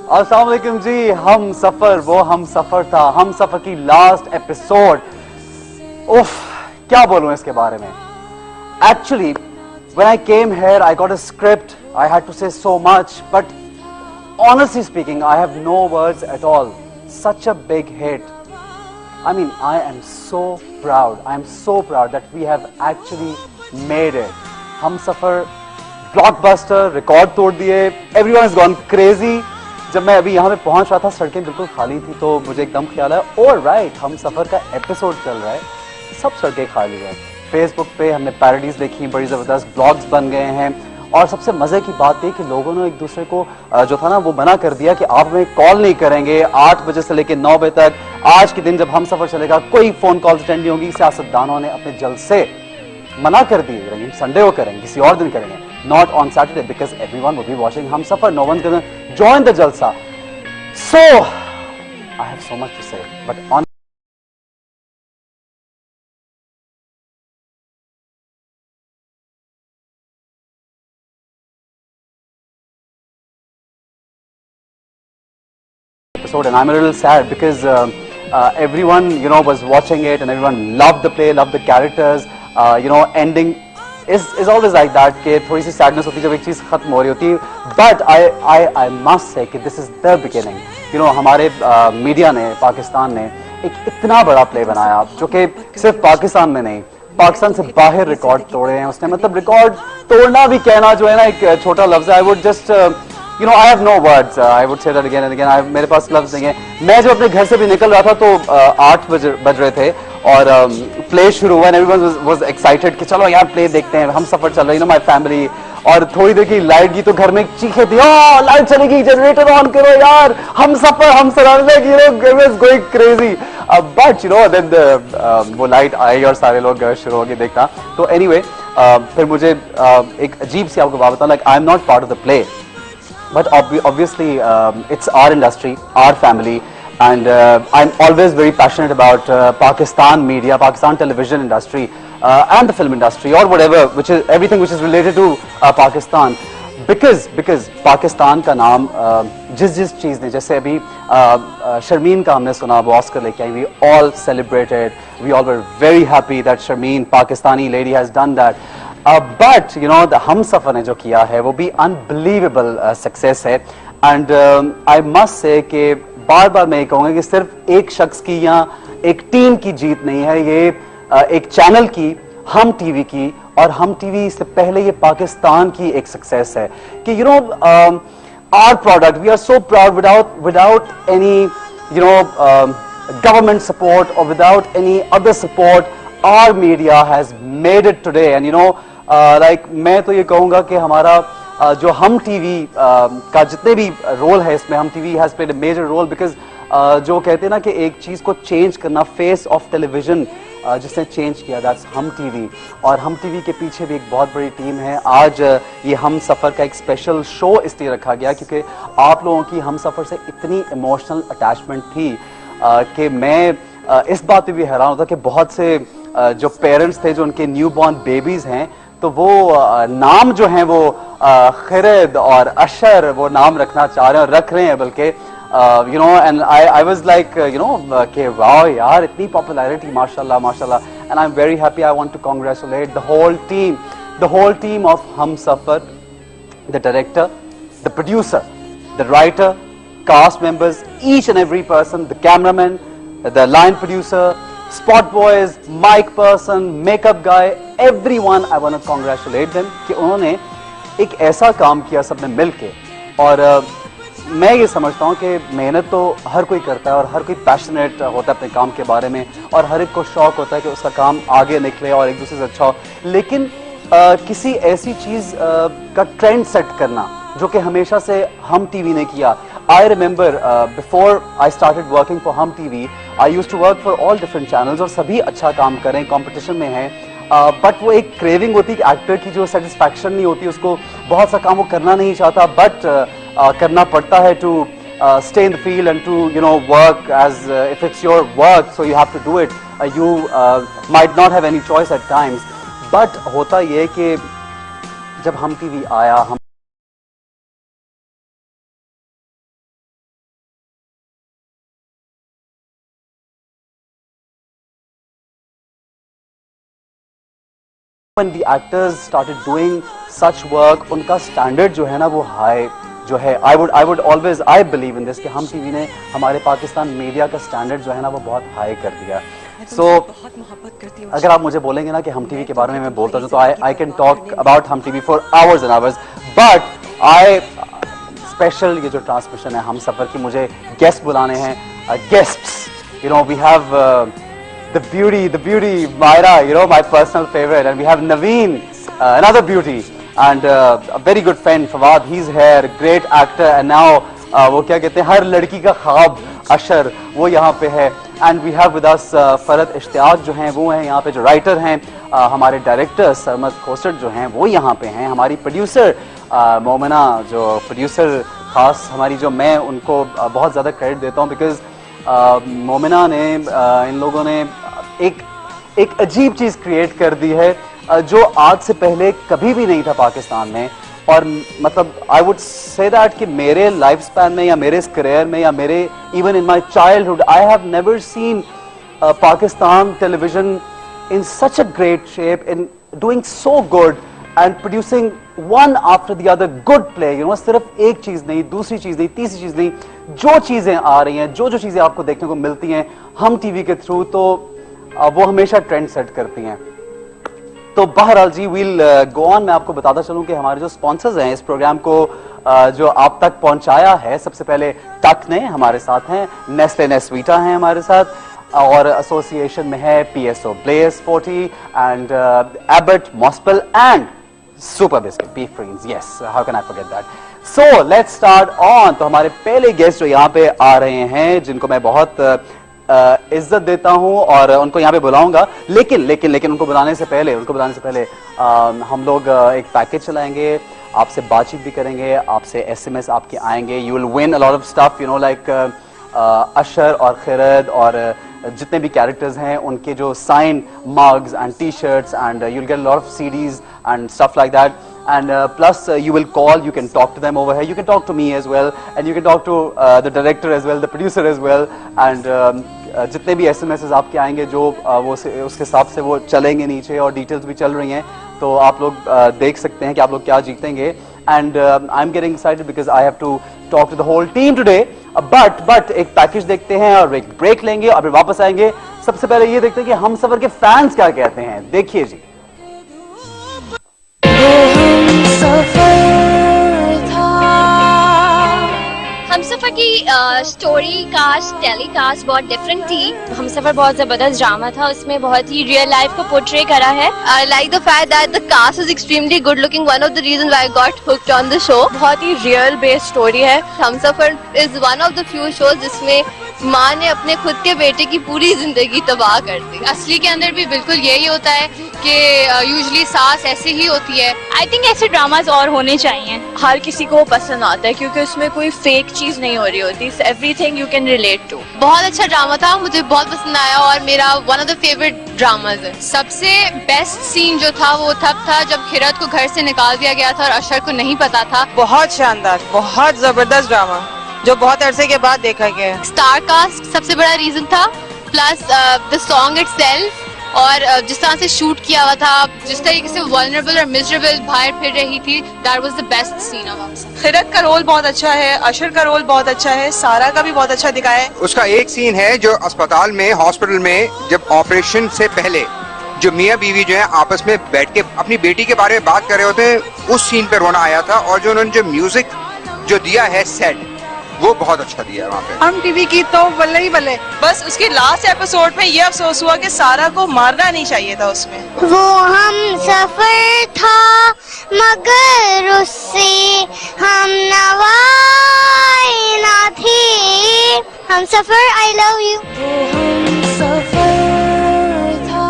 अस्सलाम वालेकुम जी। हम सफर, वो हम सफर था, हम सफर की लास्ट एपिसोड। उफ, क्या बोलूं इसके बारे में। Actually, when I came here, I got a script. I had to say so much, but honestly speaking, I have no words at all. Such a big hit. I mean, I am so proud. I am so proud that we have actually made it. Humsafar, blockbuster, record तोड़ दिए. Everyone has gone crazy. जब मैं अभी यहाँ पे पहुँच रहा था, सड़कें बिल्कुल खाली थी, तो मुझे एकदम ख्याल आया, ओह राइट, हमसफर का एपिसोड चल रहा है, सब सड़कें खाली हैं। फेसबुक पे हमने पैरोडीज देखी, बड़ी ज़बरदस्त ब्लॉग्स बन गए हैं, और सबसे मज़े की बात थी कि लोगों ने एक दूसरे को जो था ना वो मना कर दिया कि आप हमें कॉल नहीं करेंगे 8 बजे से लेकर 9 बजे तक। आज के दिन जब हम सफ़र चलेगा कोई फ़ोन कॉल अटेंड नहीं होगी। सियासतदानों ने अपने जलसे मना कर दिए, संडे को करेंगे, किसी और दिन करेंगे, not on Saturday, because everyone will be watching Humsafar, no one gonna join the jalsa. So I have so much to say, but on episode, and I'm a little sad because everyone, was watching it, and everyone loved the play, loved the characters. Ending is always like that कि थोड़ी सी sadness होती है जब एक चीज़ खत्म हो रही होती है. But I must say कि this is the beginning. हमारे मीडिया ने, पाकिस्तान ने एक इतना बड़ा प्ले बनाया जो कि सिर्फ पाकिस्तान में नहीं, पाकिस्तान से बाहर रिकॉर्ड तोड़े हैं उसने। मतलब रिकॉर्ड तोड़ना भी कहना जो है ना एक छोटा लफ्ज़ है। I would just I have no words. I would say that again and again. मेरे पास लफ्ज़ नहीं है। मैं जब अपने घर से भी निकल रहा था तो 8 बज रहे थे और प्ले शुरू हुआ, and everyone was excited कि चलो यार प्ले देखते हैं, हम सफ़र चल रही है, my family। और थोड़ी देर की लाइट गई तो घर में चीखे थी, लाइट चलेगी, जनरेटर ऑन करो यार, हम सफ़र, हम सराज गोइंग क्रेजी। बट देन वो लाइट आई और सारे लोग शुरू हो गए देखना। तो एनीवे फिर मुझे एक अजीब सी आपको बात बताऊं, like I am not part of the play, but obviously it's our industry, our family, and I'm always very passionate about Pakistan media, Pakistan television industry, and the film industry, or whatever, which is everything which is related to Pakistan, because Pakistan का नाम जिस चीज़ ने, जैसे अभी शर्मीन का हमने सुना, वो ऑस्कर लेके आई, we all celebrated, we all were very happy that Sharmeen, Pakistani lady, has done that. But the Humsafar ने जो किया है वो भी अनबिलीवेबल सक्सेस है। एंड आई मस्ट से कि बार बार मैं ये कहूँगा कि सिर्फ एक शख्स की या एक टीम की जीत नहीं है, ये एक चैनल की, हम टीवी की, और हम टीवी से पहले ये पाकिस्तान की एक सक्सेस है कि our product, we are so proud, without any government support or without any other support, our media has made it today. And like मैं तो ये कहूँगा कि हमारा जो हम टीवी का जितने भी रोल है इसमें, Hum TV has played a major role, because जो कहते हैं ना कि एक चीज़ को चेंज करना, फेस ऑफ टेलीविजन जिसने चेंज किया, दैट्स हम टीवी। और हम टीवी के पीछे भी एक बहुत बड़ी टीम है। आज ये हम सफ़र का एक स्पेशल शो इसलिए रखा गया क्योंकि आप लोगों की हम सफ़र से इतनी इमोशनल अटैचमेंट थी कि मैं इस बात पे भी हैरान होता कि बहुत से जो पेरेंट्स थे, जो उनके न्यू बॉर्न बेबीज़ हैं, तो वो नाम जो हैं वो खिरद और अशर वो नाम रखना चाह रहे हैं और रख रहे हैं बल्कि and I was like कि वाह यार इतनी पॉपुलैरिटी, माशाल्लाह माशाल्लाह। and I'm very happy. I want to congratulate the whole team of Humsafar, the director, the producer, the writer, cast members, each and every person, the cameraman, the line producer, spot boys, mic person, makeup guy, everyone, I want to congratulate them कि उन्होंने एक ऐसा काम किया सबने मिलके। और मैं ये समझता हूँ कि मेहनत तो हर कोई करता है और हर कोई पैशनेट होता है अपने काम के बारे में, और हर एक को शौक होता है कि उसका काम आगे निकले और एक दूसरे से अच्छा हो। लेकिन किसी ऐसी चीज़ का ट्रेंड सेट करना जो कि हमेशा से हम टीवी ने किया। I remember before I started working for Hum TV, I used to work for all different channels, और सभी अच्छा काम करें, कंपटीशन में हैं, बट वो एक क्रेविंग होती है कि एक्टर की जो सेटिस्फैक्शन नहीं होती, उसको बहुत सा काम वो करना नहीं चाहता, बट करना पड़ता है to stay in the field and to work as if it's your work, so you have to do it. You might not have any choice at times, but होता ये कि जब हम टीवी आया, हम when the actors started doing such work, उनका standard जो है ना वो हाई जो है, I would always I believe in this कि हम टीवी ने हमारे पाकिस्तान मीडिया का स्टैंडर्ड जो है ना वो बहुत हाई कर दिया। So अगर आप मुझे बोलेंगे ना कि हम टीवी के बारे में मैं बोलता हूँ तो I can talk about हम TV for hours and hours, but I special ये जो ट्रांसमिशन है हम सफर की, मुझे गेस्ट बुलाने हैं, guests, you know, we have the beauty Myra, you know, my personal favorite, and we have Naveen, another beauty, and a very good friend Fawad, he's here, great actor, and now वो क्या कहते हैं हर लड़की का ख्वाब अशर, वो यहाँ पे है, and we have with us Farhat Ishtiyaq जो हैं वो हैं यहाँ पे, जो राइटर हैं, हमारे डायरेक्टर सरमद खोसट जो हैं वो यहाँ पे हैं, हमारी प्रोड्यूसर मोमिना जो प्रोड्यूसर खास हमारी, जो मैं उनको बहुत ज़्यादा क्रेडिट देता हूँ, बिकॉज मोमिना ने इन लोगों ने एक अजीब चीज़ क्रिएट कर दी है जो आज से पहले कभी भी नहीं था पाकिस्तान में। और मतलब आई वुड से दैट कि मेरे लाइफ स्पैन में या मेरे इस करियर में या मेरे even in my childhood I have never seen Pakistan television in such a great shape, in doing so good and producing one after the other good play, you know, सिर्फ एक चीज नहीं, दूसरी चीज नहीं, तीसरी चीज नहीं, जो चीजें आ रही हैं, जो चीजें आपको देखने को मिलती हैं हम टीवी के थ्रू, तो वो हमेशा ट्रेंड सेट करती हैं। तो बहरहाल जी विल गो ऑन। मैं आपको बताता चलूं कि हमारे जो स्पॉन्सर्स हैं इस प्रोग्राम को जो आप तक पहुंचाया है, सबसे पहले टक ने हमारे साथ हैं, नेस्ले नेस्वीटा हैं हमारे साथ, और एसोसिएशन में है PSO Blaze 40 and Abbott Mospel and Super Biscuit Beef Greens, yes, how can I forget that? So let's start on। तो हमारे पहले गेस्ट जो यहाँ पे आ रहे हैं, जिनको मैं बहुत इज्जत देता हूँ और उनको यहाँ पे बुलाऊंगा, लेकिन उनको बुलाने से पहले हम लोग एक पैकेज चलाएंगे, आपसे बातचीत भी करेंगे, आपसे SMS आपके आएंगे, you will win a lot of stuff, you know, like अशर और खिरद और जितने भी कैरेक्टर्स हैं उनके जो sign mugs and t-shirts, and you will get lot of CDs and stuff like that, and plus you will call, you can talk to them over here, you can talk to me as well, and you can talk to the director as well, the producer as well, and जितने भी SMS आपके आएंगे जो वो उसके हिसाब से वो चलेंगे नीचे, और डिटेल्स भी चल रही हैं, तो आप लोग देख सकते हैं कि आप लोग क्या जीतेंगे। And I'm getting excited because I have to talk to the whole team today. But एक पैकेज देखते हैं और एक ब्रेक लेंगे और फिर वापस आएंगे। सबसे पहले ये देखते हैं कि हम सफर के फैंस क्या कहते हैं, देखिए जी। हमसफर की स्टोरी कास्ट टेलीकास्ट बहुत डिफरेंट थी। हमसफर बहुत जबरदस्त ड्रामा था, उसमें बहुत ही रियल लाइफ को पोर्ट्रे करा है। I like the fact that the cast is extremely good looking. One of the reasons I got hooked on the show. बहुत ही रियल बेस्ड स्टोरी है। Humsafar is one of the few shows जिसमें माँ ने अपने खुद के बेटे की पूरी जिंदगी तबाह कर दी। असली के अंदर भी बिल्कुल यही होता है कि यूजुअली सास ऐसे ही होती है। आई थिंक ऐसे ड्रामाज और होने चाहिए। हर किसी को पसंद आता है क्योंकि उसमें कोई फेक चीज नहीं हो रही होती, everything you can relate to. बहुत अच्छा ड्रामा था, मुझे बहुत पसंद आया और मेरा one of the favourite dramas है। सबसे बेस्ट सीन जो था वो तब था जब खिरत को घर से निकाल दिया गया था और अशर को नहीं पता था। बहुत शानदार, बहुत जबरदस्त ड्रामा जो बहुत अरसे के बाद देखा गया है। स्टार कास्ट सबसे बड़ा रीजन था, प्लस द सॉन्ग इटसेल्फ, और जिस तरह से शूट किया हुआ था, जिस तरीके से वल्नरेबल और मिजरेबल बाहर फिर रही थी, that was the best scene of Humsafar. Khirad का रोल बहुत अच्छा है, अशर का रोल बहुत अच्छा है, सारा का भी बहुत अच्छा दिखाया है। उसका एक सीन है जो अस्पताल में, हॉस्पिटल में, जब ऑपरेशन से पहले जो मियाँ बीवी जो है आपस में बैठ के अपनी बेटी के बारे में बात कर रहे होते हैं, उस सीन पे रोना आया था। और जो उन्होंने जो म्यूजिक जो दिया है सेट, वो बहुत अच्छा दिया है वहाँ पे। हम टीवी की तो बल्ले ही बल्ले, बस उसके लास्ट एपिसोड में ये अफसोस हुआ कि सारा को मारना नहीं चाहिए था उसमें। वो हम सफर था मगर उससे हम नवाई ना थे। हम सफर, आई लव यू। हम सफर था।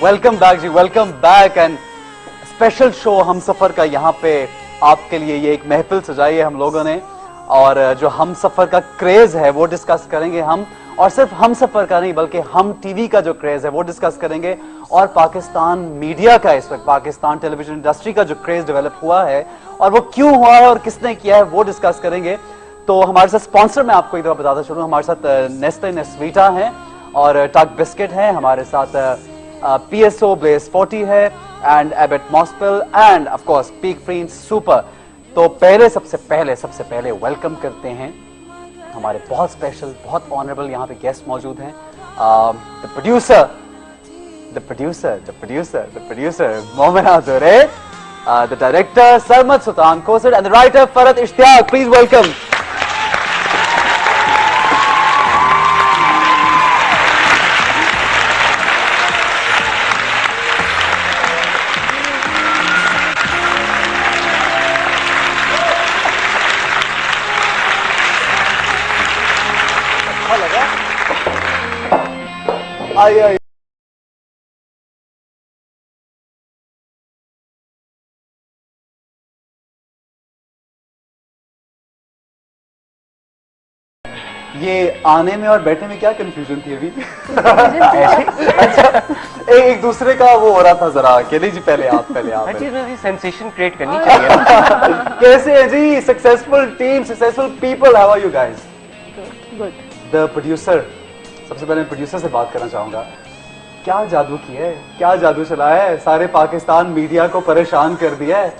वेलकम बैक जी, welcome back. And special show Humsafar का यहाँ पे आपके लिए ये एक महफिल सजाई है हम लोगों ने, और जो हम सफर का क्रेज है वो डिस्कस करेंगे हम, और सिर्फ हम सफर का नहीं बल्कि हम टीवी का जो क्रेज है वो डिस्कस करेंगे, और पाकिस्तान मीडिया का, इस वक्त पाकिस्तान टेलीविजन इंडस्ट्री का जो क्रेज डेवलप हुआ है और वो क्यों हुआ है और किसने किया है वो डिस्कस करेंगे। तो हमारे साथ स्पॉन्सर मैं आपको एक दफा बताता चलूं, हमारे साथ नेस्ले नेस्वीटा है और टक बिस्किट है, हमारे साथ PSO ब्लेस 40 है एंड एबेट मॉस्पेल and of course peak print super. तो पहले सबसे पहले वेलकम करते हैं हमारे बहुत स्पेशल, बहुत ऑनरेबल यहाँ पे गेस्ट मौजूद हैं, the producer Momina Duraid, the director Sarmad Sultan Khoosat and the writer Farhat Ishtiaq. Please welcome. आइए ये आने में और बैठने में क्या कंफ्यूजन थी अभी? अच्छा, एक दूसरे का वो हो रहा था जरा। केली जी पहले आप सेंसेशन क्रिएट करनी चाहिए। कैसे है जी? Successful team, successful people, how are you guys? Good. The producer, सबसे पहले प्रोड्यूसर से बात करना चाहूंगा। क्या जादू किया है, क्या जादू चलाया है, सारे पाकिस्तान मीडिया को परेशान कर दिया है?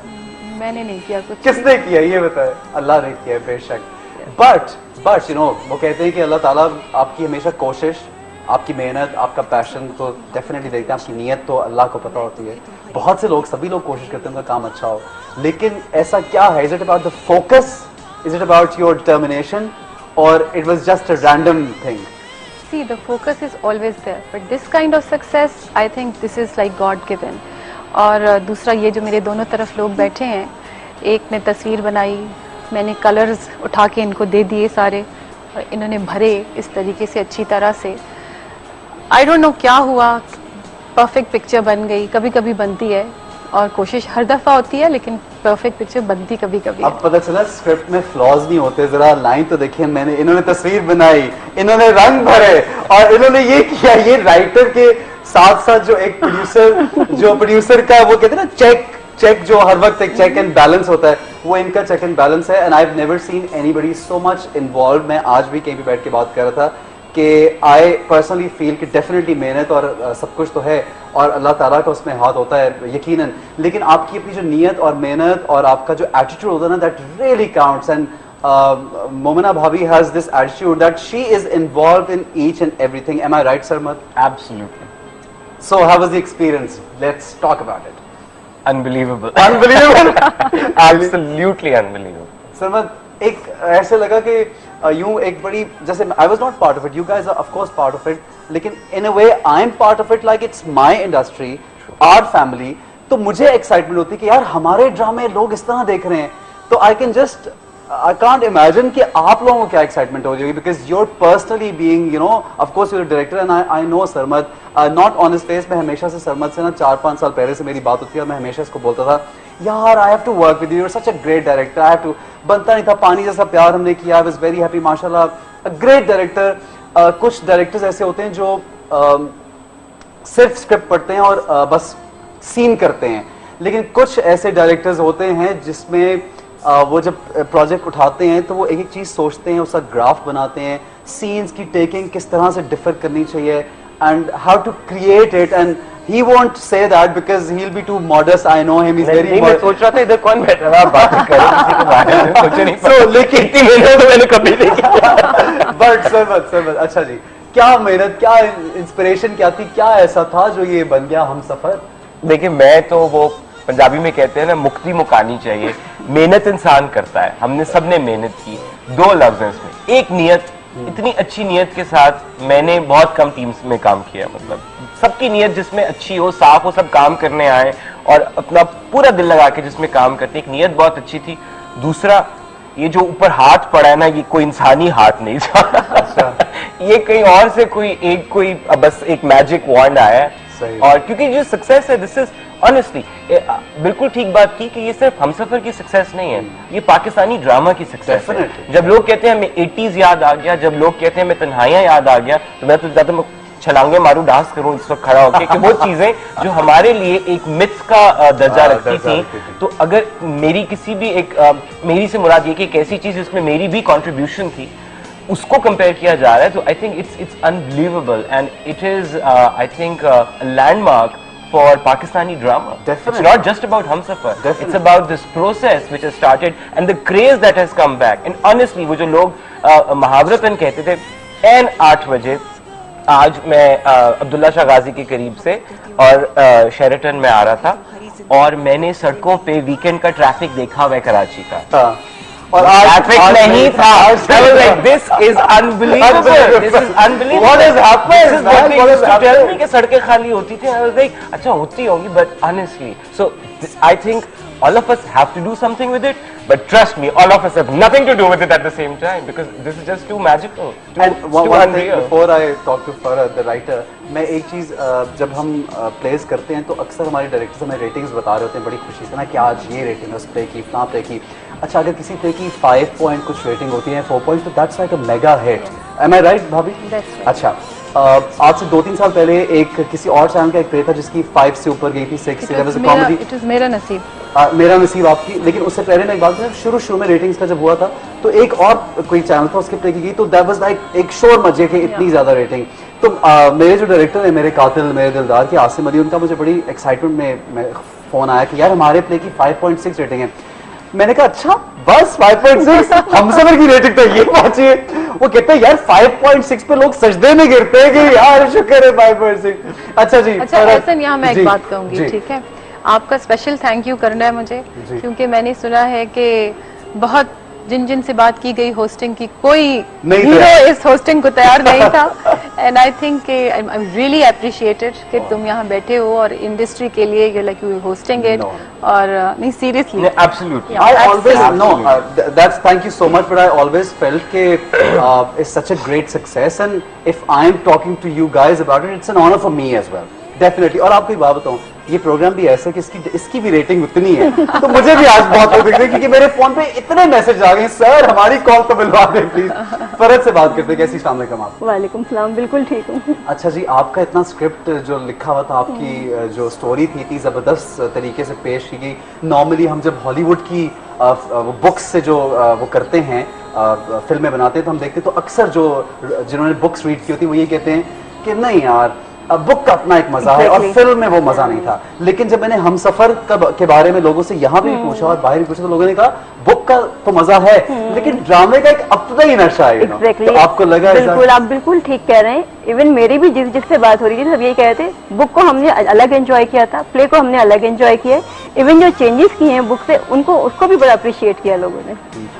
मैंने नहीं किया कुछ। किसने किया ये बताए? अल्लाह ने किया बेशक, बट यू नो वो कहते हैं कि अल्लाह ताला आपकी हमेशा कोशिश, आपकी मेहनत, आपका पैशन तो डेफिनेटली देखते हैं, आपकी नीयत तो अल्लाह को पता होती है। बहुत से लोग, सभी लोग कोशिश करते हैं उनका काम अच्छा हो, लेकिन ऐसा क्या है? Is it about the focus, is it about your determination, और it was just a random thing? See, the focus is always there, but this kind of success, I think this is like God given. और दूसरा ये जो मेरे दोनों तरफ लोग बैठे हैं, एक ने तस्वीर बनाई, मैंने कलर्स उठा के इनको दे दिए सारे, और इन्होंने भरे इस तरीके से अच्छी तरह से। I don't know क्या हुआ, परफेक्ट पिक्चर बन गई। कभी कभी बनती है और कोशिश हर दफा होती है, लेकिन परफेक्ट पिक्चर बनती कभी कभी। अब पता चला स्क्रिप्ट में फ्लॉज नहीं होते। जरा लाइन तो देखिए, मैंने, इन्होंने तस्वीर बनाई, इन्होंने रंग भरे और इन्होंने ये किया। ये राइटर के साथ साथ जो एक प्रोड्यूसर का वो कहते हैं ना चेक जो हर वक्त एक चेक एंड बैलेंस होता है, वो इनका चेक एंड बैलेंस है। And I have never seen anybody so much involve. मैं आज भी कहीं भी बैठ के बात कर रहा था कि आई पर्सनली फील कि डेफिनेटली मेहनत और सब कुछ तो है और अल्लाह ताला का उसमें हाथ होता है यकीनन, लेकिन आपकी अपनी जो नीयत और मेहनत और आपका जो एटीट्यूड होता है ना, that really counts. And Momina bhabhi has this attitude that she is involved in each and everything. Am I right Sarmad? Absolutely. So how was the experience? Let's talk about it. Unbelievable. Absolutely unbelievable. Sarmad, एक ऐसे लगा कि यूं एक बड़ी, जैसे I was not part of it, you guys are of course part of it, लेकिन in a way I am part of it, like it's my industry, our family. तो मुझे एक्साइटमेंट होती है कि यार हमारे ड्रामे लोग इस तरह देख रहे हैं, तो I can't imagine कि आप लोगों को क्या एक्साइटमेंट हो जाएगी, because you're personally being, you know, of course you're a director and I know Sarmad, not on his face। मैं हमेशा से सरमद से ना 4-5 साल पहले से मेरी बात होती है और मैं हमेशा इसको बोलता था, यार I have to work with you, you're such a great director, I have to। बनता नहीं था, पानी जैसा प्यार हमने किया, I was very happy, माशाल्लाह, a great director। कुछ डायरेक्टर्स ऐसे होते हैं जो सिर्फ स्क्रिप्ट पढ़ते हैं और बस सीन करते हैं, लेकिन कुछ ऐसे डायरेक्टर्स होते हैं जिसमें वो जब प्रोजेक्ट उठाते हैं तो वो एक एक चीज सोचते हैं, उसका ग्राफ बनाते हैं, सीन्स की टेकिंग किस तरह से डिफर करनी चाहिए and how to create it. And he won't say that because he'll be too modest, I know him, he's very मैं सोच रहा था इधर कौन बैठ रहा है, आप बात कर रहे हैं किसी के बारे में, सोचे नहीं। so लेकिन इतनी मेहनत तो मैंने कभी नहीं की। बट सरमद, अच्छा जी, क्या मेहनत, क्या इंस्पिरेशन क्या थी, क्या ऐसा था जो ये बन गया हम सफर? देखिए, मैं तो वो पंजाबी में कहते हैं ना, मुक्ति मुकानी चाहिए। मेहनत इंसान करता है, हमने सबने मेहनत की। 2 लफ्ज हैं इसमें, एक नीयत। इतनी अच्छी नीयत के साथ मैंने बहुत कम टीम्स में काम किया, मतलब सबकी नीयत जिसमें अच्छी हो, साफ हो, सब काम करने आए और अपना पूरा दिल लगा के जिसमें काम करते, एक नीयत बहुत अच्छी थी। दूसरा, ये जो ऊपर हाथ पड़ा है ना, ये कोई इंसानी हाथ नहीं था। ये कहीं और से कोई बस एक मैजिक वॉन्ड आया है, सही। और क्योंकि जो सक्सेस है, दिस इज ऑनेस्टली बिल्कुल ठीक बात की कि ये सिर्फ हमसफर की सक्सेस नहीं है, ये पाकिस्तानी ड्रामा की सक्सेस है। Definitely. जब लोग कहते हैं हमें 80s याद आ गया, जब लोग कहते हैं हमें तन्हाइयां याद आ गया, तो मैं तो ज्यादा मैं छलांगे मारूं, डांस करूं इस वक्त खड़ा होकर कि वो चीजें जो हमारे लिए एक मिथ का दर्जा रखती थी। तो अगर मेरी किसी भी मेरी से मुराद ये कि एक ऐसी चीज जिसमें मेरी भी कंट्रीब्यूशन थी, उसको कंपेयर किया जा रहा है, तो I think it's unbelievable and it is I think landmark for Pakistani drama. Definitely. It's not just about Humsafar. Definitely. It's about this process which has started and the craze that has come back. And honestly, वो जो लोग महावरतन कहते थे, N 8 बजे आज मैं अब्दुल्ला शाह गाजी के करीब से और शेरेटन में आ रहा था और मैंने सड़कों पे वीकेंड का ट्रैफिक देखा हुआ है कराची का। और ट्रैफिक नहीं था। I was like, this is unbelievable. This is unbelievable. What has happened? This is what they used to tell me कि सड़कें खाली होती थी। I was like, अच्छा होती होंगी, but honestly, so I think all of us have to do something with it. But trust me, all of us have nothing to do with it at the same time because this is just too magical, too unreal. Before I talk to Farhad, the writer, मैं एक चीज जब हम place करते हैं तो अक्सर हमारे डायरेक्टर्स हमें रेटिंग्स बता रहे होते हैं बड़ी खुशी से ना कि आज ये रेटिंग है उस प्ले की, इतना प्ले की। अच्छा, अगर किसी प्ले की 5 पॉइंट कुछ रेटिंग होती है, 4 पॉइंट, तो that's like a mega hit. Am I right भाभी? अच्छा, आज से 2-3 साल पहले एक किसी और चैनल का एक प्ले था जिसकी 5 से ऊपर गई थी, 6 कॉमेडी। इट इज मेरा नसीब। मेरा नसीब आपकी। लेकिन उससे पहले मैं एक बात करूं, शुरू में रेटिंग्स का जब हुआ था तो एक और कोई चैनल था उसके प्ले की गई, तो दैट वाज लाइक एक शोर मचे के इतनी ज्यादा रेटिंग। तो मेरे जो डायरेक्टर है, मेरे कातिल, मेरे दिलदार के आसिम अली, उनका मुझे बड़ी एक्साइटमेंट में फोन आया कि यार हमारे प्ले की 5.6 रेटिंग है। मैंने कहा अच्छा बस 5.6, हमसफर की रेटिंग तो ये पहुंची है। वो कहते हैं यार 5.6 पे लोग सजदे में गिरते हैं कि यार शुक्र है 5.6। अच्छा जी। अच्छा एहसन, यहाँ मैं एक बात कहूंगी, ठीक है? आपका स्पेशल थैंक यू करना है मुझे, क्योंकि मैंने सुना है कि बहुत जिन से बात की गई होस्टिंग की, कोई हीरो इस होस्टिंग को तैयार नहीं था। And I think I am really appreciated कि तुम यहाँ बैठे हो और इंडस्ट्री के लिए you like you hosting it. और नहीं seriously, absolutely, I always no that's thank you so much, but I always felt कि it's such a great success and if I am talking to you guys about it, it's an honor for me as well, definitely। और आपको एक बात बताऊं, ये programme भी ऐसा है कि इसकी भी रेटिंग उतनी है, तो मुझे भी आज बहुत हो गई क्योंकि मेरे फोन पे इतने मैसेज आ गए, सर हमारी कॉल तो मिलवा दें प्लीज। फरहद से बात करते हैं, कैसी अस्सलाम वालेकुम आप? वालेकुम सलाम, बिल्कुल ठीक हूँ। अच्छा जी, आपका इतना स्क्रिप्ट जो लिखा हुआ था, आपकी जो स्टोरी थी इतनी जबरदस्त तरीके से पेश की गई। नॉर्मली हम जब हॉलीवुड की बुक्स से जो वो करते हैं, फिल्में बनाते हैं, तो हम देखते हैं तो अक्सर जो जिन्होंने बुक्स रीड की होती है वो ये कहते हैं कि नहीं यार बुक का अपना एक मजा है और फिल्म में वो मजा नहीं था। लेकिन जब मैंने हमसफर के बारे में लोगों से यहाँ पे भी पूछा और बाहर भी पूछा तो लोगों ने कहा बुक का तो मजा है लेकिन ड्रामे का एक अपना ही नशा है। Exactly. तो आपको लगा? बिल्कुल, आप बिल्कुल ठीक कह रहे हैं। इवन मेरी भी जिससे बात हो रही थी सब यही कह रहे थे, बुक को हमने अलग एंजॉय किया था, प्ले को हमने अलग एंजॉय किया, इवन जो चेंजेस किए हैं बुक से उनको उसको भी बड़ा अप्रिशिएट किया लोगों ने।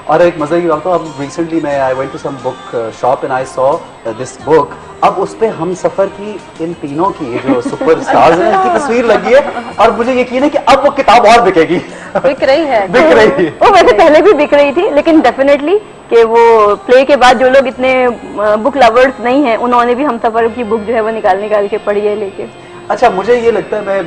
और एक मजा की बात तो अब रिसेंटली मैं I went to some book shop and I saw this book. अब उस पे हमसफर की इन तीनों की जो सुपर स्टार्स हैं उनकी तस्वीर लगी है और मुझे यकीन है कि अब वो किताब और बिकेगी। बिक रही है, बिक रही है। वो वैसे पहले भी बिक रही थी, लेकिन डेफिनेटली कि वो प्ले के बाद जो लोग इतने बुक लवर्स नहीं हैं उन्होंने भी हमसफर की बुक जो है वो निकाल के पढ़ी है लेके। अच्छा, मुझे ये लगता है, मैं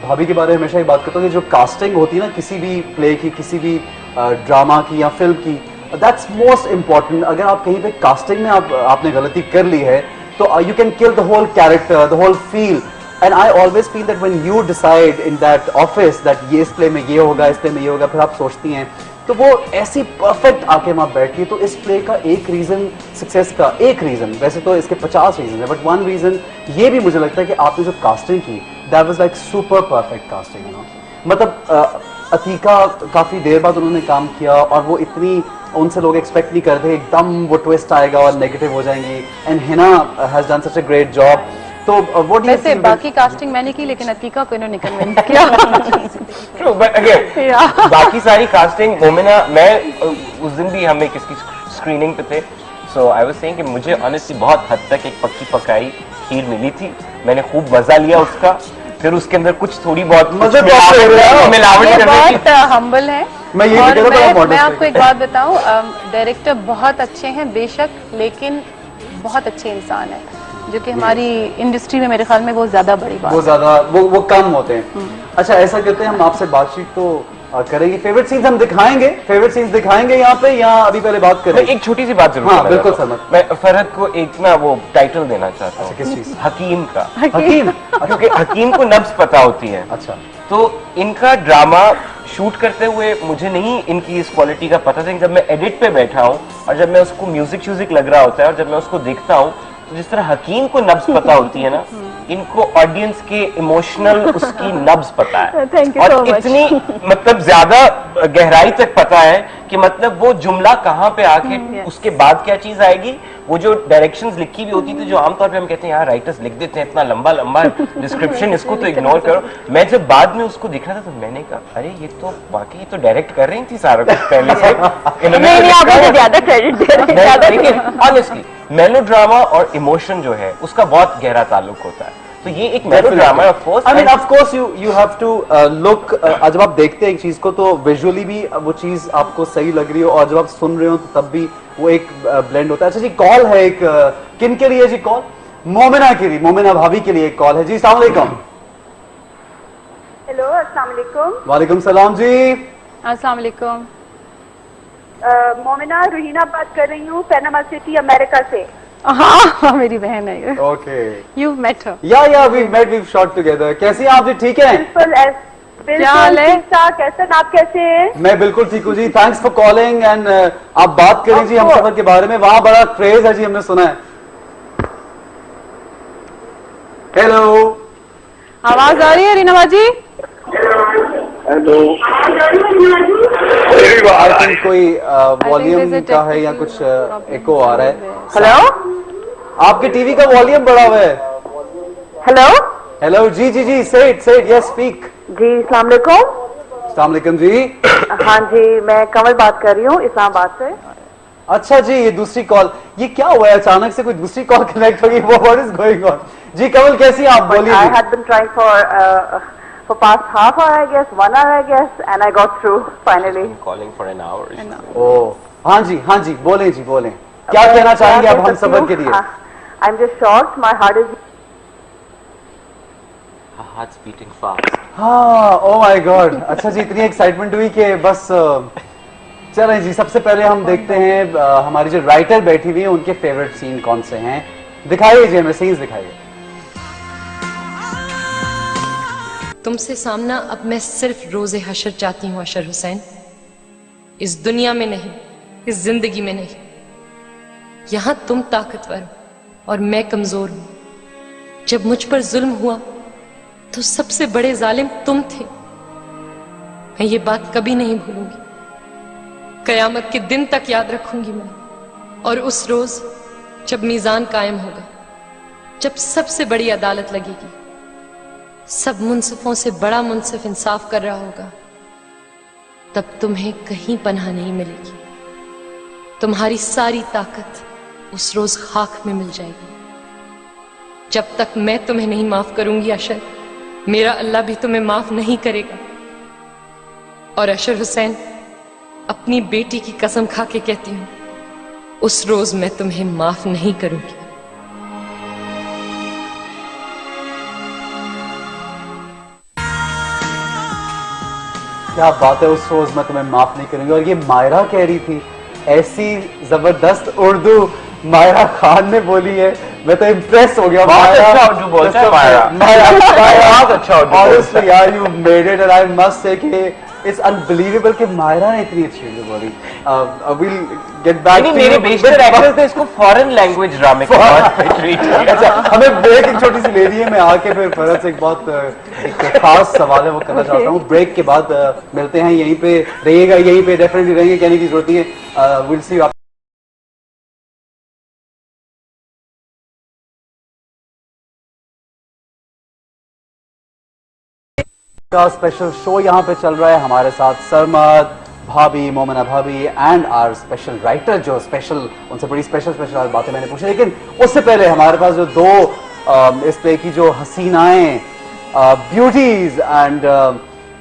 भाभी के बारे में हमेशा ही बात करता हूँ कि जो कास्टिंग होती है ना किसी भी प्ले की, किसी भी ड्रामा की या फिल्म की, दैट्स मोस्ट इम्पोर्टेंट। अगर आप कहीं पे कास्टिंग में आपने गलती कर ली है तो you can kill the whole character, the whole feel. And I always feel that when you decide in that office that ये इस प्ले में ये होगा, इस प्ले में ये होगा, फिर आप सोचती हैं तो वो ऐसी परफेक्ट आके वहाँ बैठी है। तो इस प्ले का एक रीजन, सक्सेस का एक रीजन, वैसे तो इसके 50 रीजन है, बट वन रीजन ये भी मुझे लगता है कि आपने जो कास्टिंग की that was like super perfect casting, you know. मतलब अतीका काफी देर बाद उन्होंने काम किया और वो इतनी, उनसे लोग एक्सपेक्ट नहीं करते एकदम वो ट्विस्ट आएगा और नेगेटिव हो जाएंगी। And Hina has done such a great job. तो व्हाट डू यू वैसे बाकी कास्टिंग मैंने की लेकिन अतीका को इन्होंने कन्विंस किया। ट्रू, बट अगेन बाकी सारी कास्टिंग, मोमिना, मैं उस दिन भी हम एक इसकी स्क्रीनिंग पे थे, सो आई वाज सेइंग कि मुझे ऑनेस्टली बहुत हद तक एक पक्की पकाई खीर मिली थी, मैंने खूब मजा लिया उसका। फिर उसके अंदर कुछ थोड़ी बहुत मिलावट बहुत हम्बल है। मैं आपको एक बात बताऊं, डायरेक्टर बहुत अच्छे हैं बेशक, लेकिन बहुत अच्छे इंसान है। जो कि हमारी इंडस्ट्री में मेरे ख्याल में वो ज्यादा बड़ी बात वो ज्यादा वो कम होते हैं। अच्छा, ऐसा करते हैं, हम आपसे बातचीत तो करेंगे, फेवरेट सीन्स हम दिखाएंगे, फेवरेट सीन्स दिखाएंगे यहाँ पे, या अभी पहले बात करें? एक छोटी सी बात जरूर। हाँ बिल्कुल सर। मैं फरहत को एक ना वो टाइटल देना चाहता हूँ। किस चीज? हकीम का। हकीम? क्योंकि हकीम को नब्ज पता होती है। अच्छा। तो इनका ड्रामा शूट करते हुए मुझे नहीं इनकी इस क्वालिटी का पता था। जब मैं एडिट पे बैठा हूँ और जब मैं उसको म्यूजिक लग रहा होता है और जब मैं उसको देखता हूँ, तो जिस तरह हकीम को नब्ज पता होती है ना, इनको ऑडियंस के इमोशनल उसकी नब्ज पता है। Thank you और so much. इतनी मतलब ज्यादा गहराई तक पता है कि मतलब वो जुमला कहाँ पे आके उसके बाद क्या चीज आएगी। वो जो डायरेक्शंस लिखी भी होती थी, जो आमतौर पे हम कहते हैं यार राइटर्स लिख देते हैं इतना लंबा लंबा डिस्क्रिप्शन, इसको तो इग्नोर करो। मैं जब बाद में उसको दिख रहा था तो मैंने कहा अरे ये तो वाकई तो डायरेक्ट कर रही थी सारा कुछ पहले से। नहीं, आप मुझे ज्यादा क्रेडिट दे रहे हैं। लेकिन ऑनेस्टली मेलोड्रामा और इमोशन जो है उसका बहुत गहरा ताल्लुक होता है। तो ये एक मेलोड्रामा है, of course. I mean of course you have to look, जब आप देखते हैं एक चीज को तो विजुअली भी वो चीज आपको सही लग रही हो, और जब आप सुन रहे हो तो तब भी वो एक ब्लेंड होता है। अच्छा जी, कॉल है एक, किन के लिए जी कॉल? मोमिना के लिए, मोमिना भाभी के लिए एक कॉल है जी। अस्सलाम वालेकुम। हेलो, अस्सलाम वालेकुम। वालेकुम सलाम जी। अस्सलाम वालेकुम। मोमिना रुहीना बात कर रही हूँ, पैनामा सिटी अमेरिका से। हाँ, मेरी बहन है ये। Okay, you met her? या we met, we shot together. कैसी हैं आप जी? ठीक हैं? बिल्कुल ठीक ठाक। ऐसा आप कैसे हैं? मैं बिल्कुल ठीक हूँ जी, थैंक्स फॉर कॉलिंग। एंड आप बात करें जी हमसफर के बारे में, वहां बड़ा क्रेज है जी, हमने सुना है। हेलो, आवाज आ रही है रीना बाजी? हेलो, आई थिंक कोई वॉल्यूम का है या कुछ एको आ रहा है। हेलो, आपके टीवी का वॉल्यूम बढ़ा हुआ है। हेलो हेलो, जी जी जी, से इट, यस स्पीक। जी, अस्सलाम वालेकुम। अस्सलाम वालेकुम जी। हाँ जी, मैं कमल बात कर रही हूँ इस्लामाबाद से। अच्छा जी, ये दूसरी कॉल, ये क्या हुआ है अचानक से कोई दूसरी कॉल कनेक्ट हो गई? What is going on? जी कमल, कैसी हैं आप? बोलिए। I had been trying for past half hour, I guess, 1 hour, I guess, and I got through finally. Calling for an hour. ओह हाँ जी, बोलें जी, बोलें। क्या कहना चाहेंगे आप हमसफर के लिए? I'm just shocked. My heart is. Her heart's beating fast. हाँ, ओह माय गॉड। अच्छा जी, इतनी एक्साइटमेंट हुई कि बस चलें जी, सबसे पहले हम देखते हैं हमारी जो राइटर बैठी हुई है उनके फेवरेट सीन कौन से हैं। दिखाइए जी, हमें सीन्स दिखाइए। तुमसे सामना अब मैं सिर्फ रोजे हशर चाहती हूँ अशर हुसैन, इस दुनिया में नहीं, इस जिंदगी में नहीं। यहां तुम ताकतवर हो और मैं कमजोर हूं। जब मुझ पर जुल्म हुआ तो सबसे बड़े जालिम तुम थे। मैं ये बात कभी नहीं भूलूंगी, कयामत के दिन तक याद रखूंगी मैं। और उस रोज जब मीजान कायम होगा, जब सबसे बड़ी अदालत लगेगी, सब मुंसिफों से बड़ा मुंसिफ इंसाफ कर रहा होगा, तब तुम्हें कहीं पनाह नहीं मिलेगी। तुम्हारी सारी ताकत उस रोज खाक में मिल जाएगी। जब तक मैं तुम्हें नहीं माफ करूंगी अशर, मेरा अल्लाह भी तुम्हें माफ नहीं करेगा। और अशर हुसैन, अपनी बेटी की कसम खा के कहती हूं, उस रोज मैं तुम्हें माफ नहीं करूंगी। क्या बात है, उस रोज मैं तुम्हें माफ नहीं करूंगी। और ये मायरा कह रही थी, ऐसी जबरदस्त उर्दू मायरा खान ने बोली है, मैं तो इम्प्रेस हो गया। बहुत अच्छा उर्दू बोलता है मायरा। बहुत अच्छा उर्दू। ऑनेस्टली यार, you made it and I must say कि इट्स अनबिलीवेबल कि मायरा ने इतनी अच्छी उर्दू बोली। विल गेट बैक टू मेरे बेशतर एक्टर्स ने इसको फॉरेन लैंग्वेज ड्रामे के बाद ट्रीट किया। अच्छा, हमें ब्रेक एक छोटी सी ले रही है, मैं आके फिर फरहत से एक बहुत एक खास सवाल है वो करना चाहता हूँ। ब्रेक के बाद मिलते हैं, यहीं पे रहिएगा, यहीं पे डेफिनेटली रहेंगे, कहने की जरूरत नहीं है। Will see you. का स्पेशल शो यहाँ पे चल रहा है, हमारे साथ सरमद भाभी, मोमिना भाभी एंड आवर स्पेशल राइटर, जो स्पेशल उनसे बड़ी स्पेशल बातें मैंने पूछी। लेकिन उससे पहले हमारे पास जो दो इस प्ले की जो हसीनाएं, beauties and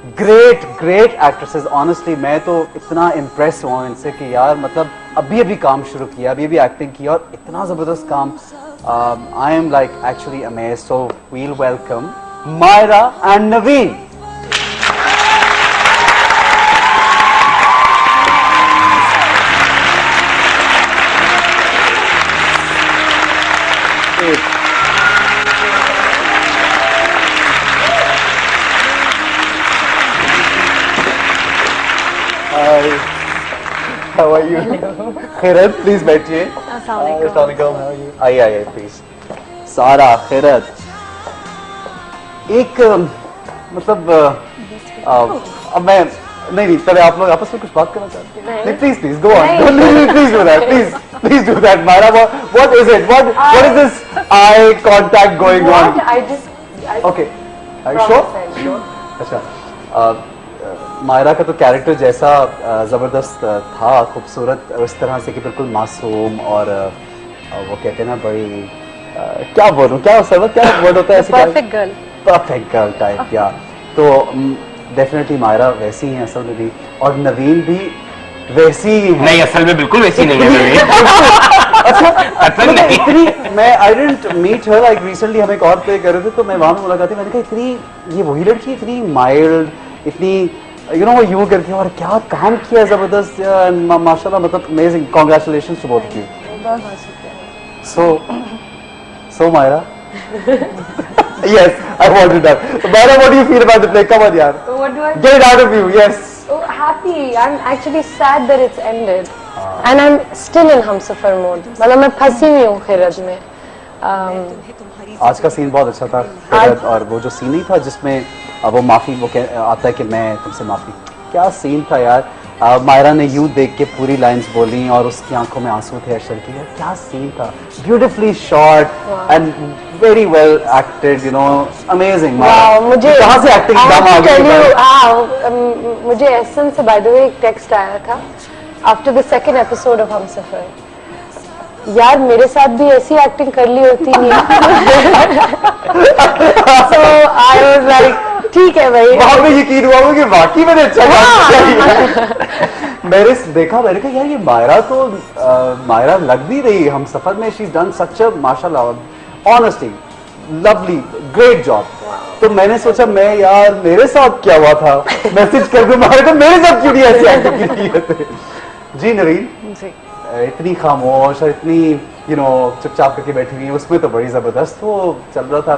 great actresses. Honestly मैं तो इतना इम्प्रेस हुआ हूं इनसे कि यार मतलब अभी काम शुरू किया, अभी एक्टिंग किया और इतना जबरदस्त काम। I am like actually amazed. So we'll welcome Maira and Naveen. How are you? Khirad, please बैठिए। आइए प्लीज। सारा खैरत, एक मतलब अब मैं नहीं पहले आप लोग आपस में कुछ बात करना चाहते हैं? Please go on. Please do that, please do that. Maira, what is it? What is this eye contact going on? Okay, are you sure? अच्छा, मायरा का तो कैरेक्टर जैसा जबरदस्त था, खूबसूरत इस तरह से कि बिल्कुल मासूम और वो कहते हैं ना बड़ी क्या बोलूं, क्या वर्ड होता है ऐसे? Perfect girl type. या तो डेफिनेटली मायरा वैसी ही असल में भी, और नवीन भी वैसी ही है। नहीं, असल में बिल्कुल वैसी नहीं है नवीन। अच्छा, असल में इतनी मैं I didn't meet her, like recently हम एक और प्ले कर रहे थे तो मैं वहां मुलाकात हुई, मैंने कहा इतनी ये वही लड़की इतनी माइल्ड, इतनी वो यूं करके, और क्या काम किया जबरदस्त माशाल्लाह, मतलब amazing. Congratulations to both of you. So Maira, yes, I wanted that. So Maira, what do you feel about the play? Come on, yaar. What do I get it out of you? Yes. Oh, happy. I'm actually sad that it's ended, and I'm still in Humsafar mode. मतलब मैं फंसी हुई हूँ खैरत में। आज का scene बहुत अच्छा था खैरत, और वो जो सीन ही था जिसमें वो माफी वो आता है कि मैं तुमसे माफी, क्या सीन था यार। मायरा ने यूं देख के पूरी लाइंस बोली और उसकी आंखों में आंसू थे अशर के। क्या सीन था, beautifully shot and very well acted, amazing. मुझे कहाँ से एक्टिंग दम आ गई? मुझे एहसन से बाय द वे एक टेक्स्ट आया था after the second episode of Humsafar, यार मेरे साथ भी ऐसी एक्टिंग कर ली होती है। So I was like, ठीक है भाई। वहां पे यकीन हुआ कि वाकई मैंने अच्छा काम। मैंने कहा यार ये मायरा तो मायरा लग नहीं रही हम सफर में। शी डन सच अ माशाल्लाह ऑनेस्टली लवली ग्रेट जॉब। तो मैंने सोचा मैं यार मेरे साथ क्या हुआ था, मैसेज कर दूं मायरा को, मेरे साथ क्यों नहीं ऐसी एक्टिंग की? जी नवीन जी, इतनी खामोश और इतनी चुपचाप करके बैठी हुई, उसमें तो बड़ी जबरदस्त वो चल रहा था।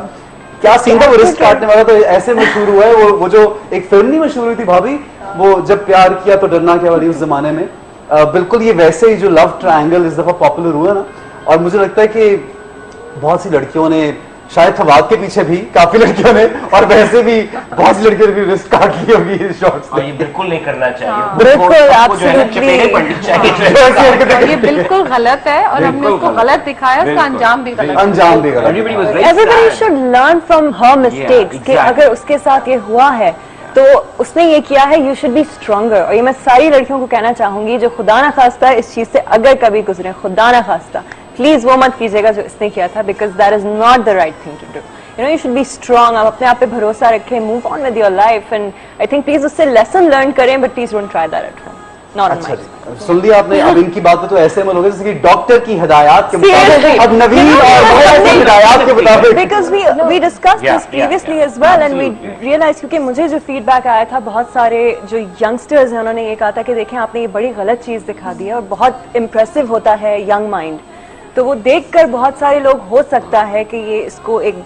क्या सीन था, वो रिस्क काटने वाला तो ऐसे मशहूर हुआ है। वो जो एक फिल्म नहीं मशहूर हुई थी भाभी, वो जब प्यार किया तो डरना क्या वाली, उस जमाने में बिल्कुल ये वैसे ही जो लव ट्रायंगल इस दफा पॉपुलर हुआ ना। और मुझे लगता है कि बहुत सी लड़कियों ने, शायद फवाद के पीछे भी काफी लड़कियों ने, और वैसे भी बहुत सी लड़कियों ने भी रिस्क काट ली होगी इस शॉट्स में। ये बिल्कुल नहीं करना चाहिए, बिल्कुल ये बिल्कुल गलत है, और हमने उसको गलत दिखाया, उसका अंजाम भी गलत। Everybody should learn from her mistakes कि अगर उसके साथ ये हुआ है तो उसने ये किया है, यू शुड बी स्ट्रॉन्गर। और ये मैं सारी लड़कियों को कहना चाहूंगी जो खुदा ना खास्ता इस चीज से अगर कभी गुजरे, खुदा ना खास्ता प्लीज वो मत कीजिएगा जो इसने किया था, because that is not the right thing to do. You should be strong, आप अपने आप पे भरोसा रखें, move on with your life. And I think please उससे लेसन लर्न करें, but please don't try that at home. अच्छा सुन लिया आपने। अब इनकी बात तो ऐसे में लोगे जैसे कि डॉक्टर की हिदायत के मुताबिक, अब नवीन और हिदायत के मुताबिक, because we discussed this previously as well and we realize, क्योंकि मुझे जो फीडबैक आया था बहुत सारे जो यंगस्टर्स हैं उन्होंने ये कहा था कि देखें आपने ये बड़ी गलत चीज दिखा दी है और बहुत इम्प्रेसिव होता है यंग माइंड। तो वो देखकर बहुत सारे लोग हो सकता है कि ये इसको एक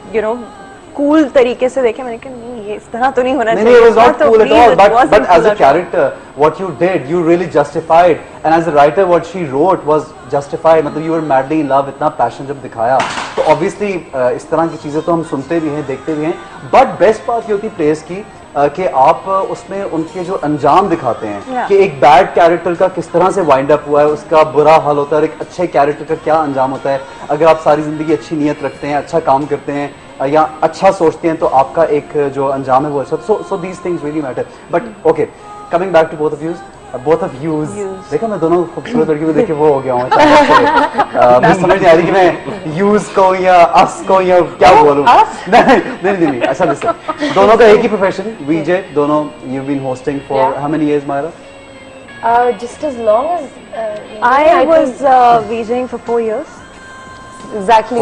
कूल तरीके से देखें। मैंने कहा नहीं ये इस तरह तो नहीं होना चाहिए। It was not cool at all, but as a character what you did you really justified, and as a writer what she wrote was justified। मतलब you were madly in love, इतना passion जब दिखाया तो obviously इस तरह की चीजें तो हम सुनते भी हैं, देखते भी हैं, but best बात ये होती है प्लेस की कि आप उसमें उनके जो अंजाम दिखाते हैं कि एक बैड कैरेक्टर का किस तरह से वाइंड अप हुआ है, उसका बुरा हाल होता है, और एक अच्छे कैरेक्टर का क्या अंजाम होता है। अगर आप सारी जिंदगी अच्छी नीयत रखते हैं, अच्छा काम करते हैं या अच्छा सोचते हैं तो आपका एक जो अंजाम है वो अच्छा। So these things really matter. But okay, coming back to both of you, both of yous. देखा मैं दोनों खूबसूरत लड़कियों को देख के वो हो गया हूँ मुझे समझ नहीं आ रही कि मैं यूज को या अस को या क्या बोलूँ नहीं अच्छा लिसन दोनों का एक ही प्रोफेशन वीजे दोनों you've been hosting for how many years Myra? Just as long as I was VJing for 4 years. exactly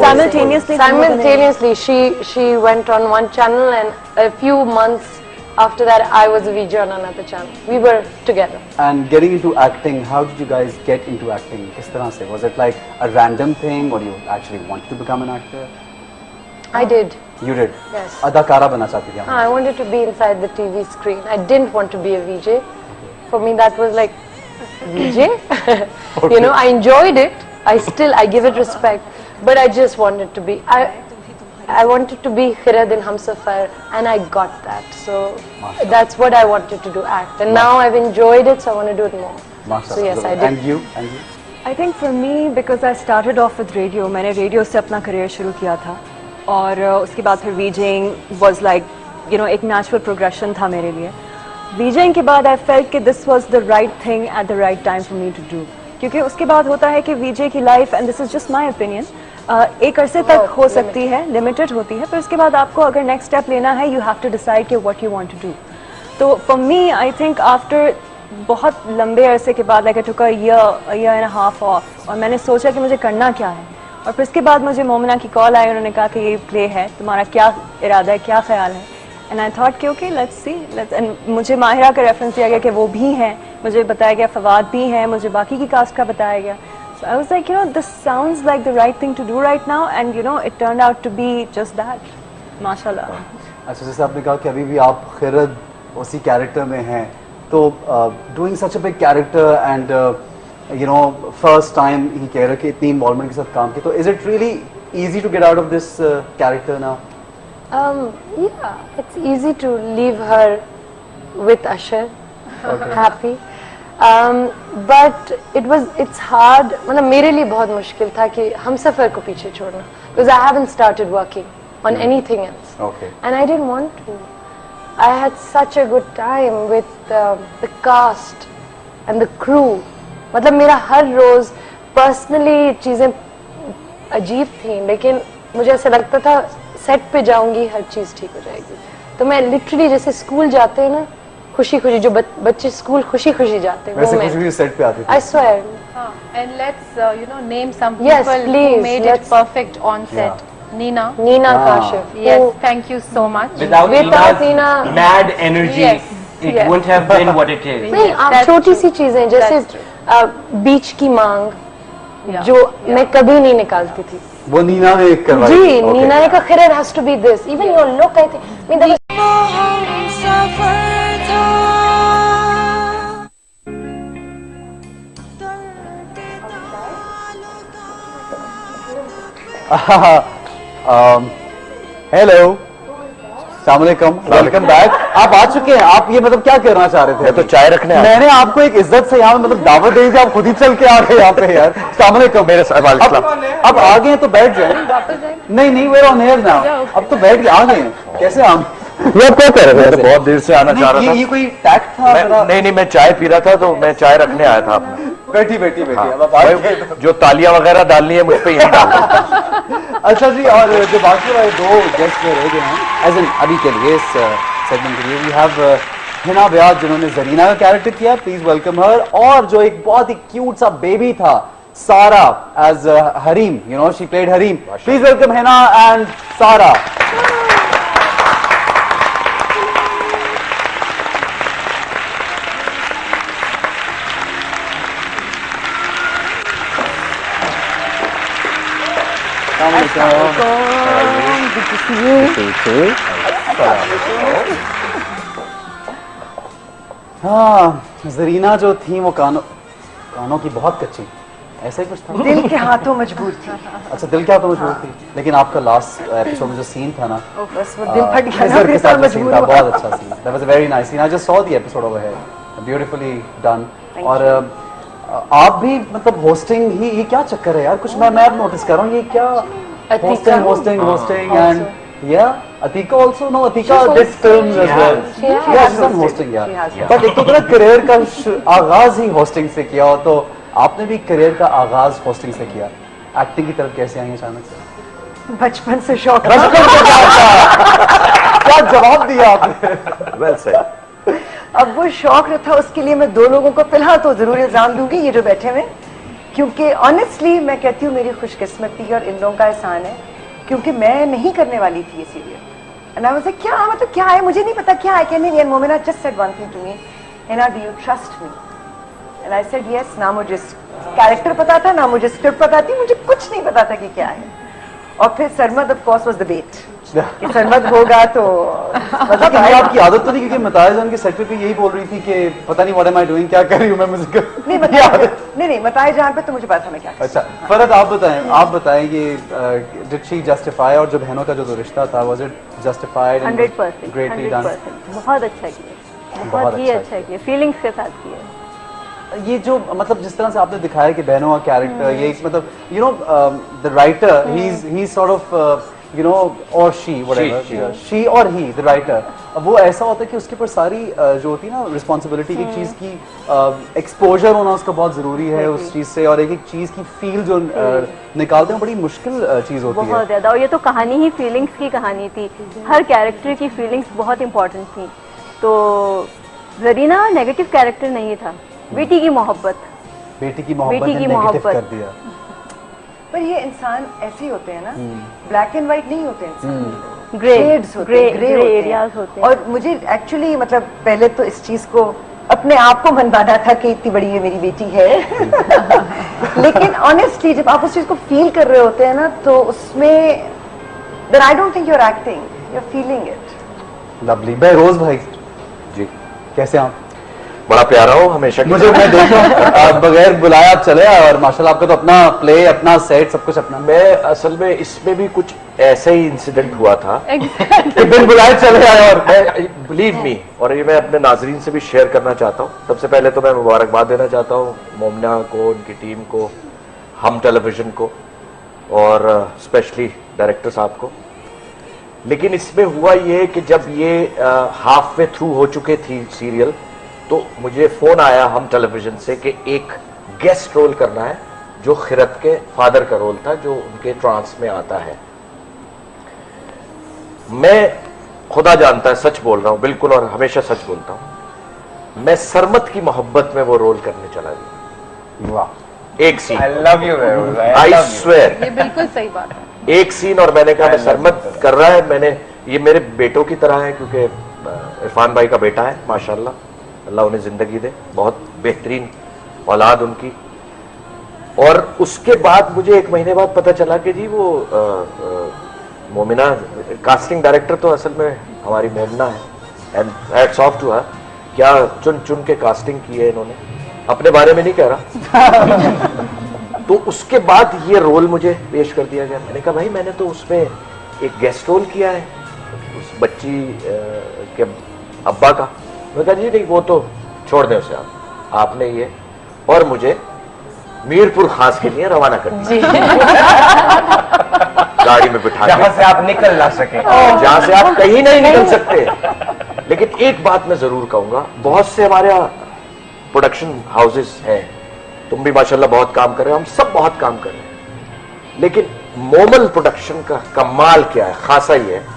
simultaneously. She went on one channel and a few months after that I was a VJ on another channel. We were together. And getting into acting, how did you guys get into acting? किस तरह से? Was it like a random thing or you actually wanted to become an actor? I did. You did? Yes. अदाकारा बनना चाहती थी? I wanted to be inside the TV screen. I didn't want to be a VJ. For me that was like VJ. You know, I enjoyed it. I give it respect. But I just wanted to be. I wanted to be Khirad in Humsafar, and I got that. So that's what I wanted to do, act. And now I've enjoyed it, so I want to do it more. So yes, I did. And you? I think for me, because I started off with radio, मैंने radio से अपना career शुरू किया था, और उसके बाद फिर VJing was like, you know, एक natural progression था मेरे लिए. VJing के बाद I felt कि this was the right thing at the right time for me to do. क्योंकि उसके बाद होता है कि VJ की life, and this is just my opinion, एक अरसे तक हो सकती है, लिमिटेड होती है, फिर उसके बाद आपको अगर नेक्स्ट स्टेप लेना है यू हैव टू डिसाइड कि what you want to do. तो for me I think after बहुत लंबे अरसे के बाद like I took a year and a half off, और मैंने सोचा कि मुझे करना क्या है, और फिर उसके बाद मुझे मोमिना की कॉल आई, उन्होंने कहा कि ये प्ले है, तुम्हारा क्या इरादा है, क्या ख्याल है, एंड आई थॉट कि ओके लेट्स सी, एंड मुझे माहिरा का रेफरेंस दिया गया कि वो भी हैं, मुझे बताया गया फवाद भी हैं, मुझे बाकी की कास्ट का बताया गया. So I was like, you know, this sounds like the right thing to do right now, and you know, it turned out to be just that. Mashallah. अच्छा जैसे आपने कहा कि अभी भी आप खिरद उसी कैरेक्टर में हैं, तो doing such a big character and you know first time ही कह रहे कि इतनी involvement के साथ काम किया, तो is it really easy to get out of this character now? Yeah, it's easy to leave her with Usher, happy. But it's hard. मतलब मेरे लिए बहुत मुश्किल था कि हमसफर को पीछे छोड़ना, because I haven't started working on anything else. Okay. And I didn't want to. I had such a good time with the cast and the crew. मतलब मेरा हर रोज पर्सनली चीजें अजीब थी, लेकिन मुझे ऐसा लगता था सेट पे जाऊंगी हर चीज ठीक हो जाएगी. तो मैं लिटरली जैसे स्कूल जाते हैं ना खुशी खुशी, जो बच्चे स्कूल खुशी खुशी जाते हैं, वैसे खुशी खुशी सेट पे आती थी. I swear. And let's you know name some Yes, people please, who made it perfect on set. Nina Kashif. Yes, thank you so much. Without Nina, mad energy, it wouldn't have been what it is. नहीं, आप छोटी सी चीजें जैसे बीच की मांग, जो मैं कभी नहीं निकालती थी, वो नीना ने करवाई. जी, नीना का खिरद has to be this. Even your look, I think. Hello, अस्सलामुअलैकुम, वेलकम बैक. आप आ चुके हैं. आप ये मतलब क्या करना चाह रहे थे? मैं तो चाय रखने आया. मैंने आपको एक इज्जत से यहाँ मतलब दावत दी थी, आप खुद ही चल के आ गए यहाँ पे यार. अस्सलामुअलैकुम. मेरे अब आ गए तो बैठ जाए. नहीं वेयर ऑन एयर नाउ. अब तो बैठ के आ गए हैं. कैसे हम ये क्या कर रहे थे? बहुत देर से आना चाह रहा था. ये कोई टैक्ट था? नहीं मैं चाय पी रहा था, तो मैं चाय रखने आया था अपना. बैठी. हाँ, जो तालियां वगैरह डालनी है मुझ पे यही डाल. अच्छा जी, और जो बाकी वाले दो गेस्ट में रह गए हैं एज एन अभी के लिए इस सेगमेंट के लिए, वी हैव हिना व्यास जिन्होंने जरीना का कैरेक्टर किया, प्लीज वेलकम हर. और जो एक बहुत ही क्यूट सा बेबी था Sara as Hareem, you know she played Hareem. Please welcome Hina and Sara. हाँ, जरीना जो थी वो कानों की बहुत कच्ची, ऐसा ही कुछ था. दिल के हाथों मजबूर थी. अच्छा, दिल के हाथों मजबूर थी. लेकिन आपका लास्ट एपिसोड में जो सीन था ना, बस वो दिल फट गया. बहुत अच्छा scene. That was a very nice scene. I just saw the episode over here. Beautifully done. और आप भी मतलब होस्टिंग ही, ये क्या चक्कर है यार? कुछ मैं नोटिस कर रहा हूँ, ये क्या hosting and Yeah, Atika also. No, Atika did films as well. She Yeah, has she's done hosted. hosting. Yeah. She has hosted. But एक तो तेरा करियर का आगाज ही होस्टिंग से किया हो, तो आपने भी करियर का आगाज होस्टिंग से किया। एक्टिंग की तरफ कैसे आई अचानक से? बचपन से शौक बचपन से क्या जवाब दिया आपने? Well said. अब वो शौक था, उसके लिए मैं दो लोगों को फिलहाल तो जरूर इल्जाम दूंगी, ये जो बैठे हुए, क्योंकि ऑनेस्टली मैं कहती हूँ मेरी खुशकिस्मती और इन लोगों का एहसान है, क्योंकि मैं नहीं करने वाली थी ये serial. And I was like, क्या मतलब क्या है, मुझे नहीं पता क्या है, कहने नहीं। Momina just said one thing to me, Ana do you trust me? And I said yes. ना मुझे कैरेक्टर पता था, ना मुझे स्क्रिप्ट पता थी, मुझे कुछ नहीं पता था कि क्या है। और फिर Sarmad of course was the bet कि सरमद होगा तो मतलब आपकी आदत तो नहीं, क्योंकि मताया जान के सेट पे यही बोल रही थी कि पता नहीं व्हाट एम आई डूइंग, क्या कर रही हूं मैं म्यूजिकल। नहीं मताया जान पे तो मुझे पता था मैं क्या। अच्छा फरहद, आप बताएं ये डिड शी जस्टिफाई, और जो बहनों का जो रिश्ता था was it justified? 100%, greatly done, बहुत अच्छा किया, बहुत ही अच्छा किया, फीलिंग्स के साथ किया। ये जो मतलब जिस तरह से आपने दिखाया कि बहनों का कैरेक्टर, ये एक मतलब you know the writer he sort of you no और शी व्हाटएवर, शी और ही द राइटर, वो ऐसा होता है कि उसके ऊपर सारी जो होती है ना रिस्पॉन्सिबिलिटी, एक चीज की एक्सपोजर होना उसका बहुत जरूरी है उस चीज से, और एक एक चीज की फील जो निकालते हैं बड़ी मुश्किल चीज होती है बहुत ज्यादा। और ये तो कहानी ही फीलिंग्स की कहानी थी, हर कैरेक्टर की फीलिंग्स बहुत इंपॉर्टेंट थी। तो जरीना नेगेटिव कैरेक्टर नहीं था, बेटी की मोहब्बत कर दिया। पर ये इंसान ऐसे ही होते हैं ना, ब्लैक एंड व्हाइट नहीं होते इंसान, ग्रे एरियाज होते हैं। और मुझे एक्चुअली मतलब पहले तो इस चीज को अपने आप को मनवाना था कि इतनी बड़ी ये मेरी बेटी है लेकिन ऑनेस्टली जब आप उस चीज को फील कर रहे होते हैं ना, तो उसमें then I don't think you are acting, you are feeling it. Lovely. Behroze भाई जी, कैसे आप? बड़ा प्यारा हो हमेशा। मुझे मैं देखा बगैर बुलाया आप चले, और माशाल्लाह आपका तो अपना प्ले, अपना सेट, सब कुछ अपना। मैं असल में इसमें भी कुछ ऐसा ही इंसिडेंट हुआ था कि बिन बुलाए चले आए, और बिलीव मी, और ये मैं अपने नाजरीन से भी शेयर करना चाहता हूँ। सबसे पहले तो मैं मुबारकबाद देना चाहता हूँ मोमिना को, उनकी टीम को, हम टेलीविजन को, और स्पेशली डायरेक्टर साहब को। लेकिन इसमें हुआ ये कि जब ये हाफ वे थ्रू हो चुके थी सीरियल, तो मुझे फोन आया हम टेलीविजन से कि एक गेस्ट रोल करना है, जो खिरत के फादर का रोल था, जो उनके ट्रांस में आता है। मैं खुदा जानता है सच बोल रहा हूं बिल्कुल, और हमेशा सच बोलता हूं। मैं सरमत की मोहब्बत में वो रोल करने चला गया। वाह, एक scene, I love you, I swear, ये बिल्कुल सही बात है। एक सीन, और मैंने कहा मैं सरमत कर रहा है, मैंने ये मेरे बेटों की तरह है, क्योंकि इरफान भाई का बेटा है माशाल्लाह, अल्लाह उन्हें जिंदगी दे, बहुत बेहतरीन औलाद उनकी। और उसके बाद मुझे एक महीने बाद पता चला कि जी वो मोमिना, कास्टिंग डायरेक्टर तो असल में हमारी मोमिना है, and hats off to her, क्या चुन चुन के कास्टिंग की है इन्होंने, अपने बारे में नहीं कह रहा। तो उसके बाद ये रोल मुझे पेश कर दिया गया। मैंने कहा भाई मैंने तो उसमें एक गेस्ट रोल किया है उस बच्ची के अब्बा का। मैं कहा जी नहीं, वो तो छोड़ दें उसे, आपने ये, और मुझे मीरपुर खास के लिए रवाना कर दिया गाड़ी में बिठा, जहां से आप निकल ना सके, जहां से आप कहीं नहीं निकल सकते। लेकिन एक बात मैं जरूर कहूंगा, बहुत से हमारे प्रोडक्शन हाउसेस हैं, तुम भी माशाल्लाह बहुत काम कर रहे हो, हम सब बहुत काम कर रहे हैं, लेकिन मोमल प्रोडक्शन का कमाल क्या है, खासा ही है।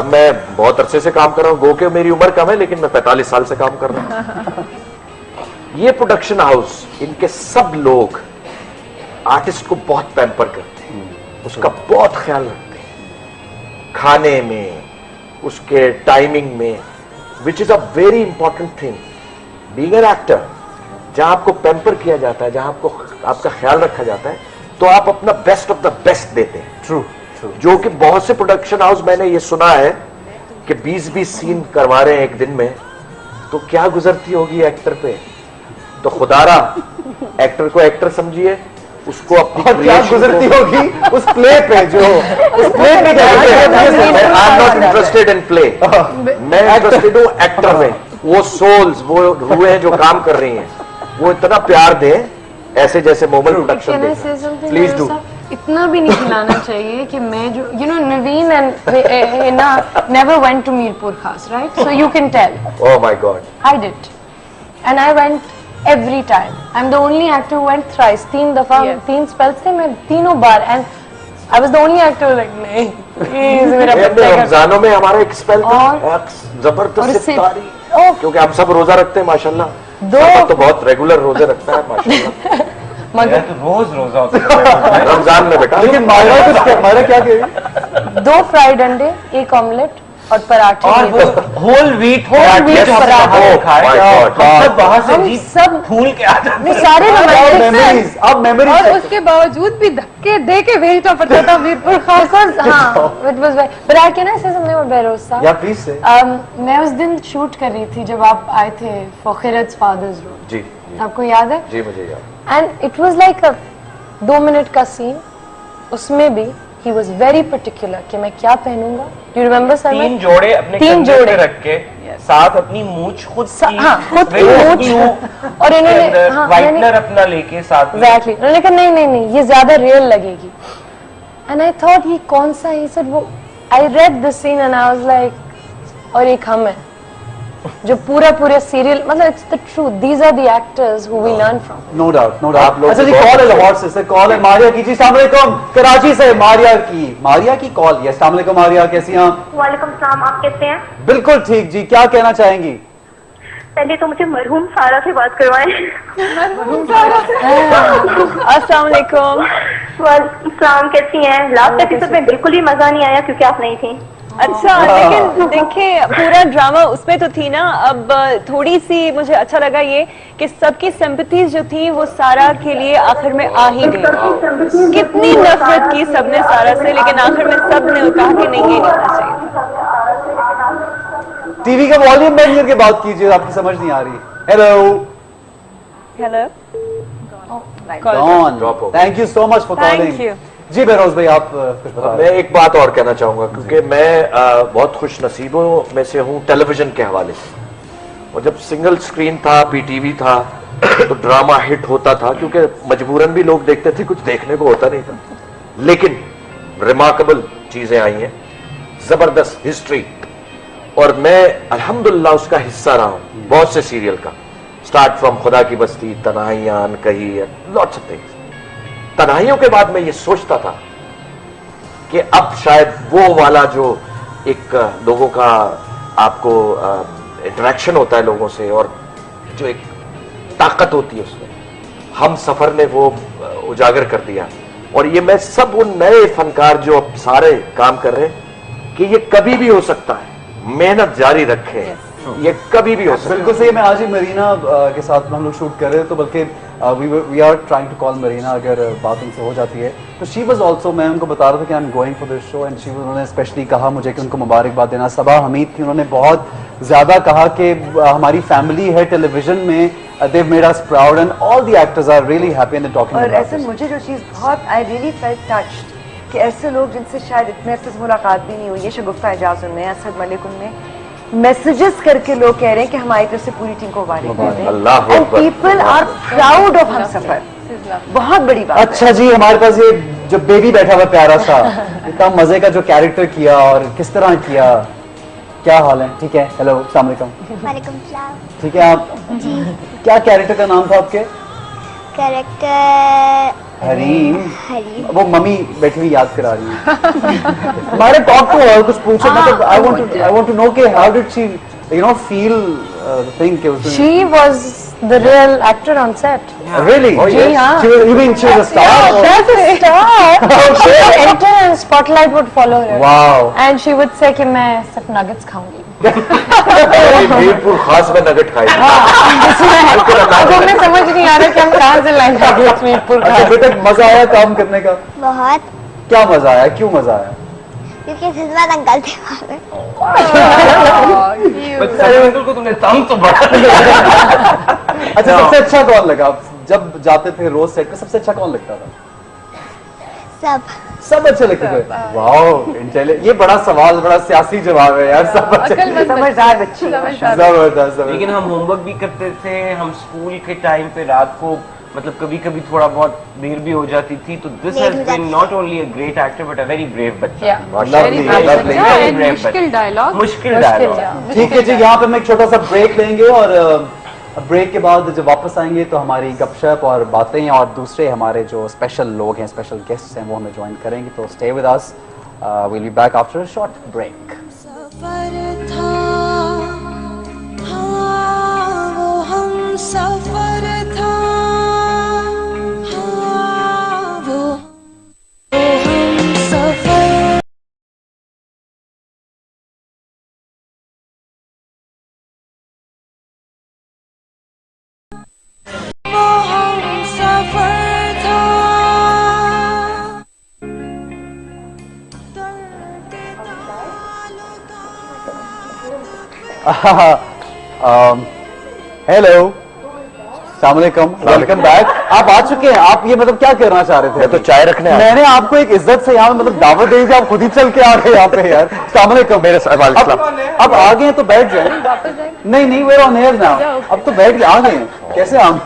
मैं बहुत अरसे से काम कर रहा हूं, गो के मेरी उम्र कम है, लेकिन मैं 45 साल से काम कर रहा हूं। ये प्रोडक्शन हाउस, इनके सब लोग आर्टिस्ट को बहुत पैम्पर करते हैं, उसका बहुत ख्याल रखते हैं, खाने में, उसके टाइमिंग में, which is a very important thing being an actor. जहां आपको पैम्पर किया जाता है, जहां आपको आपका ख्याल रखा जाता है, तो आप अपना बेस्ट ऑफ द बेस्ट देते हैं। ट्रू, जो कि बहुत से प्रोडक्शन हाउस मैंने ये सुना है कि 20-20 सीन करवा रहे हैं एक दिन में, तो क्या गुजरती होगी एक्टर पे। तो खुदारा एक्टर को एक्टर समझिए, उसको अपनी क्या गुजरती होगी उस प्ले पे, जो उस प्ले पे I am not interested in play, मैं इंटरेस्टेड हूं एक्टर में। वो सोल्स, वो रूहें जो काम कर रही हैं, वो इतना प्यार दें ऐसे जैसे मोमल प्रोडक्शन दे। Please do. इतना भी नहीं खिलाना चाहिए कि मैं जो Naveen and Hina never went to Mirpur Khas, right? So you can tell. Oh my god, I did and I went every time. I am the only actor who went thrice, 3 दफा, 3 स्पेल्स थे, मैं तीनों बार, and I was the only actor like नहीं please मेरा रमजानों में हमारा एक स्पेल जबरदस्त इफ्तारी, क्योंकि हम सब रोजा रखते हैं माशाल्लाह। दो तो बहुत रेगुलर रोजे रखता है माशाल्लाह। मगर तो रोज रोजा होता है रमजान में बेटा। लेकिन मायरा क्या कह रही? 2 फ्राइड अंडे, 1 ऑमलेट और पराठे, और वो होल वीट सब फूल के आते सारे मेमोरीज। अब मेमोरीज और उसके बावजूद भी धक्के दे के भेजना पड़ता था मीरपुर खास। हाँ, it was very, but I can I say something about Behrouz साहब? या प्लीज से। मैं उस दिन शूट कर रही थी जब आप आए थे फॉर खिरत's फादर्स रोल। जी, आपको याद है? जी मुझे याद। And it was like a 2 minute का सीन, उसमें भी he was very particular कि मैं क्या पहनूंगा। You remember sir? 3 जोड़े अपने कंधे पे रख के साथ अपनी मूंछ खुद की, खुद की मूंछ, और इन्होंने व्हाइटनर अपना लेके साथ में। Exactly. उन्होंने कहा नहीं ये ज्यादा रियल लगेगी। And I thought ये कौन सा है? He said वो I read the scene and I was like, और एक हम है जो पूरा सीरियल, मतलब it's the truth, these are the actors who we learn from. No doubt, no doubt. अच्छा जी, कॉल है लाहौर से, कॉल है मारिया की। जी अस्सलाम वालेकुम, कराची से मारिया की कॉल। यस, अस्सलाम वालेकुम मारिया, कैसी हैं आप? वालेकुम सलाम, आप कैसे हैं? बिल्कुल ठीक जी, क्या कहना चाहेंगी? पहले तो मुझे मरहूम सारा से बात करवाएं। अस्सलाम वालेकुम। वालेकुम सलाम, कैसी हैं? लास्ट एपिसोड में बिल्कुल ही मजा नहीं आया क्योंकि आप नहीं थी। अच्छा, लेकिन देखिए पूरा ड्रामा उसमें तो थी ना। अब थोड़ी सी मुझे अच्छा लगा ये कि सबकी सिंपैथीज जो थी वो सारा के लिए आखिर में आ ही गई। कितनी नफरत की सबने सारा से, लेकिन आखिर में सबने कहा कि नहीं ये नहीं होना चाहिए। टीवी का वॉल्यूम बंद करके बात कीजिए, आपकी समझ नहीं आ रही। Hello thank you so much for calling. जी बेरोज भाई, आप कुछ बता। मैं एक बात और कहना चाहूंगा, क्योंकि मैं बहुत खुश नसीबों में से हूँ टेलीविजन के हवाले से। और जब सिंगल स्क्रीन था, पीटीवी था, तो ड्रामा हिट होता था, क्योंकि मजबूरन भी लोग देखते थे, कुछ देखने को होता नहीं था। लेकिन रिमार्केबल चीजें आई हैं, जबरदस्त हिस्ट्री, और मैं अल्हम्दुलिल्लाह उसका हिस्सा रहा हूँ बहुत से सीरियल का। स्टार्ट फ्रॉम खुदा की बस्ती, तन्हाइयां, अनकही, लॉट्स ऑफ थिंग्स। तन्हाइयों के बाद मैं ये सोचता था कि अब शायद वो वाला जो एक लोगों का आपको इंटरेक्शन होता है लोगों से, और जो एक ताकत होती है उसमें, हम सफर ने वो उजागर कर दिया। और ये मैं सब उन नए फनकार जो अब सारे काम कर रहे हैं कि ये कभी भी हो सकता है, मेहनत जारी रखें, ये कभी भी हो सकता है। बिल्कुल सही। मैं आज ही मरीना के साथ हम लोग शूट कर रहे थे, तो बल्कि we are trying to call Marina, अगर बात उनसे हो जाती है तो शी वाज आल्सो, मैं उनको बता रहा था कि I am going for this show, and she उन्होंने स्पेशली कहा मुझे कि उनको मुबारकबाद देना। सबा हमीद थी, उन्होंने बहुत ज्यादा कहा कि हमारी फैमिली है टेलीविजन में, they made us proud and all the actors are really happy and talking. और ऐसे मुझे जो चीज़ बहुत आई रियली फेल्ट टच्ड कि ऐसे लोग जिनसे शायद इतने अरसे से मुलाकात भी नहीं हुई है, शगुफ्ता एजाज उनमें, असद मलिक उनमें, मैसेजेस करके लोग कह रहे हैं कि हमारी तरफ से पूरी टीम को मुबारक दें, and people are proud of Humsafar. बहुत बड़ी बात। अच्छा जी, हमारे पास ये जो बेबी बैठा हुआ प्यारा सा, इतना मजे का जो कैरेक्टर किया और किस तरह किया, क्या हाल है? ठीक है, हेलो, अस्सलाम वालेकुम। वालेकुम सलाम। ठीक है, आप जी, क्या कैरेक्टर का नाम था आपके? कैरेक्टर हरीम। हरीम। वो मम्मी बैठी हुई याद करा रही है। हमारे टॉक टू और कुछ पूछो, मतलब आई वांट टू नो कि how did she feel the thing कि उसने She was the real actor on set. Really? Oh, yes. Yeah. You mean she was a star? Yeah, she was a star. She would enter and spotlight would follow her. Wow. And she would say कि मैं सिर्फ nuggets खाऊंगी। मीरपुर खास में nugget खाई। अब हमें समझ नहीं आ रहा कि हम कहाँ से लाएंगे मीरपुर खास। अच्छा बेटा, मजा आया काम करने का? बहुत। क्या मजा आया, क्यों मजा आया? क्योंकि खिदमत अंकल थे वहाँ पे। अंकल को तुमने तंग तो बड़ा। अच्छा, सबसे अच्छा कौन लगा जब जाते थे रोज सेट पे? सबसे अच्छा कौन लगता था? सब अच्छे लगते थे। वाह, ये बड़ा सवाल, बड़ा सियासी जवाब है यार। सब समझदार बच्चे, जबरदस्त। लेकिन हम होमवर्क भी करते थे, हम स्कूल के टाइम पे रात को मतलब कभी कभी थोड़ा बहुत देर भी हो जाती थी, तो this has been not only a great actor but a very brave बच्चा। मुश्किल डायलॉग, मुश्किल डायलॉग। ठीक है जी, यहाँ पे हम एक छोटा सा ब्रेक लेंगे और ब्रेक के बाद जब वापस आएंगे तो हमारी गपशप और बातें और दूसरे हमारे जो स्पेशल लोग हैं, स्पेशल गेस्ट्स हैं, वो हमें ज्वाइन करेंगे। तो stay with us, will be back after a short break. सफर था, वो हम सफर। वो हम सफर था। हेलो, अस्सलामुअलैकुम, वेलकम बैक। आप आ चुके हैं। आप ये मतलब क्या करना चाह रहे थे? मैं तो चाय रखने आया। मैंने आपको एक इज्जत से यहाँ मतलब दावत दी थी, आप खुद ही चल के आ गए यहाँ पे यार। अस्सलामुअलैकुम। मेरे अब आ गए हैं तो बैठ जाए। नहीं नहीं, वेयर ऑन एयर नाउ। अब तो बैठ के आ गए हैं। कैसे हम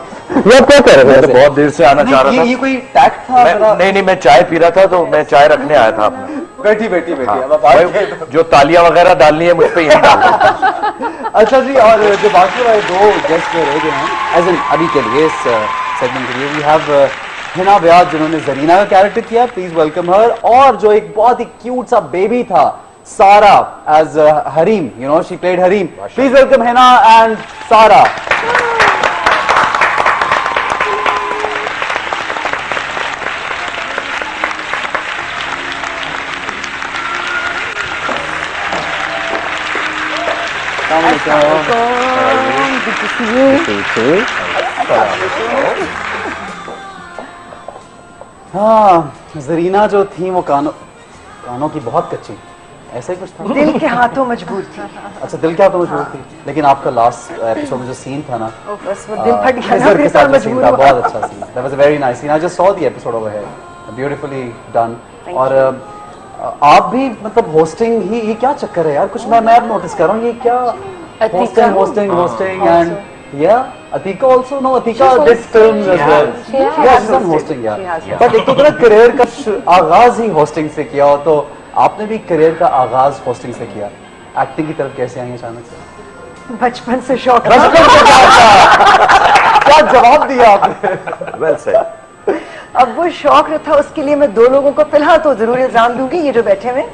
ये क्या कह रहे थे? बहुत देर से आना चाह रहा था। ये कोई टैक्ट था? नहीं, मैं चाय पी रहा था, तो मैं चाय रखने आया था। आपने बैठी बैठी बैठी। हाँ, अब आप जो तालियां वगैरह डालनी है मुझ पे यही डाल दो। अच्छा जी, और जो बाकी वाले दो गेस्ट रह गए हैं एज एन अभी के लिए, इस सेगमेंट के लिए, वी हैव हिना व्यास जिन्होंने जरीना का कैरेक्टर किया, प्लीज वेलकम हर। और जो एक बहुत ही क्यूट सा बेबी था, Sara as Hareem, you know she played Hareem. Please welcome Hina and Sara. हाँ, जरीना जो थी वो कानों की बहुत कच्ची, ऐसा ही कुछ था। दिल के हाथों मजबूर थी। अच्छा, दिल के हाथों मजबूर थी। लेकिन आपका लास्ट एपिसोड में जो सीन था ना, बस वो दिल फट गया खिजर के साथ जो सीन था, बहुत अच्छा scene. That was a very nice scene. I just saw the episode over here, beautifully done. और आप भी मतलब होस्टिंग ही, ये क्या चक्कर है यार? कुछ मैं अब नोटिस कर रहा हूँ, ये क्या hosting and Atika also, no, Atika did films as well. She's done hosting, but एक तो तेरा करियर का आगाज ही होस्टिंग से किया हो, तो आपने भी करियर का आगाज होस्टिंग से किया। एक्टिंग की तरफ कैसे आई अचानक से? बचपन से शौक। क्या जवाब दिया आपने? Well said. अब वो शौक जो था उसके लिए मैं दो लोगों को फिलहाल तो जरूर इल्जाम दूंगी, ये जो बैठे हुए,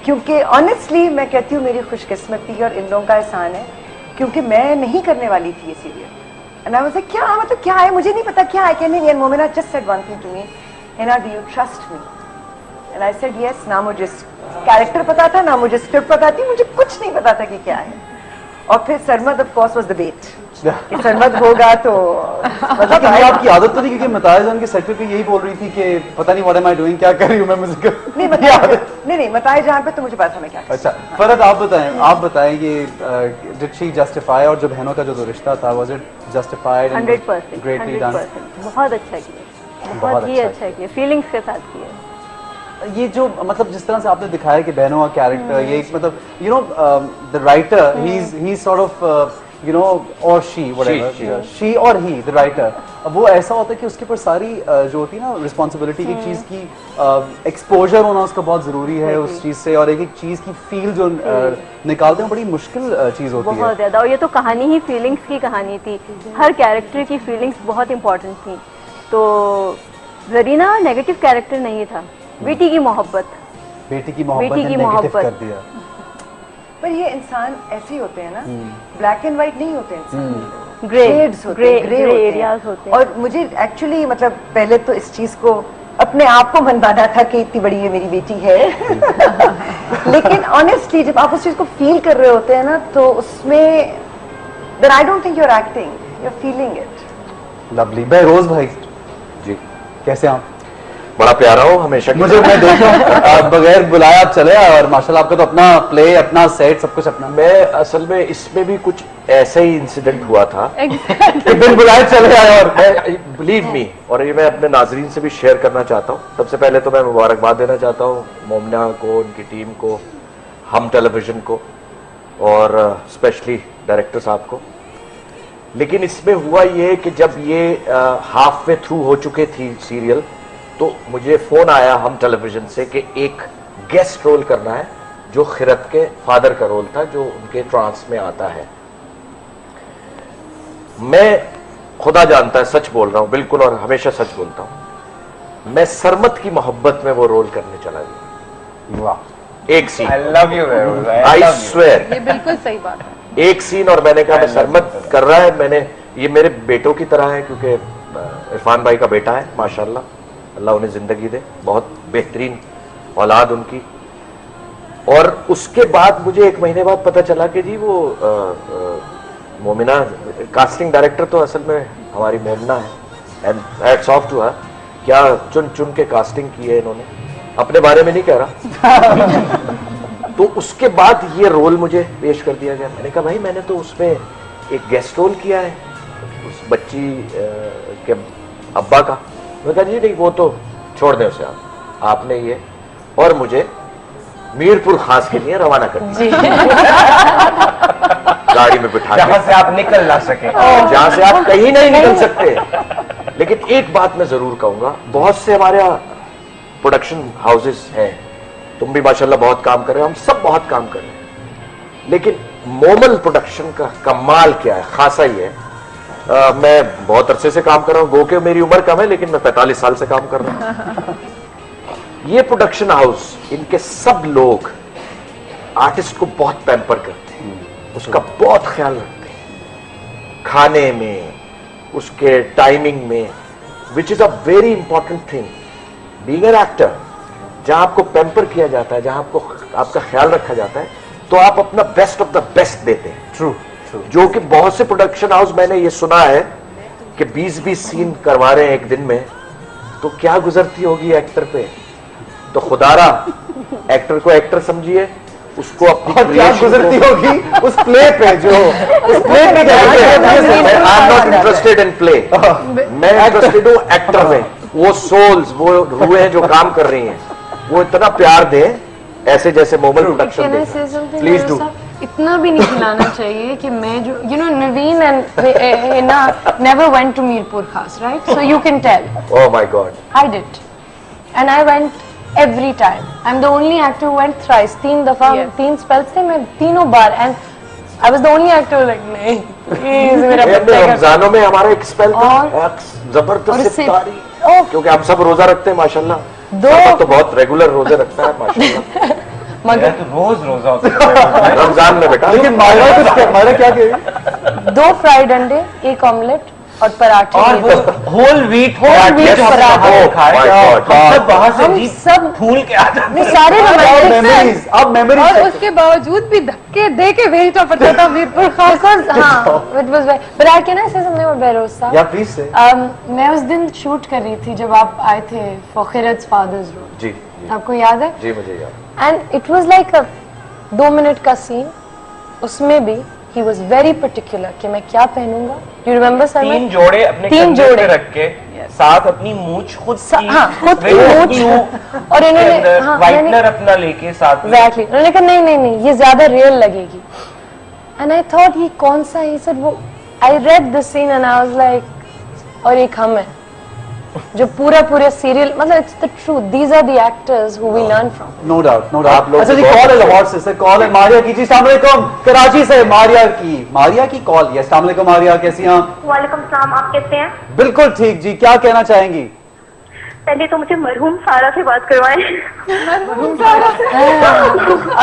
क्योंकि ऑनेस्टली मैं कहती हूँ मेरी खुशकिस्मती और इन लोगों का एहसान है, क्योंकि मैं नहीं करने वाली थी ये serial. And I was like, क्या मतलब क्या है, मुझे नहीं पता क्या है क्या नहीं। And Momina just said one thing to me, Hina do you trust me? And I said yes. ना मुझे कैरेक्टर पता था, ना मुझे स्क्रिप्ट पता थी, मुझे कुछ नहीं पता था कि क्या है। और फिर Sarmad of course was the bet कि सरमद होगा तो मतलब आपकी आदत तो नहीं, क्योंकि मताया जान के सेट पे यही बोल रही थी कि पता नहीं व्हाट एम आई डूइंग, क्या कर रही हूं मैं म्यूजिक। नहीं मताया जान पे तो मुझे पता था मैं क्या। अच्छा फरहत, आप बताएं ये डिड शी जस्टिफाई, और जो बहनों का जो रिश्ता था was it justified? 100%, greatly done, बहुत अच्छा किया, बहुत ही अच्छा किया, फीलिंग्स के साथ किया। ये जो मतलब जिस तरह से आपने दिखाया कि बहनों का कैरेक्टर, ये मतलब you know the writer he is sort of you no और शी व्हाटएवर, शी और ही द राइटर, वो ऐसा होता है कि उसके ऊपर सारी जो होती है ना रिस्पॉन्सिबिलिटी, एक चीज की एक्सपोजर होना उसका बहुत जरूरी है उस चीज से, और एक एक चीज की फील जो निकालते हैं बड़ी मुश्किल चीज होती है बहुत ज्यादा। और ये तो कहानी ही फीलिंग्स की कहानी थी, हर कैरेक्टर की फीलिंग्स बहुत इंपॉर्टेंट थी। तो जरीना नेगेटिव कैरेक्टर नहीं था, बेटी की मोहब्बत ने नेगेटिव कर दिया। पर ये इंसान ऐसे ही होते हैं ना, ब्लैक एंड व्हाइट नहीं होते इंसान, ग्रे एरियाज होते हैं। और मुझे एक्चुअली मतलब पहले तो इस चीज को अपने आप को मनवाना था कि इतनी बड़ी ये मेरी बेटी है लेकिन ऑनेस्टली जब आप उस चीज को फील कर रहे होते हैं ना, तो उसमें then I don't think you are acting, you are feeling it. Lovely. Behroze भाई जी, कैसे आप? बड़ा प्यारा हो हमेशा। मुझे मैं देखा बगैर बुलाया आप चले आए, और माशाल्लाह आपका तो अपना प्ले, अपना सेट, सब कुछ अपना। मैं असल में इसमें भी कुछ ऐसा ही इंसिडेंट हुआ था कि बिन बुलाए चले आए, और बिलीव मी, और ये मैं अपने नाजरीन से भी शेयर करना चाहता हूँ। सबसे पहले तो मैं मुबारकबाद देना चाहता हूँ मोमिना को, उनकी टीम को, हम टेलीविजन को, और स्पेशली डायरेक्टर साहब को। लेकिन इसमें हुआ ये कि जब ये हाफ वे थ्रू हो चुके थी सीरियल, तो मुझे फोन आया हम टेलीविजन से कि एक गेस्ट रोल करना है जो खिरत के फादर का रोल था, जो उनके ट्रांस में आता है। मैं खुदा जानता है सच बोल रहा हूं बिल्कुल, और हमेशा सच बोलता हूं। मैं सरमत की मोहब्बत में वो रोल करने चला गया। वाह, एक scene, I love you, I swear, ये बिल्कुल सही बात है। एक सीन, और मैंने कहा मैं सरमत कर रहा है, मैंने ये मेरे बेटों की तरह है, क्योंकि इरफान भाई का बेटा है माशाल्लाह, अल्लाह उन्हें जिंदगी दे, बहुत बेहतरीन औलाद उनकी। और उसके बाद मुझे 1 महीने बाद पता चला कि जी वो मोमिना, कास्टिंग डायरेक्टर तो असल में हमारी मोमिना है, and hats off to her, क्या चुन चुन के कास्टिंग की है इन्होंने, अपने बारे में नहीं कह रहा। तो उसके बाद ये रोल मुझे पेश कर दिया गया। मैंने कहा भाई मैंने तो उसमें एक गेस्ट रोल किया है उस बच्ची के अब्बा का। मैंने कहा जी नहीं वो तो छोड़ दें उसे, आपने ये, और मुझे मीरपुर खास के लिए रवाना कर दिया, गाड़ी में बिठा, जहां से आप निकल ना सके, जहां से आप कहीं नहीं निकल सकते। लेकिन एक बात मैं जरूर कहूंगा, बहुत से हमारे प्रोडक्शन हाउसेस हैं, तुम भी माशाल्लाह बहुत काम कर रहे हो, हम सब बहुत काम कर रहे हैं, लेकिन मोमल प्रोडक्शन का कमाल क्या है, खासा ही है। मैं बहुत अरसे से काम कर रहा हूं, वो कि मेरी उम्र कम है, लेकिन मैं 45 साल से काम कर रहा हूं। ये प्रोडक्शन हाउस, इनके सब लोग आर्टिस्ट को बहुत पैम्पर करते हैं, उसका बहुत ख्याल रखते हैं, खाने में, उसके टाइमिंग में, which is a very important thing being an actor. जहां आपको पैम्पर किया जाता है, जहां आपको आपका ख्याल रखा जाता है, तो आप अपना बेस्ट ऑफ द बेस्ट देते हैं। ट्रू, जो कि बहुत से प्रोडक्शन हाउस मैंने ये सुना है कि 20-20 सीन करवा रहे हैं एक दिन में, तो क्या गुजरती होगी एक्टर पे। तो खुदारा एक्टर को एक्टर समझिए, उसको अपनी क्या गुजरती होगी उस प्ले पे, जो उस प्ले पे I am not interested in play, मैं इंटरेस्टेड हूं एक्टर में। वो सोल्स, वो रूहें जो काम कर रही हैं, वो इतना प्यार दें ऐसे जैसे मोबाइल प्रोडक्शन दें। Please do. इतना भी नहीं खिलाना चाहिए कि मैं जो Naveen and never went to Mirpur Khas, right? So you can tell. Oh my god, I did and I went every time. I'm the only actor who went thrice. 3 दफा, 3 spells थे, मैं तीनों बार, and I was the only actor who like नहीं please मेरा बच्चा कर। रमजानों में हमारा एक स्पेल था जबरदस्त इफ्तारी, क्योंकि हम सब रोजा रखते हैं माशाल्लाह, तो बहुत रेगुलर रोजे रखता है माशाल्लाह, मगर तो रोज रोजा होता है रमजान में बेटा। लेकिन मायरा क्या कही? 2 फ्राइड अंडे, 1 ऑमलेट और पराठे, और वो होल वीट पराठे सब फूल के आ जाते हैं, सारे मेमोरीज, अब मेमोरीज। और उसके बावजूद भी धक्के दे के भेजना पड़ता था मीरपुर खास। हाँ, it was very, but I can I say something about Behrouz साहब? Yeah, please say. मैं उस दिन शूट कर रही थी जब आप आए थे for Khirat's father's role। जी, आपको याद है? जी मुझे याद। And it was like a 2 minute का सीन, उसमें भी he was very particular कि मैं क्या पहनूंगा। You remember sir? 3 जोड़े अपने कंधे पे रख के, साथ अपनी मूंछ खुद की, खुद की मूंछ, और इन्होंने व्हाइटनर अपना लेके साथ में। Exactly. उन्होंने कहा नहीं ये ज्यादा रियल लगेगी। And I thought ये कौन सा है? He said वो, I read the scene and I was like, और एक हम है जो पूरे सीरियल, मतलब it's the truth. These are the actors who we learn from. No doubt, no doubt. अच्छा जी, कॉल है लाहौर से, कॉल है मारिया की। जी अस्सलाम वालेकुम, कराची से मारिया की कॉल। ये अस्सलाम वालेकुम मारिया, कैसी हैं आप? वालेकुम सलाम, आप कैसे हैं? बिल्कुल ठीक जी, क्या कहना चाहेंगी? पहले तो मुझे मरहूम सारा से बात करवाएं।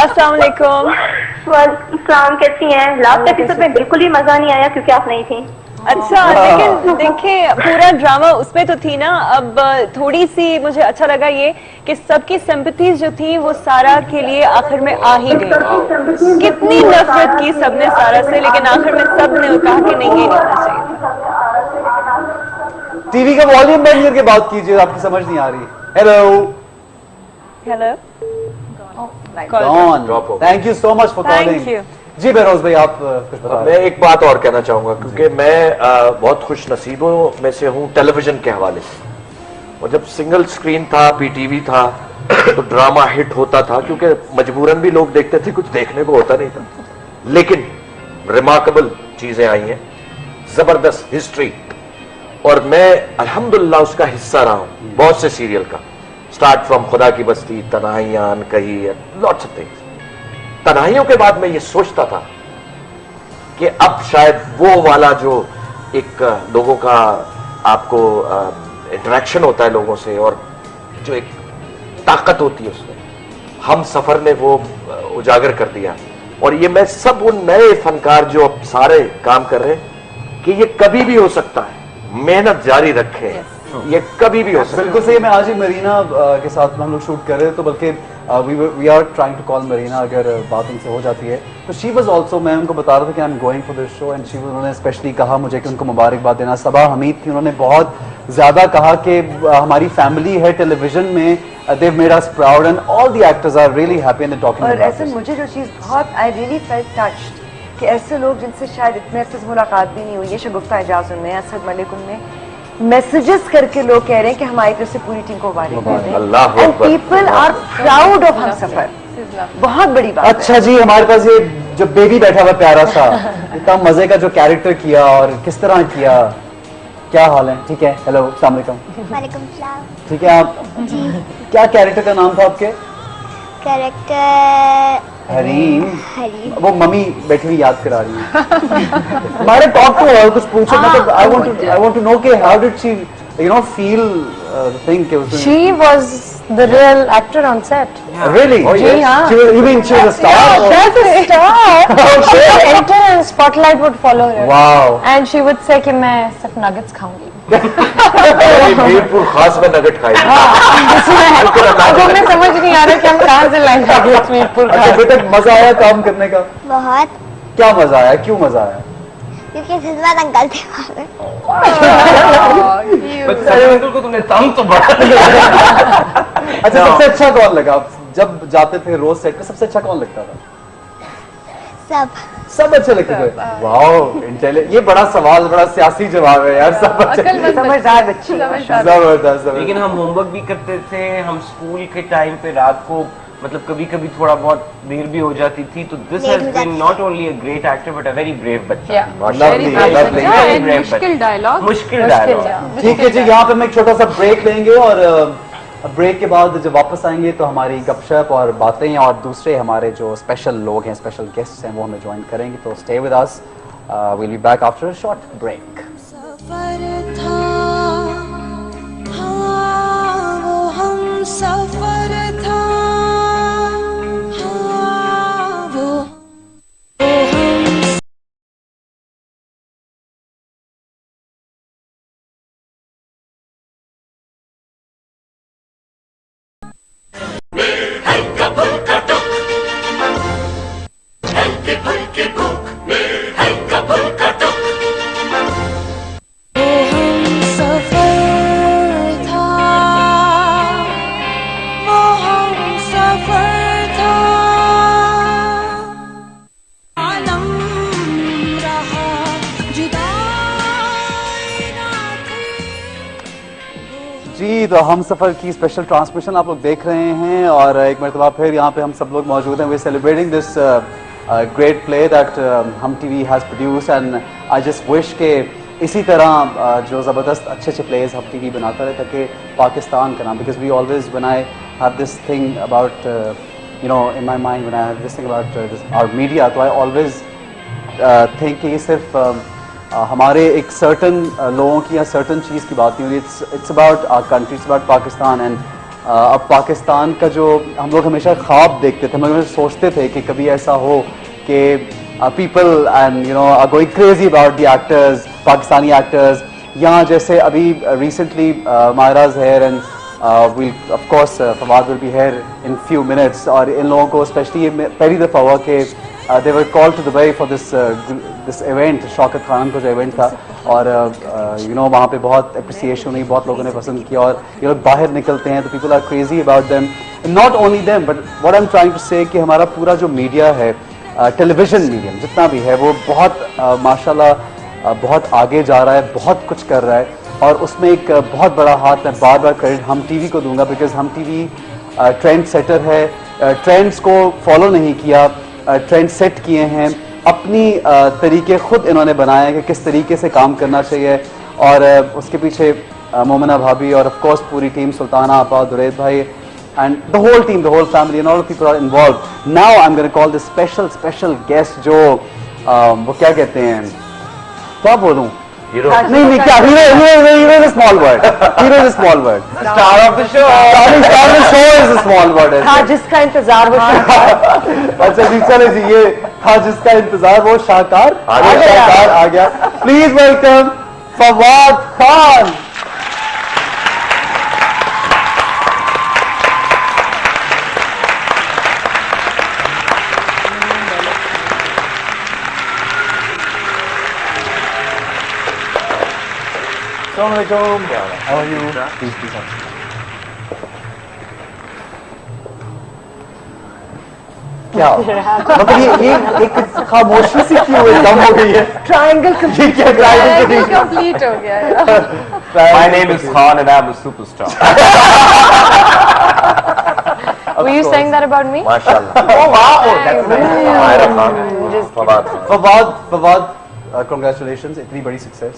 अस्सलाम वालेकुम। वालेकुम सलाम, कैसी हैं? लास्ट एपिसोड में बिल्कुल ही मजा नहीं आया क्योंकि आप नहीं थी। अच्छा, लेकिन देखिए पूरा ड्रामा उसमें तो थी ना। अब थोड़ी सी मुझे अच्छा लगा ये कि सबकी सिंपैथीज जो थी वो सारा के लिए आखिर में आ ही गई। कितनी नफरत की सबने सारा से, लेकिन आखिर में सबने कहा कि नहीं, ये नहीं होना चाहिए। टीवी का वॉल्यूम बंद करके बात कीजिए, आपकी समझ नहीं आ रही। Hello hello, thank you so much for calling. जी बेरोज भाई, आप कुछ बता। मैं एक बात और कहना चाहूंगा, क्योंकि मैं बहुत खुश नसीबों में से हूं टेलीविजन के हवाले से। और जब सिंगल स्क्रीन था, पीटीवी था, तो ड्रामा हिट होता था, क्योंकि मजबूरन भी लोग देखते थे, कुछ देखने को होता नहीं था। लेकिन रिमार्केबल चीजें आई हैं। जबरदस्त हिस्ट्री, और मैं अल्हम्दुलिल्लाह उसका हिस्सा रहा हूं बहुत से सीरियल का, स्टार्ट फ्रॉम खुदा की बस्ती, तन्हाइयां, कही, लॉट्स ऑफ थिंग्स। तन्हाइयों के बाद मैं ये सोचता था कि अब शायद वो वाला जो एक लोगों का आपको इंटरेक्शन होता है लोगों से, और जो एक ताकत होती है उसमें, हम सफर ने वो उजागर कर दिया। और ये मैं सब उन नए फनकार जो अब सारे काम कर रहे हैं कि ये कभी भी हो सकता है, मेहनत जारी रखें, ये कभी भी हो सकता है। बिल्कुल सही। मैं आज ही मरीना के साथ में हम लोग शूट कर रहे थे, तो बल्कि we are trying to call Marina, अगर बात उनसे हो जाती है तो शी वाज आल्सो, मैं उनको बता रहा था कि I am going for this show, and she उन्होंने स्पेशली कहा मुझे कि उनको मुबारकबाद देना। सबा हमीद थी, उन्होंने बहुत ज्यादा कहा कि हमारी फैमिली है टेलीविजन में, they've made us proud and all the actors are really happy and they're talking और about ऐसे this. मुझे जो चीज़ बहुत आई रियली फेल्ट टच्ड कि ऐसे लोग जिनसे शायद इतने अरसे से मुलाकात भी नहीं हुई है, शगुफ्ता एजाज उनमें, असद मलिक उनमें, मैसेजेस करके लोग कह रहे हैं कि हमारी तरफ से पूरी टीम को मुबारक अल्लाह and people are proud of Humsafar. बहुत बड़ी बात अच्छा जी, हमारे पास ये जो बेबी बैठा हुआ प्यारा सा, इतना मजे का जो कैरेक्टर किया और किस तरह किया, क्या हाल है? ठीक है, हेलो, अस्सलाम वालेकुम। वालेकुम सलाम। ठीक है, आप क्या कैरेक्टर का नाम था आपके? कैरेक्टर हरीम। हरीम। वो मम्मी बैठी हुई याद करा रही है। हमारे टॉक टू और कुछ पूछो, मतलब आई वांट टू नो कि how did she feel the thing कि उसने She was the real actor on set. Really? जी हाँ। You mean she was a star? Yeah, that's a star. She would enter and spotlight would follow her. Wow. And she would say कि मैं सिर्फ nuggets खाऊंगी। मीरपुर खास में nugget खाई। अब हमें समझ नहीं आ रहा कि हम कहाँ से लाएंगे nuggets मीरपुर अच्छा, बेटा मजा आया काम करने का? बहुत, क्या मजा आया, क्यों मजा आया? क्योंकि जज्बात अंकल थे वहाँ पे। अंकल को तुमने तंग तो बड़ा। अच्छा, सबसे अच्छा कौन लगा जब जाते थे रोज सेट पे? सबसे अच्छा कौन लगता था? सब अच्छे लगते थे। Wow, intelligent. ये बड़ा सवाल, बड़ा सियासी जवाब है यार। सब अच्छे, समझदार बच्ची, जबरदस्त। लेकिन हम होमवर्क भी करते थे, हम स्कूल के टाइम पे रात को, मतलब कभी कभी थोड़ा बहुत देर भी हो जाती थी, तो this has been not only a great actor but a very brave बच्चा। मुश्किल डायलॉग, मुश्किल डायलॉग। ठीक है जी, यहाँ पे हम एक छोटा सा ब्रेक लेंगे और ब्रेक के बाद जब वापस आएंगे तो हमारी गपशप और बातें और दूसरे हमारे जो स्पेशल लोग हैं, स्पेशल गेस्ट्स हैं, वो हमें ज्वाइन करेंगे। तो stay with us, will be back after a short break. सफर था, हाँ वो हम सफर था, हाँ वो जी, तो हम सफर की स्पेशल ट्रांसमिशन आप लोग देख रहे हैं और एक मरतबा फिर यहाँ पे हम सब लोग मौजूद हैं। We celebrating this great play that Hum TV has produce and I just wish के इसी तरह जो ज़बरदस्त अच्छे अच्छे प्लेज हम टीवी बनाता रहे ताकि पाकिस्तान का नाम, because we always when I have this thing about you know in my mind, when I have this thing about our media, तो आई ऑलवेज थिंक कि ये सिर्फ हमारे एक सर्टन लोगों की या सर्टन चीज़ की बात नहीं होती। It's about our country, it's about Pakistan. And अब पाकिस्तान का जो हम लोग हमेशा ख्वाब देखते थे, हम लोग हमेशा सोचते थे कि कभी ऐसा हो कि people and you know are going crazy about the actors, Pakistani actors. यहाँ जैसे अभी recently Maira's here and will of course Fawad will be here in few minutes, और इन लोगों को स्पेशली ये पहली दफ़ा हुआ कि they were called to Dubai for this event, Shaukat Khan का जो इवेंट था, और you know वहाँ पे बहुत अप्रिसिएशन हुई, बहुत लोगों ने पसंद किया, और ये लोग बाहर निकलते हैं तो people are crazy about them, not only them but what I'm trying to say कि हमारा पूरा जो मीडिया है, टेलीविज़न मीडियम जितना भी है, वो बहुत माशाल्लाह बहुत आगे जा रहा है, बहुत कुछ कर रहा है, और उसमें एक बहुत बड़ा हाथ मैं बार बार क्रेडिट हम टीवी को दूंगा, बिकॉज हम टीवी ट्रेंड सेटर है, ट्रेंड्स को फॉलो नहीं किया, ट्रेंड सेट किए हैं, अपनी तरीके खुद इन्होंने बनाए हैं कि किस तरीके से काम करना चाहिए, और उसके पीछे मोमिना भाभी और ऑफ कोर्स पूरी टीम, सुल्ताना आपा, दुरैद भाई, and the whole team, the whole family, and all the people are involved. Now I'm going to call this special guest जो वो क्या कहते हैं, क्या बोलूं? Hero. नहीं क्या hero is a small word. Hero is a small word. Star of the show. Star of the show is a small word. था जिसका इंतजार वो शाहकार। अच्छा जी, चले जी, ये था जिसका इंतजार वो शाहकार आ गया। Please welcome Fawad Khan. How are you? Please have. क्या मतलब ये एक खामोशी सी क्यों एकदम हो गई है? ट्रायंगल कंप्लीट हो गया यार। My name is Khan and I'm a superstar. Were you saying that about me? माशाल्लाह। Oh wow, that's nice. Fawad, congratulations, इतनी बड़ी success.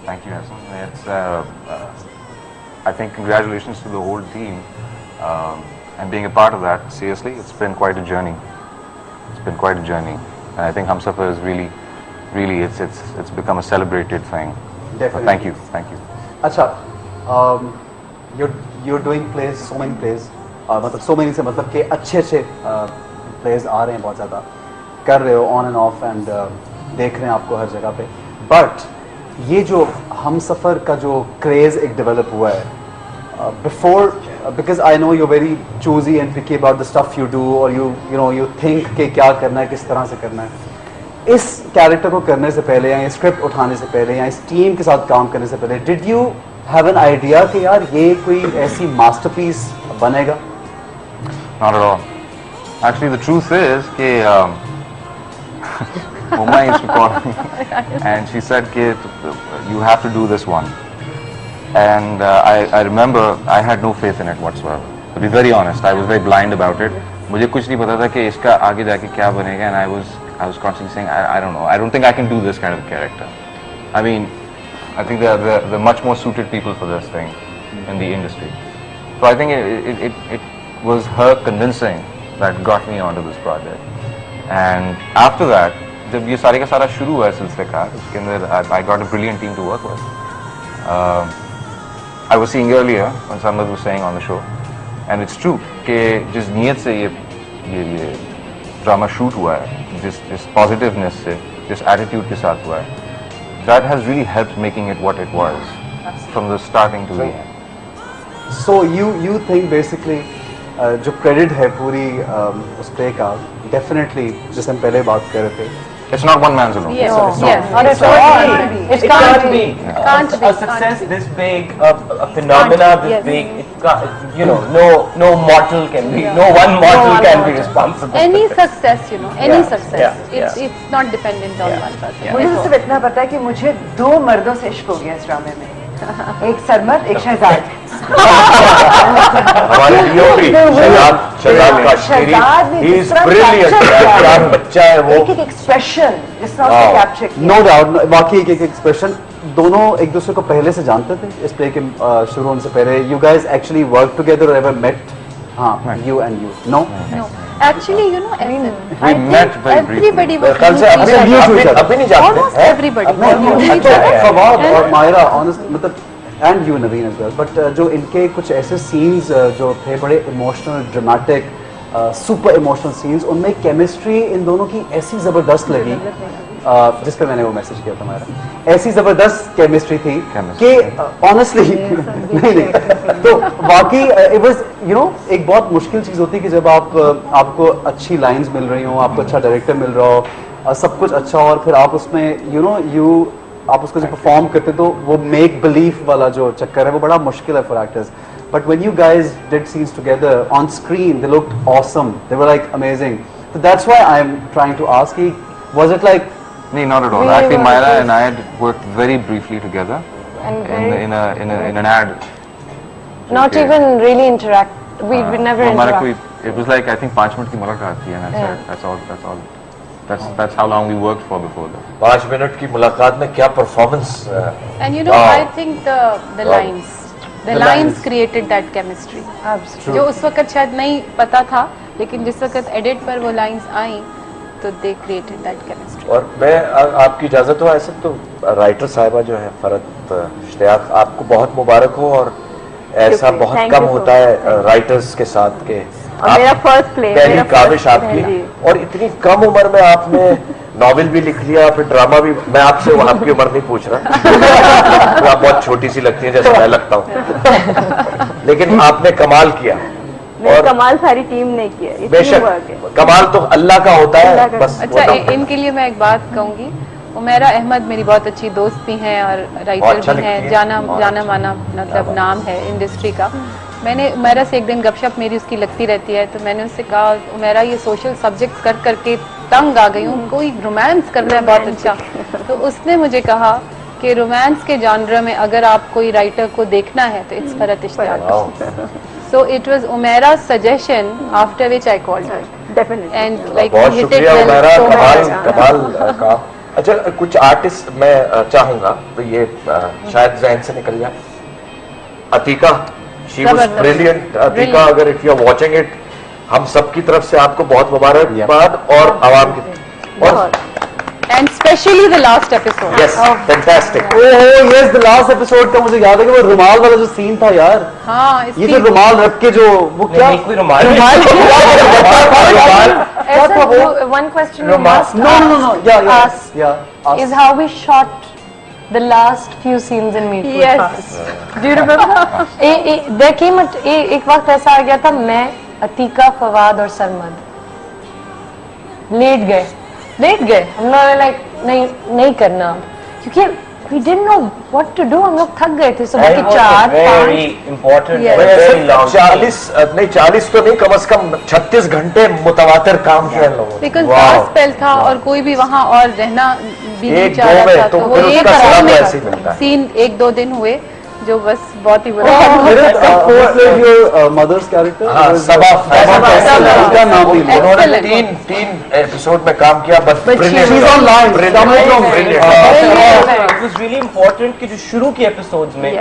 Thank you, Hassan. It's, I think congratulations to the whole team and being a part of that. Seriously, it's been quite a journey. It's been quite a journey, and I think Humsafar is really, it's become a celebrated thing. Definitely. So thank you. अच्छा, you're doing plays, so many plays. मतलब so many से मतलब कि अच्छे plays आ रहे हैं, बहुत ज़्यादा कर रहे हो on and off, and देख रहे हैं आपको हर जगह पे. But ये जो हमसफर का जो क्रेज एक डेवलप हुआ है before, because I know you very choosy and picky about the stuff you do, और यू थिंक कि क्या करना है, किस तरह से करना है. इस कैरेक्टर को करने से पहले या स्क्रिप्ट उठाने से पहले या इस टीम के साथ काम करने से पहले did you have an idea कि यार ये कोई ऐसी मास्टरपीस बनेगा? Not at all. Actually, the truth is that Uma used to call me and she said, you have to do this one. And I remember I had no faith in it whatsoever. To be very honest, I was very blind about it. मुझे कुछ नहीं पता था कि इसका आगे जाके क्या बनेगा, and I was constantly saying, I don't know. I don't think I can do this kind of character. I mean, I think there are much more suited people for this thing in the industry. So I think it was her convincing that got me onto this project. And after that, जब ये सारे का सारा शुरू हुआ सिलसिले का, उसके अंदर I got a brilliant team to work with. I was seeing earlier when Samad was saying on the show, and it's true कि जिस नीयत से ये ड्रामा शूट हुआ है, जिस पॉजिटिवनेस से, जिस एटीट्यूड के साथ हुआ है, that has really helped making it what it was from the starting to the end. So you think basically जो क्रेडिट है पूरी उस प्ले का, डेफिनेटली जिस हम पहले बात कर रहे थे, it's not one man's alone. Yes, It can't be. A success this big, a phenomena this big, no mortal can be, no one mortal can be responsible. Any success, any success. It's not dependent on one person. मुझे तो सिर्फ इतना पता है कि मुझे 2 मर्दों से इश्क हो गया इस ड्रामे में, एक सरमद, एक शहजाद। हमारे DOP Shahzad Kashmiri, he is brilliant. क्या बच्चा है वो, एक एक्सप्रेशन जिस तरह से कैप्चर किया, नो डाउट, वाकई एक एक्सप्रेशन. दोनों एक दूसरे को पहले से जानते थे इस प्ले के शुरू होने से पहले? You guys actually work together और एवर मेट? हाँ, you and you. No? Actually, We met very briefly. everybody was कल से अभी नहीं जानते. almost everybody. फवाद और मायरा, ऑनेस्ट मतलब, and you Naveen as well, but जो इनके कुछ ऐसे सीन्स जो थे बड़े emotional, dramatic, super emotional scenes, उनमें केमिस्ट्री इन दोनों की ऐसी ज़बरदस्त लगी, जिस पे मैंने वो मैसेज किया था मेरा, ऐसी ज़बरदस्त केमिस्ट्री थी कि ऑनेस्टली नहीं, तो वाकई इट वाज एक बहुत मुश्किल चीज़ होती है कि जब आपको अच्छी लाइंस मिल रही हो, आपको अच्छा डायरेक्टर मिल रहा हो, सब कुछ अच्छा हो, और फिर आप उसमें आप उसको जब परफॉर्म करते तो वो मेक बिलीफ वाला जो चक्कर है वो बड़ा मुश्किल है for actors. But when you guys did scenes together on screen, they looked awesome. They were like amazing. So that's why I'm trying to ask you, was it like? No, not at all. Actually, Myra and I had worked very briefly together in an ad. Not even really interact. We never interact. It was like I think 5 minutes की मुलाकात थी, and that's all. That's how long we worked for before that. 5 minute की मुलाकात में क्या performance. And you know, I think the lines created that chemistry. जो उस वक्त शायद नहीं पता था, लेकिन जिस वक्त एडिट पर वो लाइंस आई तो they created that chemistry. और मैं आपकी इजाजत हो ऐसे तो राइटर साहिबा जो है फरत इश्तियाक, आपको बहुत मुबारक हो। और ऐसा बहुत कम होता है राइटर्स के साथ के मेरा फर्स्ट प्ले, पहली काविश आपकी, और इतनी कम उम्र में आपने नॉवेल भी लिख लिया, फिर ड्रामा भी। मैं आपसे आपकी उम्र नहीं पूछ रहा, तो आप बहुत छोटी सी लगती हैं जैसे मैं लगता हूँ, लेकिन आपने कमाल किया। और कमाल सारी टीम ने किया, बेशक कमाल तो अल्लाह का होता है बस। अच्छा, इनके लिए मैं एक बात कहूँगी, उमेरा अहमद मेरी बहुत अच्छी दोस्त भी हैं और राइटर भी हैं, जाना माना मतलब नाम है इंडस्ट्री का। मैंने उमेरा से एक दिन गपशप मेरी उसकी लगती रहती है, तो मैंने उससे कहा उमेरा ये सोशल सब्जेक्ट कर करके तंग आ गई हूँ, कोई रोमांस करना है बहुत अच्छा। तो उसने मुझे कहा कि रोमांस के जॉनर में अगर आप कोई राइटर को देखना है तो it's Farhat Ishtiaq. So it was Umaira's suggestion after which I called her. Definitely. And like बहुत we hit it शुक्रिया well उमेरा, so much. कमाल का। अच्छा, कुछ आर्टिस्ट मैं चाहूंगा, तो ये शायद जहन से निकल जाए। Atiqa, she was brilliant. Atiqa, अगर if you are watching it, हम सब की तरफ से आपको बहुत मुबारकबाद और आवाम की और And especially the last episode. Yes, fantastic. yes, the last episode का मुझे याद है कि वो रुमाल वाला जो सीन था यार। हाँ, ये जो रुमाल रख के जो वो क्या? कोई रुमाल One question No, yeah. is how we shot the last few scenes in Meet with Fast. Do you remember? There came एक वक्त ऐसा आ गया था, मैं, अतीका, फवाद और सरमद लेट गए हम लोग लाइक नहीं करना, क्योंकि we didn't know what to do, हम लोग थक गए थे सुबह के 4-5। 40 तो नहीं, कम से कम 36 घंटे मुतवातिर काम किया इन लोगों ने। Because last spell था और कोई भी वहाँ और रहना भी नहीं चाह रहा था, तो वो एक सीन 1-2 दिन हुए जो बस बहुत ही बुरा। मदर्स कैरेक्टर उन्होंने 3 एपिसोड में काम किया, बस It was really important कि जो शुरू के एपिसोड्स में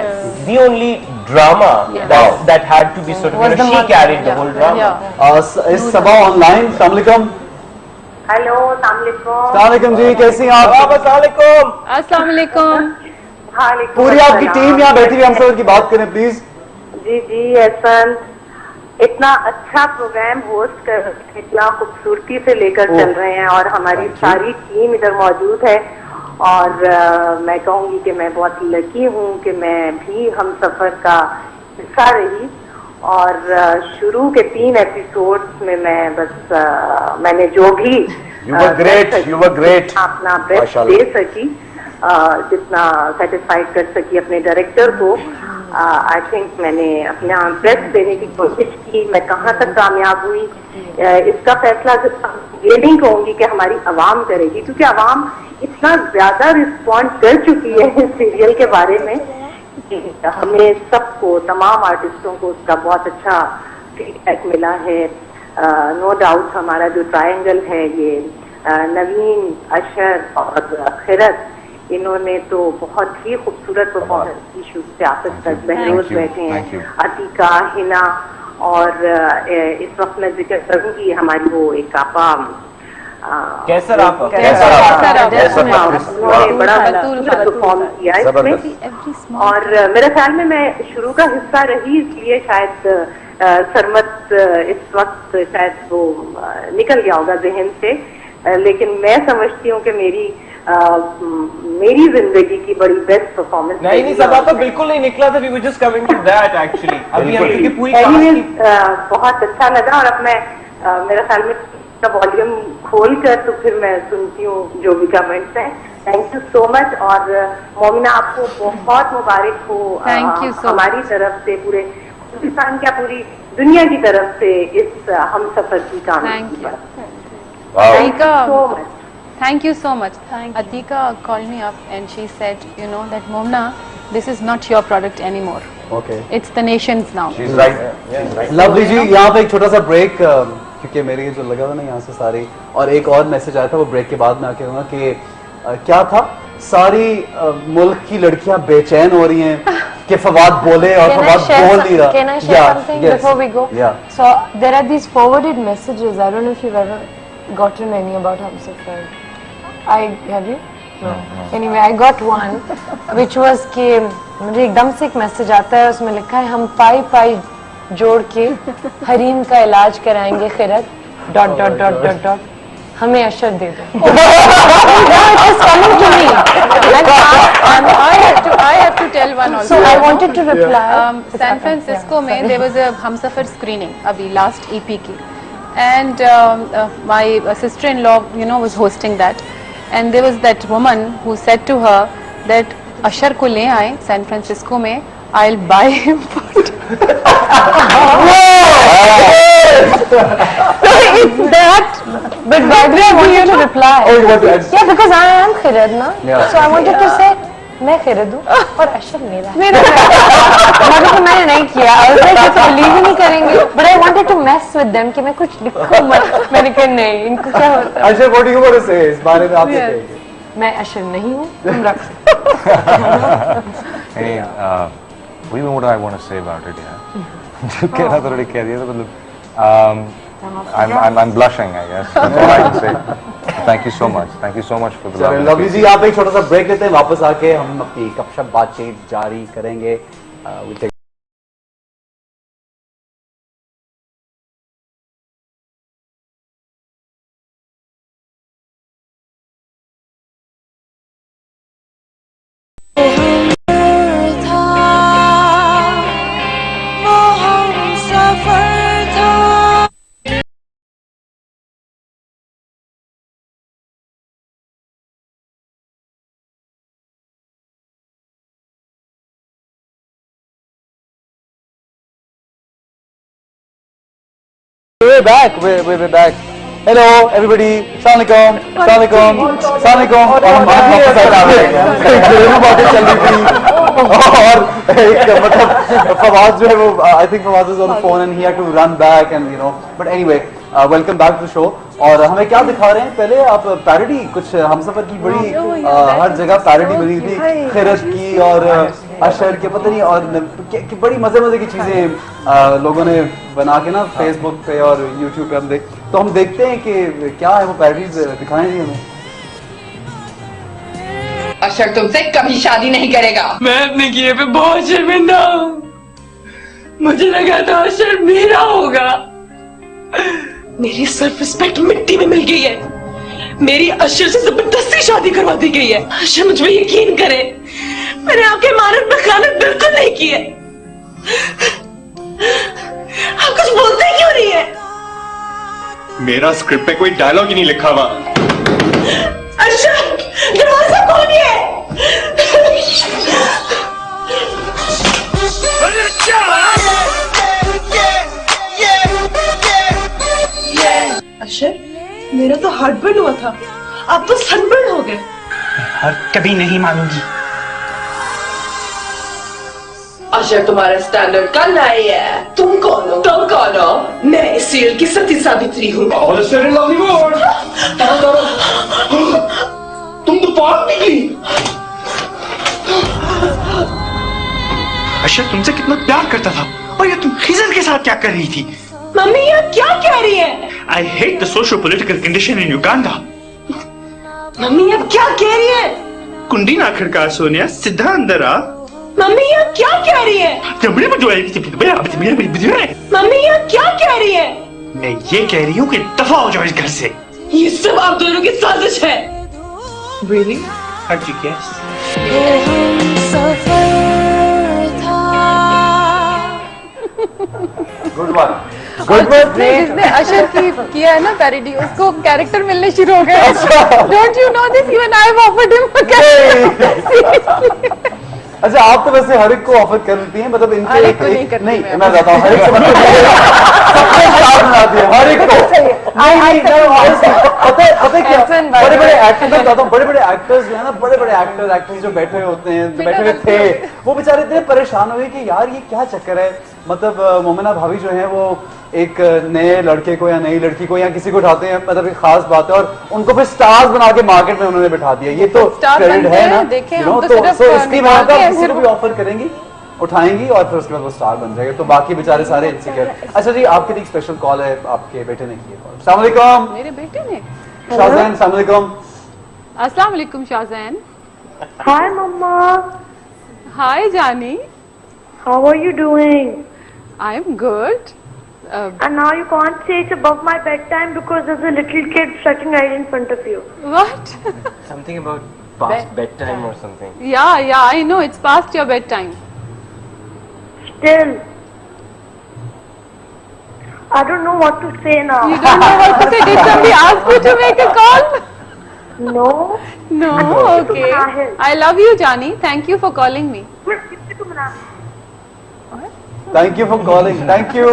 the only drama that had to be sort of, she carried the whole drama. इस सबा ऑनलाइन, अस्सलाम वालेकुम। हेलो, अस्सलाम वालेकुम जी, कैसी हैं आप? अस्सलाम वालेकुम। पूरी आपकी टीम यहाँ बैठी हुई, हम सब की बात करें प्लीज। जी एहसन, इतना अच्छा प्रोग्राम होस्ट कर, इतना खूबसूरती से लेकर चल रहे हैं और हमारी सारी टीम इधर मौजूद है। और मैं कहूँगी कि मैं बहुत लकी हूँ कि मैं भी हम सफर का हिस्सा रही। और शुरू के 3 एपिसोड्स में मैं बस मैंने जो भी You were great. अपना बेस्ट दे सकी, जितना सेटिस्फाइड कर सकी अपने डायरेक्टर को। आई थिंक मैंने अपना बेस्ट देने की कोशिश की। मैं कहाँ तक कामयाब हुई इसका फैसला ये नहीं कहूँगी कि हमारी आवाम करेगी, क्योंकि आवाम इतना ज्यादा रिस्पॉन्ड कर चुकी है इस सीरियल के बारे में कि हमें सबको, तमाम आर्टिस्टों को उसका बहुत अच्छा फीडबैक मिला है। नो डाउट हमारा जो ट्रायंगल है, ये नवीन, अशर और खिरत, इन्होंने तो बहुत ही खूबसूरत परफॉर्मेंस की शुरू से आखिर तक। बहरोज बैठे हैं, अतीका, हिना, और इस वक्त मैं जिक्र करूंगी हमारी वो एक आपा कैसर आपा बड़ा परफॉर्म किया इसमें। और मेरे ख्याल में मैं शुरू का हिस्सा रही, इसलिए शायद सरमत इस वक्त शायद वो निकल गया होगा जहन से, लेकिन मैं समझती हूँ कि मेरी जिंदगी की बड़ी बेस्ट परफॉर्मेंस। नहीं सबा तो बिल्कुल नहीं निकला था, we were just coming to that actually। अभी हम की पूरी बहुत अच्छा लगा। और अब मैं मेरा ख्याल में वॉल्यूम खोल कर तो फिर मैं सुनती हूँ जो भी कमेंट्स हैं। Thank you so much. और मोमिना, आपको बहुत मुबारक हो हमारी तरफ से, पूरे पाकिस्तान क्या पूरी दुनिया की तरफ से इस हम सफर की कामयाबी पर। Thank you so much. Atika called me up and she said, you know that Momna, this is not your product anymore. Okay. It's the nation's now. She's right. She's right. Lovely जी, यहाँ पे एक छोटा सा break क्योंकि मेरे जो लगा हुआ ना यहाँ से सारी, और एक और मैसेज आया था वो ब्रेक के बाद में आके कहूँगा कि क्या था, सारी मुल्क की लड़कियां बेचैन हो रही हैं कि फवाद बोले और फवाद बोल नहीं रहा. Can I share something before we go? Yeah. So there are these forwarded messages. I don't know if you've ever gotten any about Humsafar. Have you? No. Anyway, I got one, which was कि मुझे एकदम से एक message आता है, उसमें लिखा है हम पाई जोड़ के हरीम का इलाज कराएंगे खैरत ... हमें अशर दे दो. It is coming to me. And I have to tell one also. So I wanted to reply. San Francisco में there was a Humsafar screening अभी last EP की, and my sister-in-law was hosting that, and there was that woman who said to her that अशर को ले आए San Francisco में, I'll buy him food. It's that, but by the way, I wanted to reply. Yeah, because I am खिरद ना, so I wanted to say मैं खिरद हूँ और अशर मेरा है. मगर तो मैंने नहीं किया. I was like, ये तो believe ही नहीं करेंगे. But I wanted to mess with them कि मैं कुछ लिखूँ. मैंने कहा नहीं, इनको क्या होता है. अशर, what do you want to say इस बारे में आप क्या कहेंगे? मैं अशर नहीं हूँ, तुम रख सकते. Hey, what do I want to say about it? Yeah, कहना तो already कह दिया तो मतलब I'm blushing, I guess. That's all I can say. Thank you so much. Thank you so much for the love. Lovely जी, आप एक छोटा सा ब्रेक लेते हैं, वापस आके हम अपनी गपशप बातचीत जारी करेंगे. We're back. We're back. Hello, everybody. Assalamualaikum. Assalamualaikum. Assalamualaikum. और हम वापस आ गए हैं. घरेलू बातें चल रही थी और एक मतलब फवाद जो है वो I think Fawaz was on the phone and he had to run back and but anyway, welcome back to the show. और हमें क्या दिखा रहे हैं? पहले आप पैरोडी कुछ हमसफर की बड़ी हर जगह पैरोडी बनी थी, खिरत की और अशर के पता नहीं और बड़ी मजे की चीजें लोगों ने बना के ना फेसबुक पे और यूट्यूब पे हम देखते हैं कि क्या है वो पैरोडीज दिखाएं जी हमें. अशर तुमसे कभी शादी नहीं करेगा. मैं अपने किए पे बहुत शर्मिंदा हूँ. मुझे लगा था अशर मेरा होगा. मेरी सेल्फ रिस्पेक्ट मिट्टी में मिल गई है. मेरी अशर से जबरदस्ती शादी करवा दी गई है. अशर मुझ पर यकीन करे, मैंने आपके मानव में खयानत बिल्कुल नहीं की है. आप कुछ बोलते क्यों नहीं है? मेरा स्क्रिप्ट पे कोई डायलॉग ही नहीं लिखा हुआ. अशर, दरवाजा खोलिए. अशर, मेरा तो हार्ट बर्न हुआ था, आप तो सनबर्न हो गए. और कभी नहीं मानूंगी. अशर, तुम्हारा स्टैंडर्ड कल आई है. तुम कौन हो? तुम कौन हो? मैं इस सीरियल की सती सावित्री हूँ. तुम तो पागल निकली. अशर तुमसे कितना प्यार करता था और ये तुम खिजर के साथ क्या कर रही थी? मम्मी ये क्या कह रही है? I hate the socio-political condition in Uganda. Mummy अब क्या कह रही है? कुंडी ना खड़का सोनिया, सीधा अंदर आ. मम्मी ये क्या कह रही है? मम्मी ये क्या कह रही है? मैं ये कह रही हूँ कि दफा हो जाओ इस घर से. ये सब आप दोनों की साजिश है. Really? How'd you guess? Good one. Good one. जिसने अशर की किया है ना पैरोडी, उसको कैरेक्टर मिलने शुरू हो गए. Don't you know this? Even I have offered him a character. अच्छा, आप तो वैसे हर एक को ऑफर कर देती हैं, मतलब इनके हर एक को नहीं करती. नहीं, मैं बताता हूँ हर एक से मतलब सबसे स्टार बनाती है हर एक को. पता है क्या person, by बड़े the बड़े way. एक्टर्स मैं बताता हूँ, बड़े बड़े एक्टर्स जो है ना, बड़े बड़े एक्टर्स एक्ट्रेस जो बैठे हुए होते हैं, जो बैठे हुए थे, वो बेचारे इतने परेशान हुए कि यार ये क्या चक्कर है। मतलब मोमिना भाभी जो है वो एक नए लड़के को या नई लड़की को या किसी को उठाते हैं, मतलब एक खास बात है, और उनको फिर स्टार्स बना के मार्केट में उन्होंने बिठा दिया। ये तो क्रेडिट है ना, you know, तो इसकी बात आप किसी को भी ऑफर करेंगी, उठाएंगी और फिर उसके बाद वो स्टार बन जाएगा। तो बाकी बेचारे सारे इनसिक्योर। अच्छा जी, आपके लिए स्पेशल कॉल है, आपके बेटे ने की कॉल। अस्सलाम वालेकुम। मेरे बेटे ने शाहजैन, अस्सलाम वालेकुम। अस्सलाम वालेकुम Shahzain. Hi, Mama. Hi, Jani. How are you doing? I'm good. And now you can't say it's above my bedtime because there's a little kid stretching right in front of you. What? Something about past bedtime or something. Yeah, I know. It's past your bedtime. Still, I don't know what to say now. You don't know what to say? Did somebody ask you to make a call? No. No, okay. I love you, Jani. Thank you for calling me. Thank you for calling, thank you.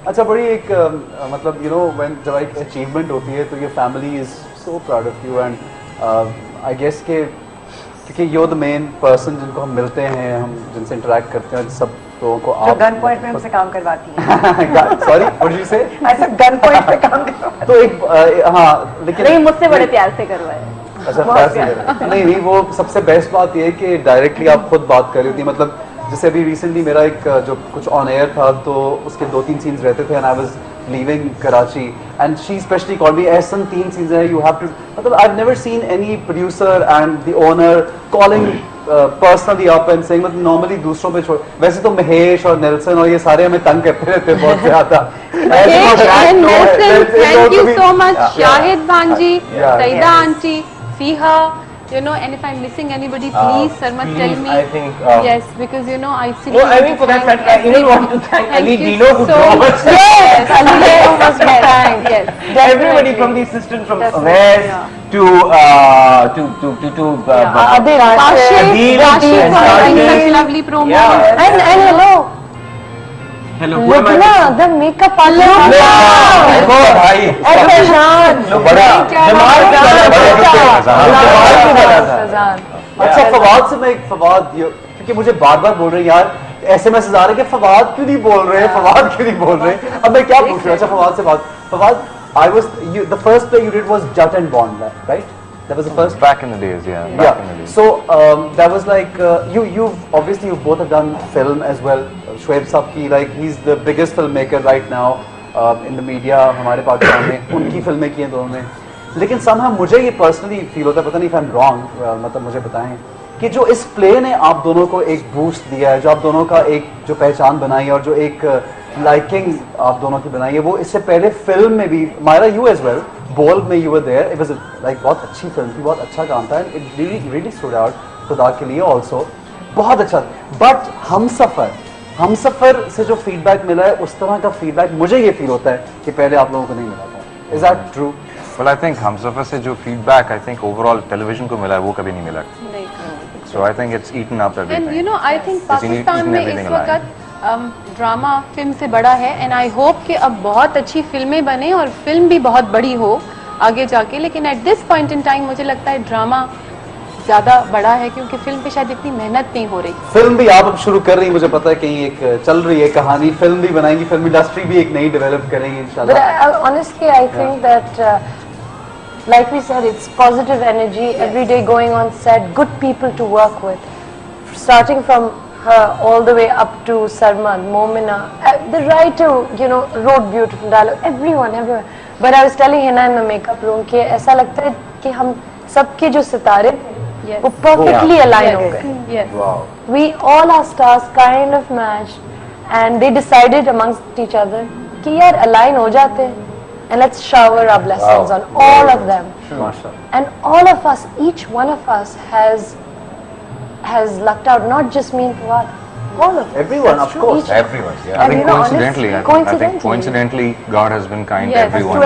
अच्छा, बड़ी एक मतलब you know when जब एक achievement होती है तो ये family is so proud of you, and I guess के क्योंकि यू द मेन पर्सन जिनको हम मिलते हैं, हम जिनसे इंटरेक्ट करते हैं, सब लोगों को जो आप गन पॉइंट में हमसे काम करवाती है। सॉरी व्हाट डिड यू से? ऐसा गन पॉइंट पे काम करवाती तो एक हाँ, लेकिन नहीं, मुझसे बड़े प्यार से करवाए। अच्छा, प्यार से करें। नहीं, वो सबसे बेस्ट बात ये है कि डायरेक्टली आप खुद बात कर रही होती, मतलब जैसे अभी रिसेंटली मेरा एक जो कुछ ऑन एयर था तो उसके 2-3 सीन्स रहते थे, and I was leaving Karachi, and she specially called me, ऐसा 3 सीन्स है, यू हैव टू, मतलब I have never seen any producer and the owner calling personally up and saying, मतलब नॉर्मली दूसरों पे छोड़, वैसे तो महेश और नेल्सन और ये सारे हमें तंग करते रहते हैं बहुत ज्यादा। Thank you so much, Shahid Bhanji, Saida Aunty, Fiha. You know, and if I'm missing anybody, please, Sarmat, tell me. I think. Yes, because you know, I see. No, I mean for that matter, I even want to thank Ali Dino who drove us. Yes, Ali Dino must be thanked. Yes, everybody from the assistant from Wes to Adil, Rashid for doing such lovely promo. And hello. Hello. Look na, the makeup artist. देखो भाई, ऐसे जान। बड़ा जमाल अच्छा, फवाद से मैं एक फवाद, क्योंकि मुझे बार बार बोल रहे हैं यार, ऐसे मैसेज आ रहे हैं कि फवाद क्यों नहीं बोल रहे, फवाद क्यों नहीं बोल रहे। अब मैं क्या पूछ रहा हूँ? अच्छा, फवाद से बात, Fawad, I was the first play you did was Jat and Bond, right? That was the first. Back in the days, yeah. Back in the days. So that was like you've obviously you both have done film as well. Shoaib साहब की, like he's the biggest filmmaker right now in the media हमारे पाकिस्तान में, उनकी फिल्में की हैं दोनों ने। लेकिन somehow मुझे ये personally feel होता है, पता नहीं if I'm wrong, मतलब मुझे बताएं कि जो इस प्ले ने आप दोनों को एक बूस्ट दिया है, जो आप दोनों का एक जो पहचान बनाई है और जो एक लाइकिंग आप दोनों की बनाई है, वो इससे पहले फिल्म में भी, Myra you as well, Bol में you were there, it was like बहुत अच्छी फिल्म थी, बहुत अच्छा काम था, and it really stood out खुदा के लिए ऑल्सो, बहुत अच्छा। बट हमसफर से जो फीडबैक मिला है, उस तरह का फीडबैक मुझे ये फील होता है कि पहले आप लोगों को नहीं मिला था। Is that true? Well, I think Humsafar से जो feedback I think overall television को मिला है, वो कभी नहीं मिला। So I think it's eaten up everything. And you know, I think Pakistan में इस वक्त ड्रामा फिल्म से बड़ा है, एंड आई होप कि अब बहुत अच्छी फिल्में बने और फिल्म भी बहुत बड़ी हो आगे जाके, लेकिन at this point in time मुझे लगता है ड्रामा ज्यादा बड़ा है, क्योंकि फिल्म पे शायद इतनी मेहनत नहीं हो रही। फिल्म भी आप अब शुरू कर रही हैं, मुझे पता है कहीं एक चल रही है कहानी, फिल्म भी बनाएंगी, फिल्म इंडस्ट्री भी एक नई डेवलप करेंगी इंशाल्लाह। But honestly, I think that, like we said, it's positive energy every day going on set, good people to work with, starting from her all the way up to Sarmad, Momina, the writer, you know, wrote beautiful dialogue, everyone. But I was telling Hina in the makeup room कि ऐसा लगता है कि हम सबके जो सितारे वो perfectly align हो गए. Yes. We all our stars kind of matched, and they decided amongst each other कि यार align हो जाते हैं, and let's shower our blessings on all of them. And all of us, each one of us has lucked out, not just me and Fawad, all of us. Everyone, of course. Everyone, yeah. I think coincidentally, God has been kind to everyone.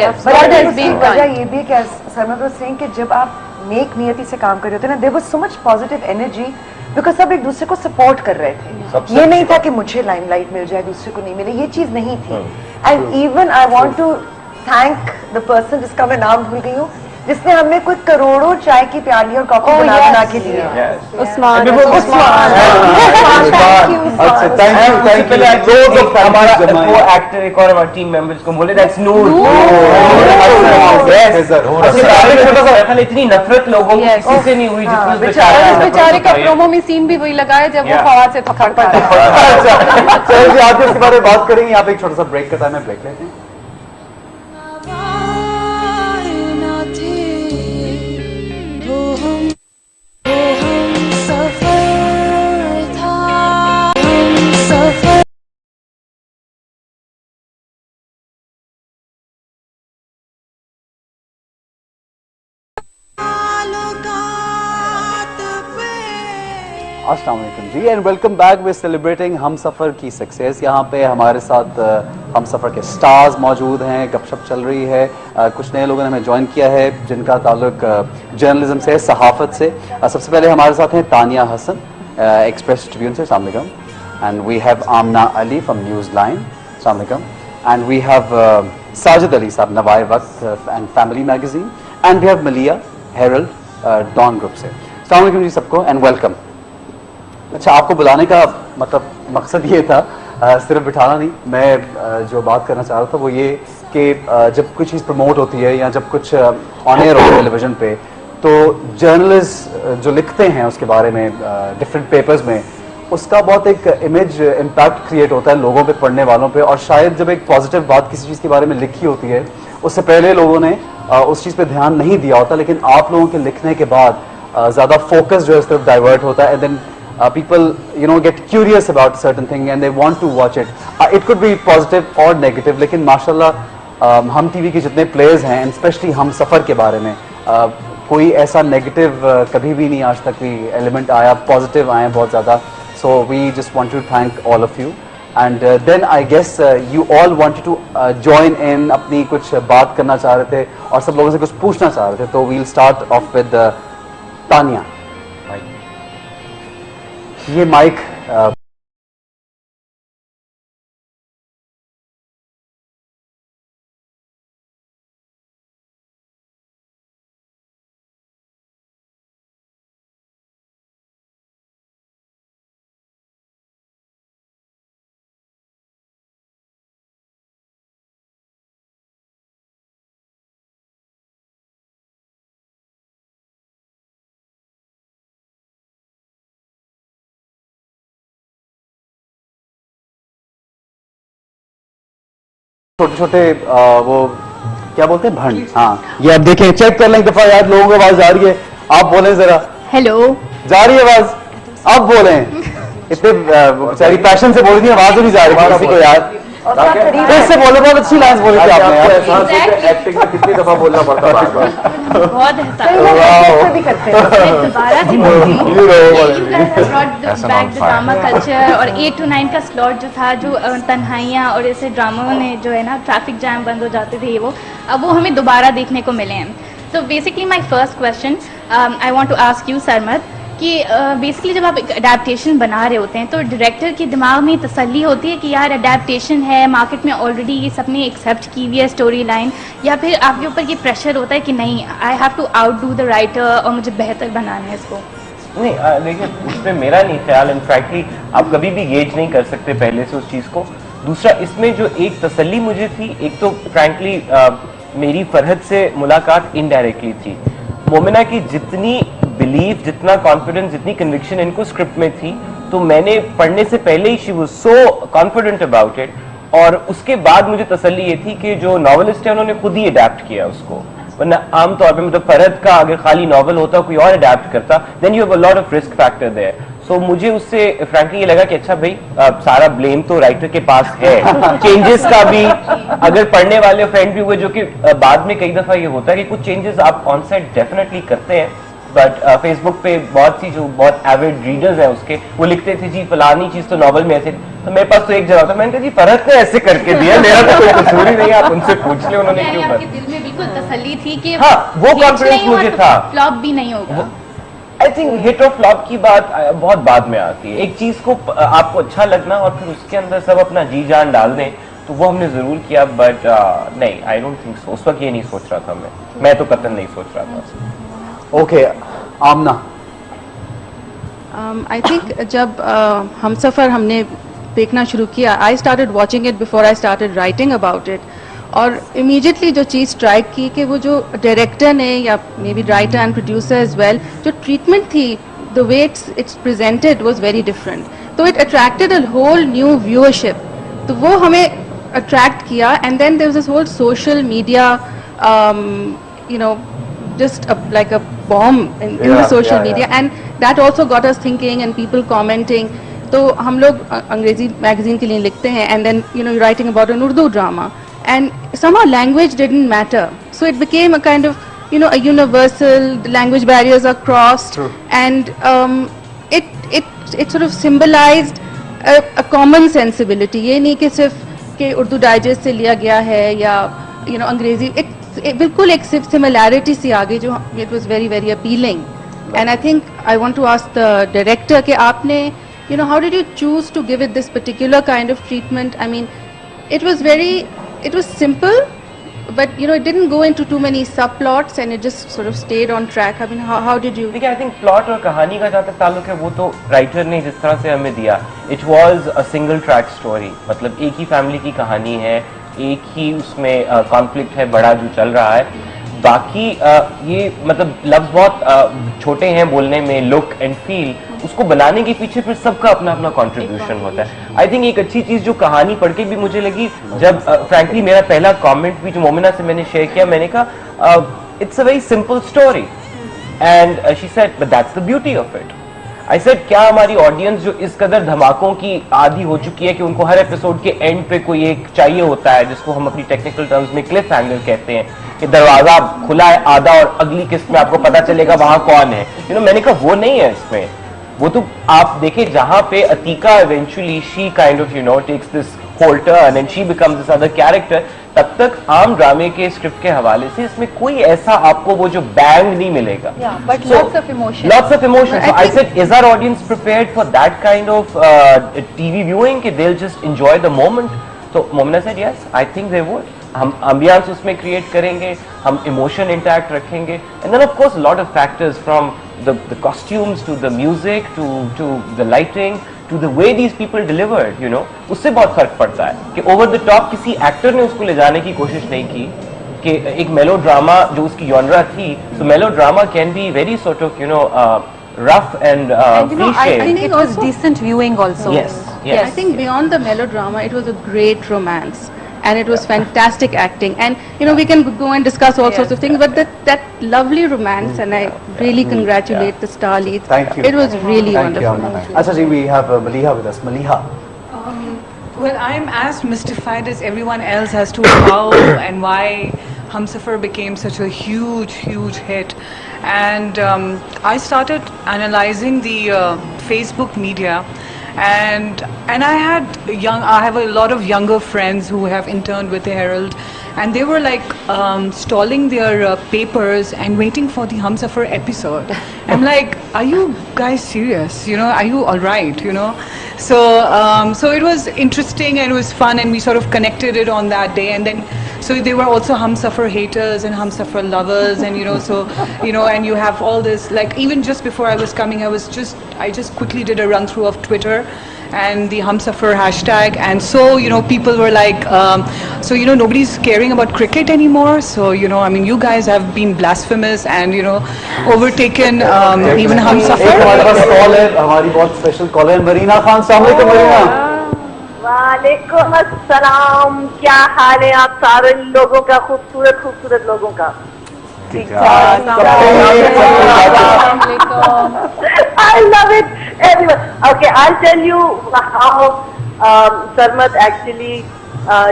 Yes, God has been kind. वजह ये भी है कि Sarmad was saying कि जब आप नेक नियति से काम कर रहे होते हैं ना, there was so much positive energy, because सब एक दूसरे को सपोर्ट कर रहे थे। ये नहीं था कि मुझे लाइमलाइट मिल जाए, दूसरे को नहीं मिले, ये चीज नहीं थी। And even I want to thank the person जिसका मैं नाम भूल गई हूँ, जिसने हमें कोई करोड़ों चाय की प्याली और कॉफी बना के दी है। उस्मान। हमारा वो एक्टर एक और हमारे टीम मेंबर्स को बोले दैट्स नूर। इतनी नफरत लोगों की किसी से नहीं हुई जितनी उस बेचारे का प्रोमो में सीन भी वही लगाया जब वो फवाद से थप्पड़ पड़ा। चलिए जी, आप इसके बारे में बात करेंगे। यहाँ पे एक छोटा सा ब्रेक का टाइम है, ब्रेक लेते हैं। अस्सलाम वालेकुम जी and welcome back. We celebrating Humsafar की सक्सेस। यहाँ पे हमारे साथ हम सफ़र के स्टार्स मौजूद हैं, गपशप चल रही है। कुछ नए लोगों ने हमें ज्वाइन किया है जिनका ताल्लुक जर्नलिज्म से, सहाफ़त से। सबसे पहले हमारे साथ हैं तानिया हसन, एक्सप्रेस ट्रिब्यून से। अस्सलाम वालेकुम। And we have Amna Ali from Newsline. अस्सलाम वालेकुम। And we have Sajid Ali साहब, Nawai Waqt and family magazine. And we have Malia Herald Dawn group से। अस्सलाम वालेकुम जी सबको एंड वेलकम। अच्छा, आपको बुलाने का मतलब मकसद ये था, सिर्फ बिठाना नहीं। मैं जो बात करना चाह रहा था वो ये कि जब कोई चीज़ प्रमोट होती है या जब कुछ ऑन एयर होता है टेलीविज़न पे, तो जर्नलिस्ट जो लिखते हैं उसके बारे में डिफरेंट पेपर्स में, उसका बहुत एक इमेज इम्पैक्ट क्रिएट होता है लोगों पे, पढ़ने वालों पे। और शायद जब एक पॉजिटिव बात किसी चीज़ के बारे में लिखी होती है, उससे पहले लोगों ने उस चीज़ पे ध्यान नहीं दिया होता, लेकिन आप लोगों के लिखने के बाद ज़्यादा फोकस जो है उस तरफ डाइवर्ट होता है। And then people get curious about certain thing and they want to watch it. It could be positive or negative, लेकिन माशाल्लाह हम टीवी के जितने प्लेयर्स हैं, स्पेशली हम सफ़र के बारे में, कोई ऐसा नेगेटिव कभी भी नहीं आज तक भी एलिमेंट आया, पॉजिटिव आए बहुत ज़्यादा। So we just want to thank all of you and then I guess you all wanted to join in, अपनी कुछ बात करना चाह रहे थे और सब लोगों से कुछ पूछना चाह रहे थे। तो we'll start off with Tania. ये माइक छोटे छोटे वो क्या बोलते हैं, भंड। हाँ, ये आप देखें, चेक कर लें एक दफा यार, लोगों को आवाज आ रही है। आप बोलें जरा। हेलो, जा रही है आवाज? अब बोलें। इतने बेचारी पैशन से बोल रही थी, आवाज नहीं जा रही किसी को यार। फिर से बोले, बहुत अच्छी लाइन बोली थी आपने यार। एक्टिंग में कितनी दफा बोलना पड़ता है? बहुत ड्रामा कल्चर और 8 to 9 का स्लॉट जो था, जो तन्हाइयाँ और ऐसे ड्रामों ने जो है ना, ट्रैफिक जैम बंद हो जाते थे, वो अब वो हमें दोबारा देखने को मिले हैं। तो basically my first question I want to ask you Sarmad कि बेसिकली जब आप अडेप्टेशन बना रहे होते हैं तो डायरेक्टर के दिमाग में तसल्ली होती है कि यार अडेप्टेशन है, मार्केट में ऑलरेडी ये सबने एक्सेप्ट की हुई है स्टोरी लाइन, या फिर आपके ऊपर ये प्रेशर होता है कि नहीं, I have to outdo the writer और मुझे बेहतर बनाना है इसको? नहीं, देखिए उसमें मेरा नहीं ख्याल। इन फ्रैंकली आप कभी भी गेज नहीं कर सकते पहले से उस चीज़ को। दूसरा, इसमें जो एक तसल्ली मुझे थी, एक तो फ्रैंकली मेरी फरहद से मुलाकात इनडायरेक्टली थी। मोमिना की जितनी बिलीफ, जितना कॉन्फिडेंस, जितनी कन्विक्शन इनको स्क्रिप्ट में थी, तो मैंने पढ़ने से पहले ही she was so confident about it. और उसके बाद मुझे तसल्ली ये थी कि जो नॉवेलिस्ट है उन्होंने खुद ही अडेप्ट किया उसको, वरना आमतौर पे मतलब फरहद का अगर खाली नॉवल होता, कोई और अडेप्ट करता, then you have a lot of risk factor there. So मुझे उससे फ्रैंकली ये लगा कि अच्छा भाई, सारा ब्लेम तो राइटर के पास है। चेंजेस का भी अगर पढ़ने वाले फ्रेंड भी हुए, जो कि बाद में कई दफा ये होता है कि कुछ चेंजेस आप ऑन साइड डेफिनेटली करते हैं, बट फेसबुक पे बहुत सी जो बहुत एविड रीडर्स हैं उसके, वो लिखते थे जी फलानी चीज तो नॉवल में ऐसे, तो मेरे पास तो एक जवाब था, मैंने कहा जी फरहद ने ऐसे करके दिया, मेरा तो कोई कसूर ही नहीं है, आप उनसे पूछ ले उन्होंने क्यों। आपके दिल में बिल्कुल तसल्ली थी कि हाँ, वो कॉन्फिडेंस मुझे था, फ्लॉप भी नहीं होगा। आई थिंक हिट और फ्लॉप की बात बहुत बाद में आती है। एक चीज को आपको अच्छा लगना और फिर उसके अंदर सब अपना जी जान डाल दें, तो वो हमने जरूर किया, बट नहीं, आई डोंट थिंक सो। उस वक्त ये नहीं सोच रहा था मैं तो कतई नहीं सोच रहा था। Okay, Amna. आई थिंक जब हमसफर हमने देखना शुरू किया, I started watching it before I started writing about it, और इमीडिएटली जो चीज़ स्ट्राइक की कि वो जो डायरेक्टर ने या maybe writer and producer as well, जो ट्रीटमेंट थी, the way it's presented was very different, तो it attracted a whole new viewership. तो वो हमें अट्रैक्ट किया, and then there was this whole social media you know just like a bomb in the social media, and that also got us thinking and people commenting. तो हम लोग अंग्रेजी magazine के लिए लिखते हैं, and then you know you're writing about an Urdu drama, and somehow language didn't matter, so it became a kind of you know a universal, the language barriers are crossed. True. And it sort of symbolized a common sensibility. ये नहीं कि सिर्फ कि Urdu digest से लिया गया है या you know अंग्रेजी, बिल्कुल एक सिमिलैरिटी सी आ गई जो it was very very appealing. And I think I want to ask the director कि आपने you know how did you choose to give it this particular kind of treatment? I mean it was simple, but you know it didn't go into too many subplots and it just sort of stayed on track. I mean how did you? देखिए, I think plot और कहानी का जहाँ तक ताल्लुक है वो तो राइटर ने जिस तरह से हमें दिया, it was a single track story. मतलब एक ही फैमिली की कहानी है, एक ही उसमें कॉन्फ्लिक्ट है बड़ा जो चल रहा है. बाकी ये मतलब लफ्ज बहुत छोटे हैं बोलने में, लुक एंड फील, उसको बनाने के पीछे फिर सबका अपना अपना कंट्रीब्यूशन होता है. आई थिंक एक अच्छी चीज जो कहानी पढ़ के भी मुझे लगी, जब फ्रैंकली मेरा पहला कमेंट भी जो मोमिना से मैंने शेयर किया, मैंने कहा it's a very simple story, and she said but that's the beauty of it. I said क्या हमारी ऑडियंस जो इस कदर धमाकों की आदी हो चुकी है कि उनको हर एपिसोड के एंड पे कोई एक चाहिए होता है, जिसको हम अपनी टेक्निकल टर्म्स में क्लिफ हैंगर कहते हैं, कि दरवाजा खुला है आधा और अगली किस्त में आपको पता चलेगा वहां कौन है. यू नो मैंने कहा वो नहीं है इसमें. वो तो आप देखिए जहां पे Atiqa eventually she kind of you know takes this whole turn and she becomes this other character, तब तक आम ड्रामे के स्क्रिप्ट के हवाले से इसमें कोई ऐसा आपको वो जो बैंग नहीं मिलेगा. But lots of emotion. Lots of emotion. So I said, is our audience prepared for that kind of TV viewing? कि they'll just enjoy the moment? So Momina said, yes, I think they would. हम ambience उसमें create करेंगे, हम emotion intact रखेंगे, and then of course a lot of factors from the costumes to the music to the lighting to the way these people delivered, you know, उससे बहुत फर्क पड़ता है कि over the top किसी एक्टर ने उसको ले जाने की कोशिश नहीं की कि एक मेलोड्रामा जो उसकी जॉनरा थी. So melodrama can be very sort of you know rough and you know, cliche. I think it was decent viewing also. Yes, yes. I think beyond the melodrama, it was a great romance. And it was fantastic acting, and you know we can go and discuss all sorts of things, but that lovely romance, and I really congratulate the star leads. Thank you. It was really Thank wonderful. you. Acha ji, we have Maliha with us. Maliha. Well, I'm as mystified as everyone else as to how and why Humsafar became such a huge hit. And I started analyzing the Facebook media. And I have a lot of younger friends who have interned with the Herald, and they were like stalling their papers and waiting for the Humsafar episode. I'm like, are you guys serious? You know, are you all right? You know, so it was interesting and it was fun, and we sort of connected it on that day. And then so they were also Humsafar haters and Humsafar lovers, and you know, so you know, and you have all this, like even just before I was coming, I just quickly did a run through of Twitter and the Humsafar hashtag, and so you know people were like, so you know nobody's caring about cricket anymore, so you know I mean you guys have been blasphemous and you know overtaken even Humsafar. हमारे पास call है, हमारी बहुत special call है, मरीना खान. अस्सलाम वालेकुम मरीना. वालेकुम अस्सलाम. क्या हाल है आप सारे लोगों का, खूबसूरत लोगों का? I love it, everyone. Okay, I'll tell you how Sarmad actually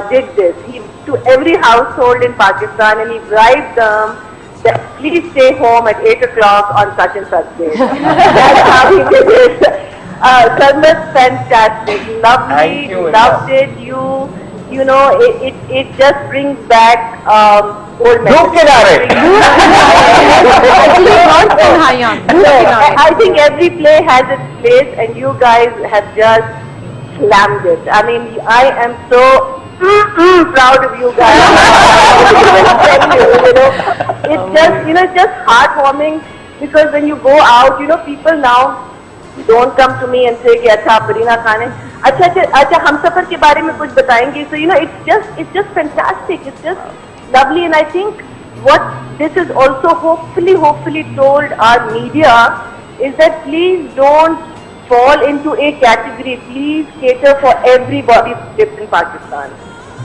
did this. He to every household in Pakistan, and he bribed them that please stay home at 8 o'clock on such and such day. That's how he did it. Sarmad, fantastic, lovely, loved it. You know, it just brings back old memories. I think every play has its place, and you guys have just slammed it. I mean, I am so proud of you guys. It's just heartwarming because when you go out, people now don't come to me and say कि अच्छा परीना खान है, अच्छा हम सफर के बारे में कुछ बताएंगे. So it's just fantastic. It's just lovely, and I think what this is also hopefully told our media is that please don't fall into a category. Please cater for everybody's lives in Pakistan.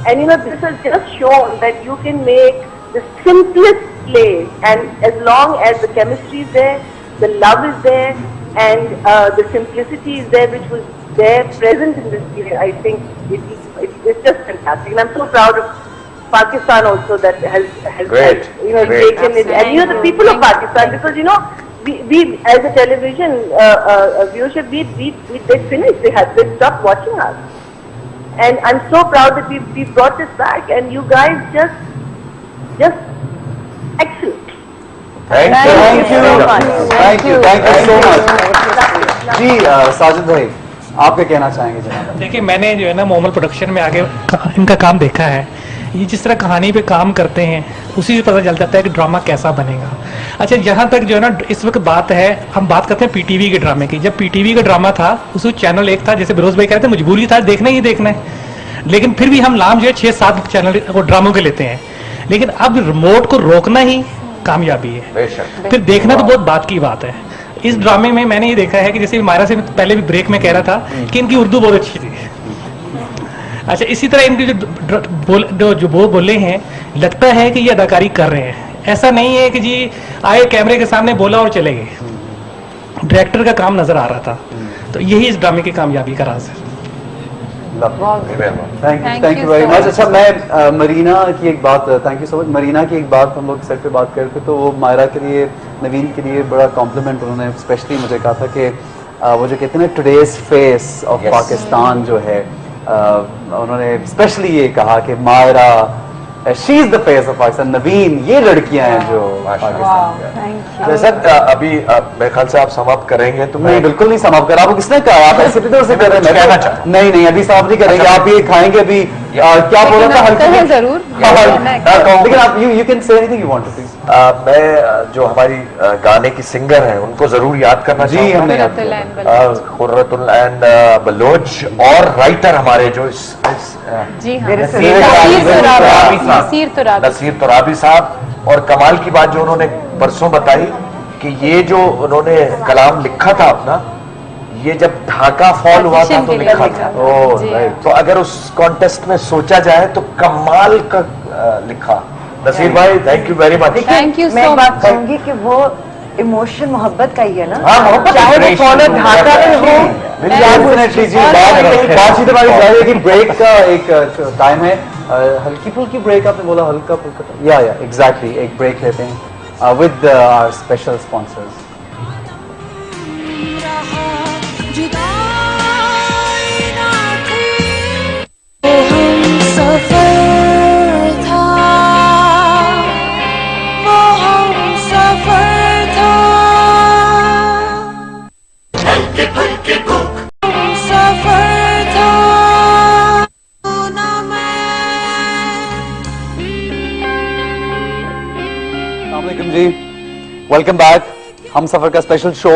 And this has just shown that you can make the simplest play, and as long as the chemistry is there, the love is there, and the simplicity is there, which was there present in this play, I think it's just fantastic. And I'm so proud of Pakistan also that has Great. taken it, and the people of Pakistan, because we as a television viewership, they finished, they stopped watching us, and I'm so proud that we brought this back, and you guys just excellent. Thank you so much. जी साजिद भाई, आप क्या कहना चाहेंगे जनाब? देखिए, मैंने जो है ना मोमल प्रोडक्शन में आगे इनका काम देखा है. ये जिस तरह कहानी पे काम करते हैं उसी से पता चल जाता है कि ड्रामा कैसा बनेगा. अच्छा, जहाँ तक जो है ना इस वक्त बात है, हम बात करते हैं पीटीवी के ड्रामे की. जब पीटीवी का ड्रामा था उस चैनल एक था, जैसे बिरोज भाई कह रहे थे, मजबूरी था, देखना ही देखना है. लेकिन फिर भी हम नाम जो है 6-7 चैनल वो ड्रामों के लेते हैं. लेकिन अब रिमोट को रोकना ही कामयाबी है. फिर देखना तो बहुत बात की बात है. इस ड्रामे में मैंने ये देखा है कि जैसे मायरा से पहले भी ब्रेक में कह रहा था कि इनकी उर्दू बहुत अच्छी थी. अच्छा, इसी तरह इनके जो बोले हैं, लगता है कि ये अदाकारी कर रहे हैं. ऐसा नहीं है कि जी आए कैमरे के सामने बोला और चले गए. डायरेक्टर का काम नजर आ रहा था. तो यही इस ड्रामे की कामयाबी का राज है. Thank you very much. अच्छा, मैं मरीना की एक बात, thank you so much. Marina की एक बात हम लोग सेट पे बात कर रहे थे, तो वो मायरा के लिए, नवीन के लिए बड़ा कॉम्प्लीमेंट उन्होंने स्पेशली मुझे कहा था कि वो जो कहते हैं ना टुडेज फेस ऑफ पाकिस्तान जो है, उन्होंने स्पेशली ये कहा कि Maira she is the face of Pakistan, Naveen ये लड़कियां हैं जो पाकिस्तान. वैसे अभी मेरे ख्याल से आप समाप्त करेंगे तो नहीं, बिल्कुल नहीं समाप्त करा. आपको किसने कहा? आप ऐसे भी से कर रहे हैं. नहीं, अभी समाप्त नहीं करेंगे. आप ये खाएंगे अभी. क्या बोला था? हल्का जरूर. लेकिन आप you can say anything you want to please. मैं जो हमारी गाने की सिंगर हैं उनको जरूर याद करना चाहूंगा. हमने याद खुर्रतुल एंड बलोच, और राइटर हमारे जो नसीर तुराबी साहब. और कमाल की बात जो उन्होंने परसों बताई कि ये जो उन्होंने कलाम लिखा था अपना, ये जब ढाका फॉल हुआ था तो लिखा था. तो अगर उस कॉन्टेस्ट में सोचा जाए तो कमाल का लिखा. नसीर भाई, thank you very much. Thank you. मैं बात कहूंगी कि वो इमोशन मोहब्बत का ही है ना. हाँ, मोहब्बत. चाहे वो कॉलर ढाका में हो. डेफिनेटली जी. बातचीत हमारी जारी है कि ब्रेक का एक टाइम है, हल्की फुल्की ब्रेक. आपने बोला हल्का फुल्का, या एग्जैक्टली. एक ब्रेक लेते हैं विद आवर स्पेशल स्पॉन्सर्स. जी, वेलकम बैक. हम सफर का स्पेशल शो.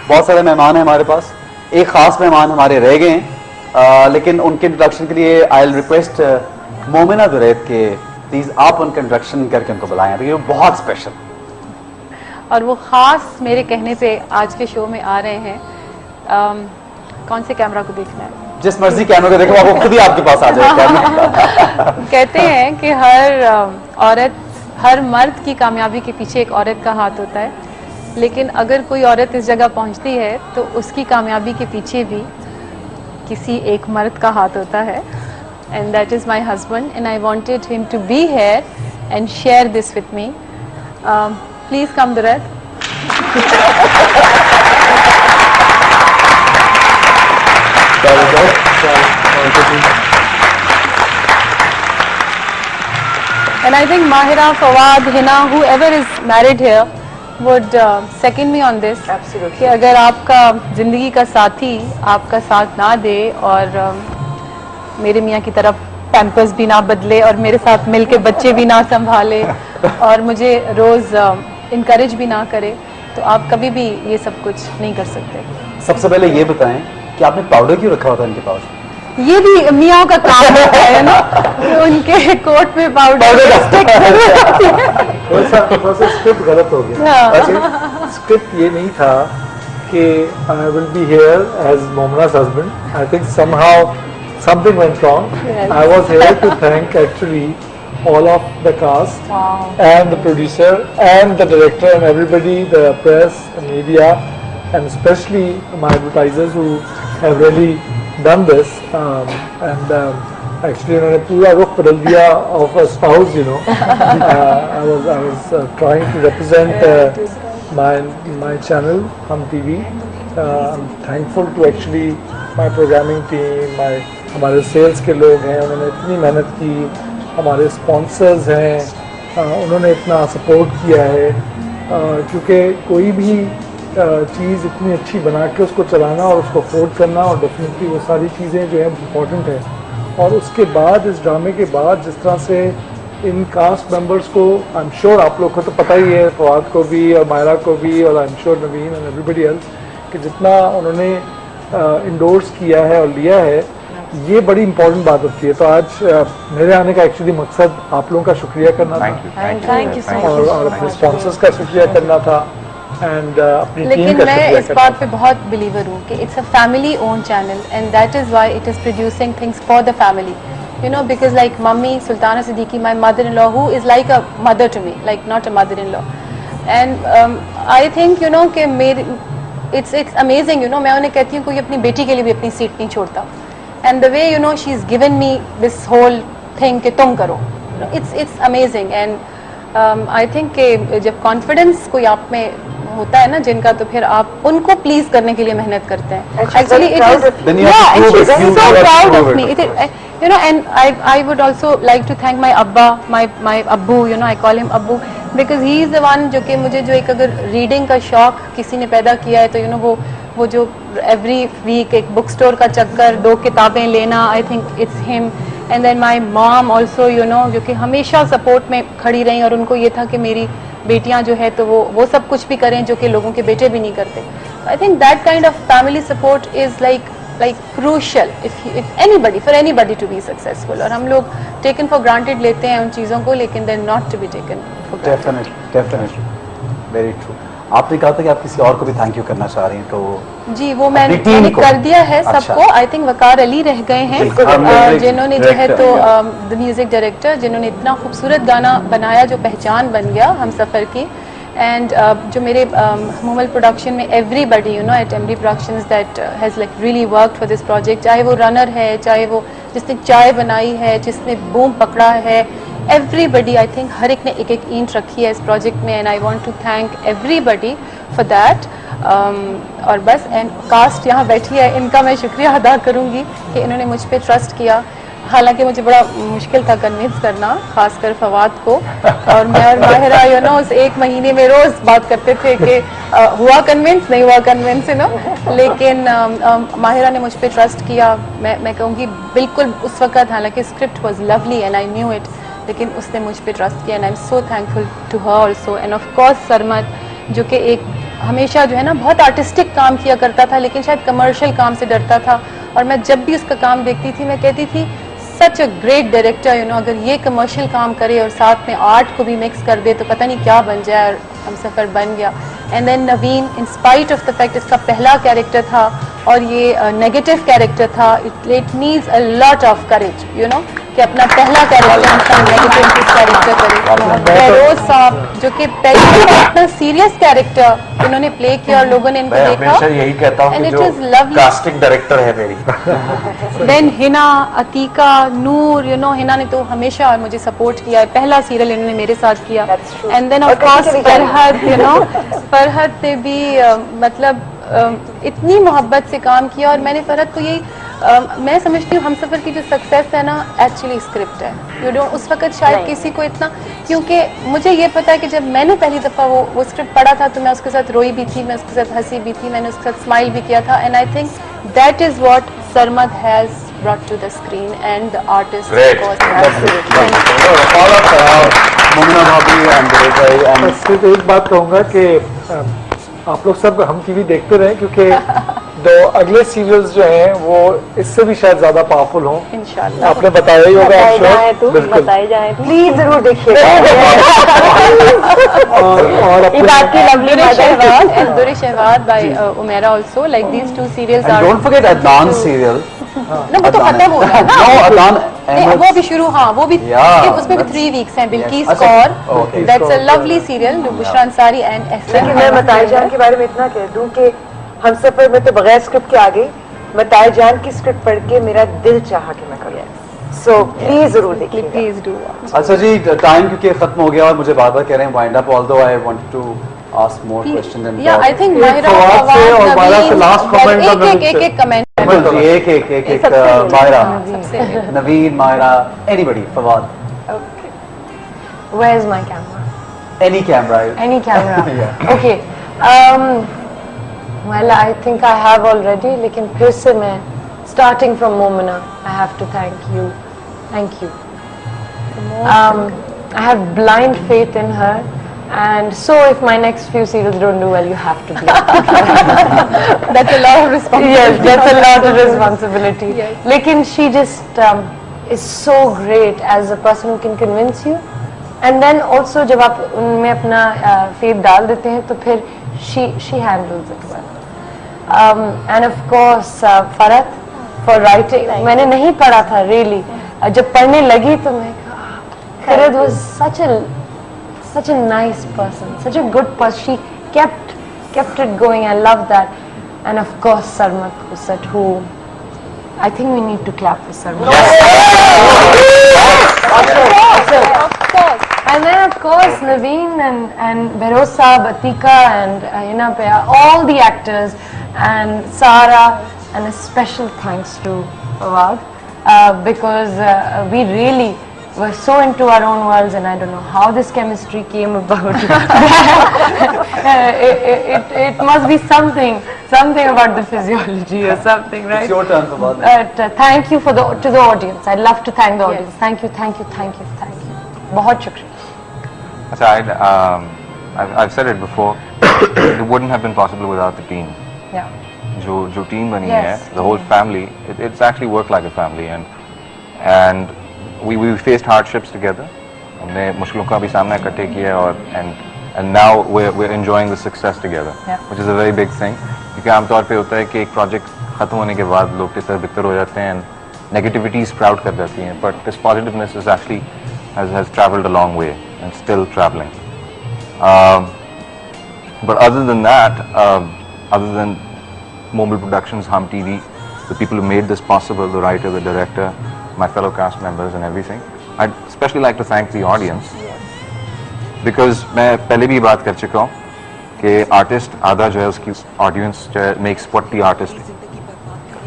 बहुत सारे मेहमान हैं हमारे पास. एक खास मेहमान हमारे रह गए हैं, लेकिन उनके इंट्रोडक्शन के लिए आई विल रिक्वेस्ट मोमिना दुरैत के प्लीज आप उनका इंट्रोडक्शन करके उनको बुलाएं. ये बहुत स्पेशल और वो खास मेरे कहने पे आज के शो में आ रहे हैं. कौन से कैमरा को देखना है? जिस मर्जी कैमरा को देखो, आपको खुद ही आपके पास आ जाएगा. कहते हैं कि हर औरत, हर मर्द की कामयाबी के पीछे एक औरत का हाथ होता है. लेकिन अगर कोई औरत इस जगह पहुंचती है तो उसकी कामयाबी के पीछे भी किसी एक मर्द का हाथ होता है. And that is my husband, and I wanted him to be here and share this with me. Please come Duraid. And I think Mahira, Fawad, Hina, whoever is married here would second me on this. Absolutely. कि अगर आपका जिंदगी का साथी आपका साथ ना दे और मेरे मियाँ की तरफ पैम्पर्स भी ना बदले और मेरे साथ मिलके बच्चे भी ना संभाले और मुझे रोज इनकरेज भी ना करे, तो आप कभी भी ये सब कुछ नहीं कर सकते। सबसे पहले ये बताएं कि आपने पाउडर क्यों रखा होता है इनके पास? ये भी मियाँ का काम होता है ना, कि उनके कोट में पाउडर स्क्रिप्ट गलत हो गया। स्क्रिप्ट ये नहीं था कि I will be here as Momina's husband. I think somehow something went wrong. Yes. I was here to thank actually all of the cast and the producer and the director and everybody, the press, the media, and especially my advertisers who have really done this. Actually, उन्होंने पूरा रुख बदल दिया of a spouse, you know. I was trying to represent my channel, Hum TV. I'm thankful to actually my programming team, हमारे sales के लोग हैं, उन्होंने इतनी मेहनत की, हमारे sponsors हैं, उन्होंने इतना support किया है, क्योंकि कोई भी चीज़ इतनी अच्छी बना के उसको चलाना और उसको अफोर्ड करना, और डेफिनेटली वो सारी चीज़ें जो है इम्पॉर्टेंट है। और उसके बाद इस ड्रामे के बाद जिस तरह से इन कास्ट मेंबर्स को, आई एम श्योर आप लोग को तो पता ही है, फवाद को भी और मायरा को भी और I am sure Naveen and everybody else, कि जितना उन्होंने इंडोर्स किया है और लिया है, ये बड़ी इंपॉर्टेंट बात होती है। तो आज मेरे आने का एक्चुअली मकसद आप लोगों का शुक्रिया करना था, और अपने स्पॉन्सर्स का शुक्रिया करना था, एंड अपनी टीम लेकिन का मैं शुक्रिया इस करना बात पे बहुत बिलीवर हूँ कि it's a family own channel and that is why it is producing things for the family, you know, because like mummy Sultana Siddiqui, my mother-in-law, who is like a mother to me, like not a mother-in-law, and I think, you know, कि मेरी it's amazing, you know, मैं उन्हें कहती हूँ कोई अपनी बेटी के लिए भी अपनी सीट नहीं छोड़ता, and the way, you know, she's given me this whole thing कि तुम करो, it's amazing, and I think कि जब confidence कोई आप में होता है ना जिनका, तो फिर आप उनको प्लीज करने के लिए मेहनत करते हैं। Actually, it is, yeah, and she's so proud of me. You know, and I would also like to thank my Abba, my Abbu, you know, I call him Abbu, because he is the one जो कि मुझे जो एक अगर reading का शौक किसी ने पैदा किया है, तो you know वो जो every week एक बुक स्टोर का चक्कर, 2 किताबें लेना, I think it's him. And then my mom also, you know, जो कि हमेशा सपोर्ट में खड़ी रही, और उनको ये था कि मेरी बेटियां जो है तो वो सब कुछ भी करें जो कि लोगों के बेटे भी नहीं करते। I think that kind of family support is like crucial if anybody, for anybody to be successful. और हम लोग टेकन फॉर ग्रांटेड लेते हैं उन चीज़ों को, लेकिन they not to be taken for granted. Definitely very true. आपने कहा था कि आप किसी और को भी थैंक यू करना चाह रही हैं, तो जी वो मैंने कर दिया है सबको। आई थिंक वकार अली रह गए हैं, जिन्होंने जो है तो द म्यूजिक डायरेक्टर, जिन्होंने इतना खूबसूरत गाना बनाया जो पहचान बन गया हम सफ़र की। एंड जो मेरे मूमल प्रोडक्शन में everybody, you know, at MD productions that has like really worked for this project, चाहे वो रनर है, चाहे वो जिसने चाय बनाई है, जिसने बूम पकड़ा है, everybody, I think हर एक ने एक ईंट रखी है इस प्रोजेक्ट में, and I want to thank everybody for that. और बस, एंड कास्ट यहाँ बैठी है, इनका मैं शुक्रिया अदा करूँगी कि इन्होंने मुझ पर ट्रस्ट किया। हालांकि मुझे बड़ा मुश्किल था कन्विंस करना, खासकर फवाद को, और मैं और माहिरा, यू नो, उस 1 महीने में रोज बात करते थे कि हुआ कन्विंस, नहीं हुआ कन्विंस, यू नो, लेकिन माहिरा ने मुझ पर ट्रस्ट किया। मैं कहूँगी बिल्कुल उस वक्त, हालांकि script was lovely and I knew it, लेकिन उसने मुझ पे ट्रस्ट किया, and I am so thankful to her also. And of course Sarmad, जो कि एक हमेशा जो है ना बहुत आर्टिस्टिक काम किया करता था, लेकिन शायद कमर्शियल काम से डरता था, और मैं जब भी उसका काम देखती थी मैं कहती थी such a great director, you know, अगर ये कमर्शियल काम करे और साथ में आर्ट को भी मिक्स कर दे तो पता नहीं क्या बन जाए, और हम सफ़र बन गया। And then Naveen, in spite of the fact इसका पहला कैरेक्टर था और ये नेगेटिव कैरेक्टर था, it needs a lot of courage, you know, कि अपना पहला कैरेक्टर इंसान नेगेटिव कैरेक्टर करे। फेरोज साहब, जो कि पहले इतना सीरियस कैरेक्टर इन्होंने प्ले किया और लोगों ने इनको देखा, यही कहता हूं कि जो कास्टिंग डायरेक्टर है मेरी। Then Hina, Atiqa, Noor, you know, Hina ने तो हमेशा मुझे सपोर्ट किया है, पहला सीरियल इन्होंने मेरे साथ किया। And then of course Farhad, you know, Farhad ने भी मतलब इतनी मोहब्बत से काम किया, और मैंने फरहद को यही मैं समझती हूँ हम सफ़र की जो सक्सेस है ना, एक्चुअली स्क्रिप्ट है, यू नो। उस वक्त शायद किसी को इतना, क्योंकि मुझे ये पता है कि जब मैंने पहली दफ़ा वो स्क्रिप्ट पढ़ा था तो मैं उसके साथ रोई भी थी, मैं उसके साथ हंसी भी थी, मैंने उसके साथ स्माइल भी किया था, and I think that is what Sarmad has brought to the screen and the artists. Great. Momina bhabhi and Dinesh भाई and सिर्फ एक बात कहूँगा कि आप लोग सब हम टीवी देखते रहें, क्योंकि दो अगले सीरियल्स जो हैं वो इससे भी शायद ज्यादा पावरफुल हों। इंशाल्लाह। आपने बताया ही होगा, I'm sure। बिल्कुल। बताए जाए प्लीज जरूर देखिए। और Duri Shehwad by Umaira also, like these two serials and are. don't forget Adnan serial. ना वो तो खत्म हो गया ना। No, Adnan नहीं, वो भी शुरू, हाँ वो भी Yeah, उसमें भी 3 weeks हैं। बिल्किस अच्छा, Kaur, okay. that's a lovely serial, Bushra Ansari and Esther। लेकिन मैं मताई जान के बारे में इतना कह दूं कि हमसफर में तो बगैर स्क्रिप्ट के आ गई, मताई जान की स्क्रिप्ट पढ़ के मेरा दिल चाहा कि मैं करूँ। सो प्लीज जरूर देखिए, प्लीज डू। अच्छा जी, टाइम क्योंकि खत्म हो गया और मुझे बार-बार कह रहे हैं wind up, although I wanted to ask more questions and Yeah, I think Mahira, Fawad से और मायरा से लास्ट कमेंट एक कमेंट एक मायरा, नवीन, Myra, anybody, Fawad, Where's my camera? any camera. Any camera. Yeah. Okay. Well, I think I have already. लेकिन फिर से मैं starting from Momina, I have to thank you. Thank you. I have blind faith in her. And so if my next few serials don't do well, you have to be. That's a lot of responsibility. Yes, that's a lot of responsibility. Yes. Lekin she just is so great as a person who can convince you. And then also जब आप उनमें अपना faith डाल देते हैं तो फिर she handles it well. And of course Farhat for writing. मैंने नहीं पढ़ा था really. जब पढ़ने लगी तो मैं Farhat was such a nice person, such a good person. She kept it going. I love that. And of course Sarmat Kusat, who I think we need to clap for Sarmat. Of course. And then of course Naveen and Berosa, Batika and Hina Paya, all the actors, and Sara, and a special thanks to Fawad because we really were so into our own worlds, and I don't know how this chemistry came about. It must be something about the physiology or something, right? It's your turn, Fawad. But thank you to the audience. I'd love to thank the audience. Thank you. बहुत शुक्रिया. I've said it before. It wouldn't have been possible without the team. Yeah. जो team बनी है, the whole family. It's actually worked like a family, and we faced hardships together. हमने मुश्किलों का भी सामना इकट्ठे किया और and now we're enjoying the success together, which is a very big thing. क्योंकि आमतौर पे होता है कि एक प्रोजेक्ट खत्म होने के बाद लोग तितर बितर हो जाते हैं, नेगेटिविटी स्प्राउट कर जाती हैं, but this positiveness is actually has traveled a long way and still traveling. But other than that, other than Mobile Productions, Hum TV, the people who made this possible, the writer, the director, my fellow cast members and everything, I'd especially like to thank the audience, because मैं पहले भी बात कर चुका हूँ कि artist आधा जो है उसकी audience makes what the artist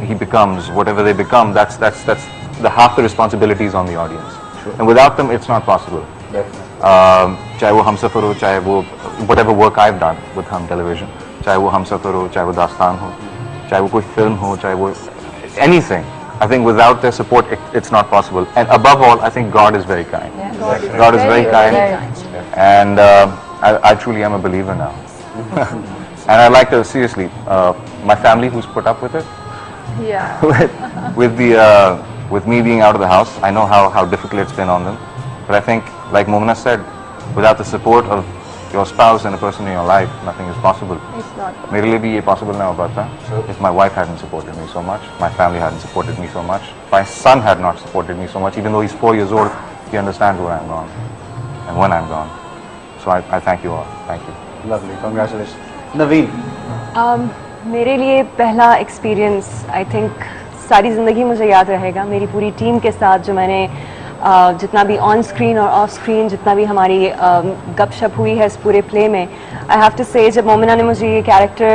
he becomes, whatever they become, that's the half the responsibility is on the audience. And without them, it's not possible. चाहे वो हमसफर हो, चाहे वो whatever work I've done with Hum Television, चाहे वो हमसफर हो, चाहे वो दास्तान हो, चाहे वो कोई film हो, चाहे वो anything. I think without their support, it's not possible. And above all, I think God is very kind. God is very kind. And I truly am a believer now. And I like to seriously, my family who's put up with it. Yeah. with me being out of the house, I know how difficult it's been on them. But I think, like Momina said, without the support of your spouse and a person in your life, nothing is possible. It's not. मेरे लिए भी ये possible ना हो पाता if my wife hadn't supported me so much, my family hadn't supported me so much, my son had not supported me so much, even though he's 4 years old, he understands where I'm gone and when I'm gone. So I thank you all. Thank you. Lovely. Congratulations. Naveen. मेरे लिए पहला experience I think सारी ज़िंदगी मुझे याद रहेगा, मेरी पूरी टीम के साथ जो मैंने जितना भी ऑन स्क्रीन और ऑफ स्क्रीन जितना भी हमारी गपशप हुई है इस पूरे प्ले में, आई हैव टू से जब मोमिना ने मुझे ये कैरेक्टर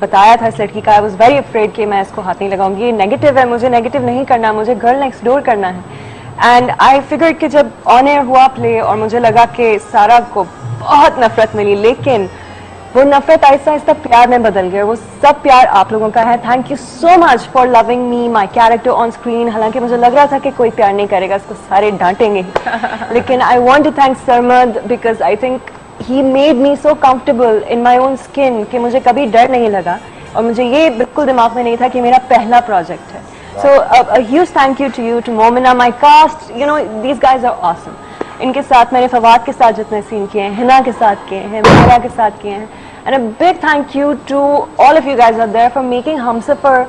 बताया था इस लड़की का, आई वाज वेरी अफ्रेड कि मैं इसको हाथ नहीं लगाऊंगी, ये नेगेटिव है, मुझे नेगेटिव नहीं करना, मुझे गर्ल नेक्स्ट डोर करना है. एंड आई फिगर्ड कि जब ऑन एयर हुआ प्ले और मुझे लगा कि सारा को बहुत नफरत मिली, लेकिन वो नफरत आहिस्ता आहिस्ता प्यार में बदल गया। वो सब प्यार आप लोगों का है। Thank you so much for loving me, my character on screen. हालांकि मुझे लग रहा था कि कोई प्यार नहीं करेगा, इसको सारे डांटेंगे, लेकिन I want to thank Sarmad because I think he made me so comfortable in my own skin कि मुझे कभी डर नहीं लगा, और मुझे ये बिल्कुल दिमाग में नहीं था कि मेरा पहला प्रोजेक्ट है। सो a huge thank you to you, to Momina, my cast, you know, these guys are awesome. इनके साथ मैंने फवाद के साथ जितने सीन किए हैं, हिना के साथ किए हैं, माहिरा के साथ किए हैं, and a big thank you to all of you guys out there for making Humsafar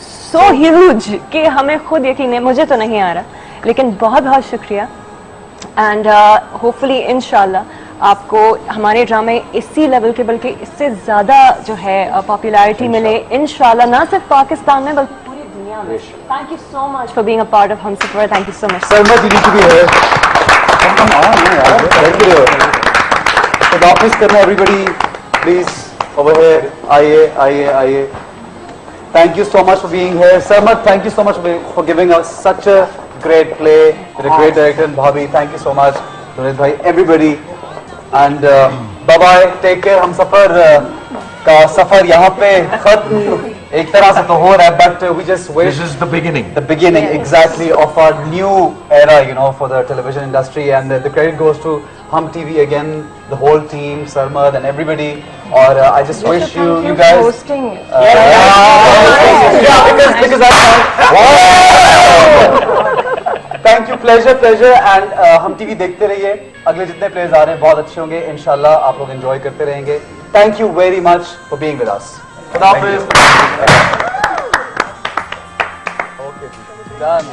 so huge कि हमें खुद यकीन है, मुझे तो नहीं आ रहा, लेकिन बहुत बहुत शुक्रिया। एंड होपफुली इंशाल्लाह आपको हमारे ड्रामे इसी लेवल के बल्कि इससे ज़्यादा जो है पॉपुलैरिटी मिले इंशाल्लाह, ना सिर्फ पाकिस्तान में बल्कि पूरी दुनिया में। Thank you so much for being a part of Humsafar. Thank you so much. Sarmad, you need to be here. Come on, यार, thank you. So वापस करना everybody, please over here. आइए. Thank you so much for being here. Sarmad, thank you so much for giving us such a great play with a great director. And Bhabhi, thank you so much. Rohit bhai, everybody. And bye-bye, take care. Humsafar का सफर यहाँ पे खत्म एक तरह से तो हो रहा है, but we just wish this is the beginning. The beginning, exactly, of our new era, you know, for the television industry. And the credit goes to Hum TV again, the whole team, Sarmad and everybody. Or I just wish you guys. Hosting. Yeah, because Thank you, pleasure. And Hum TV देखते रहिए, अगले जितने plays आ रहे हैं बहुत अच्छे होंगे, इंशाल्लाह आप लोग enjoy करते रहेंगे. Thank you very much for being with us. खुदा हाफिज़. Okay, done.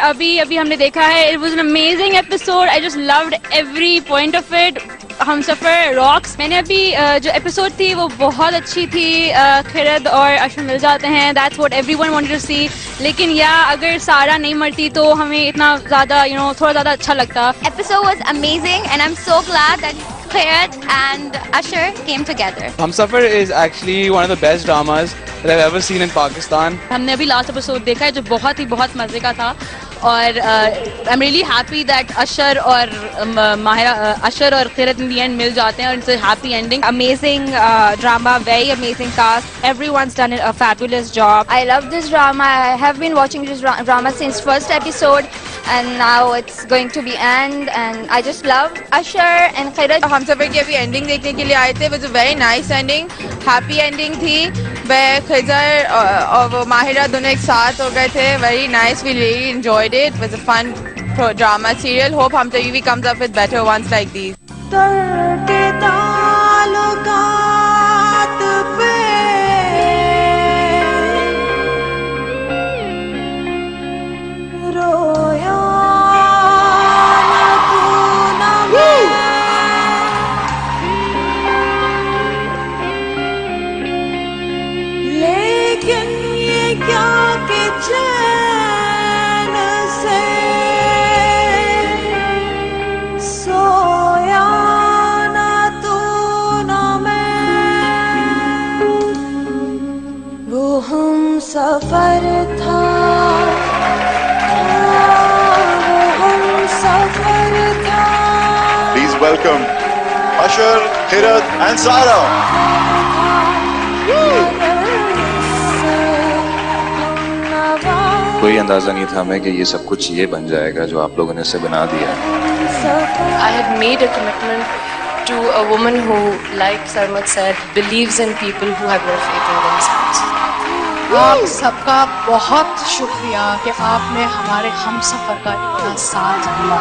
अभी हमने देखा है, it was an amazing episode. I just loved every point of it. Humsafar rocks. मैंने अभी जो एपिसोड थी वो बहुत अच्छी थी। खिरद और अशर मिल जाते हैं, that's what everyone wanted to see. लेकिन अगर सारा नहीं मरती तो हमें इतना ज़्यादा थोड़ा ज़्यादा अच्छा लगता। Episode was amazing and I am so glad that Khairat and Usher came together. Humsafar is actually one of the best dramas that I've ever seen in Pakistan. हमने अभी लास्ट एपिसोड देखा है जो बहुत मजे का था, और I am really happy that Ashar और खैरत इन दी एंड मिल जाते हैं और it's a happy ending. Amazing drama, very amazing cast. Everyone's done a fabulous job. I love this drama. I have been watching this drama since first episode, and now it's going to be end. And I just love Usher and Khairat. Humsafar की अभी ending देखने के लिए आए थे। It was a very nice ending, happy ending थी। खिजर और वो माहिरा दोनों एक साथ हो गए थे। Very nice. We really enjoyed it. It was a fun drama serial. Hope Hum TV comes up with better ones like these. सफर था, वो सफर था। Please welcome Usher, Khairat and Sara. कोई अंदाजा नहीं था हमें कि ये सब कुछ ये बन जाएगा जो आप लोगों ने इसे बना दिया। I had made a commitment to a woman who, like Sarmad said, believes in people who have no faith in themselves. आप सबका बहुत शुक्रिया कि आपने हमारे हमसफर का इतना साथ दिया।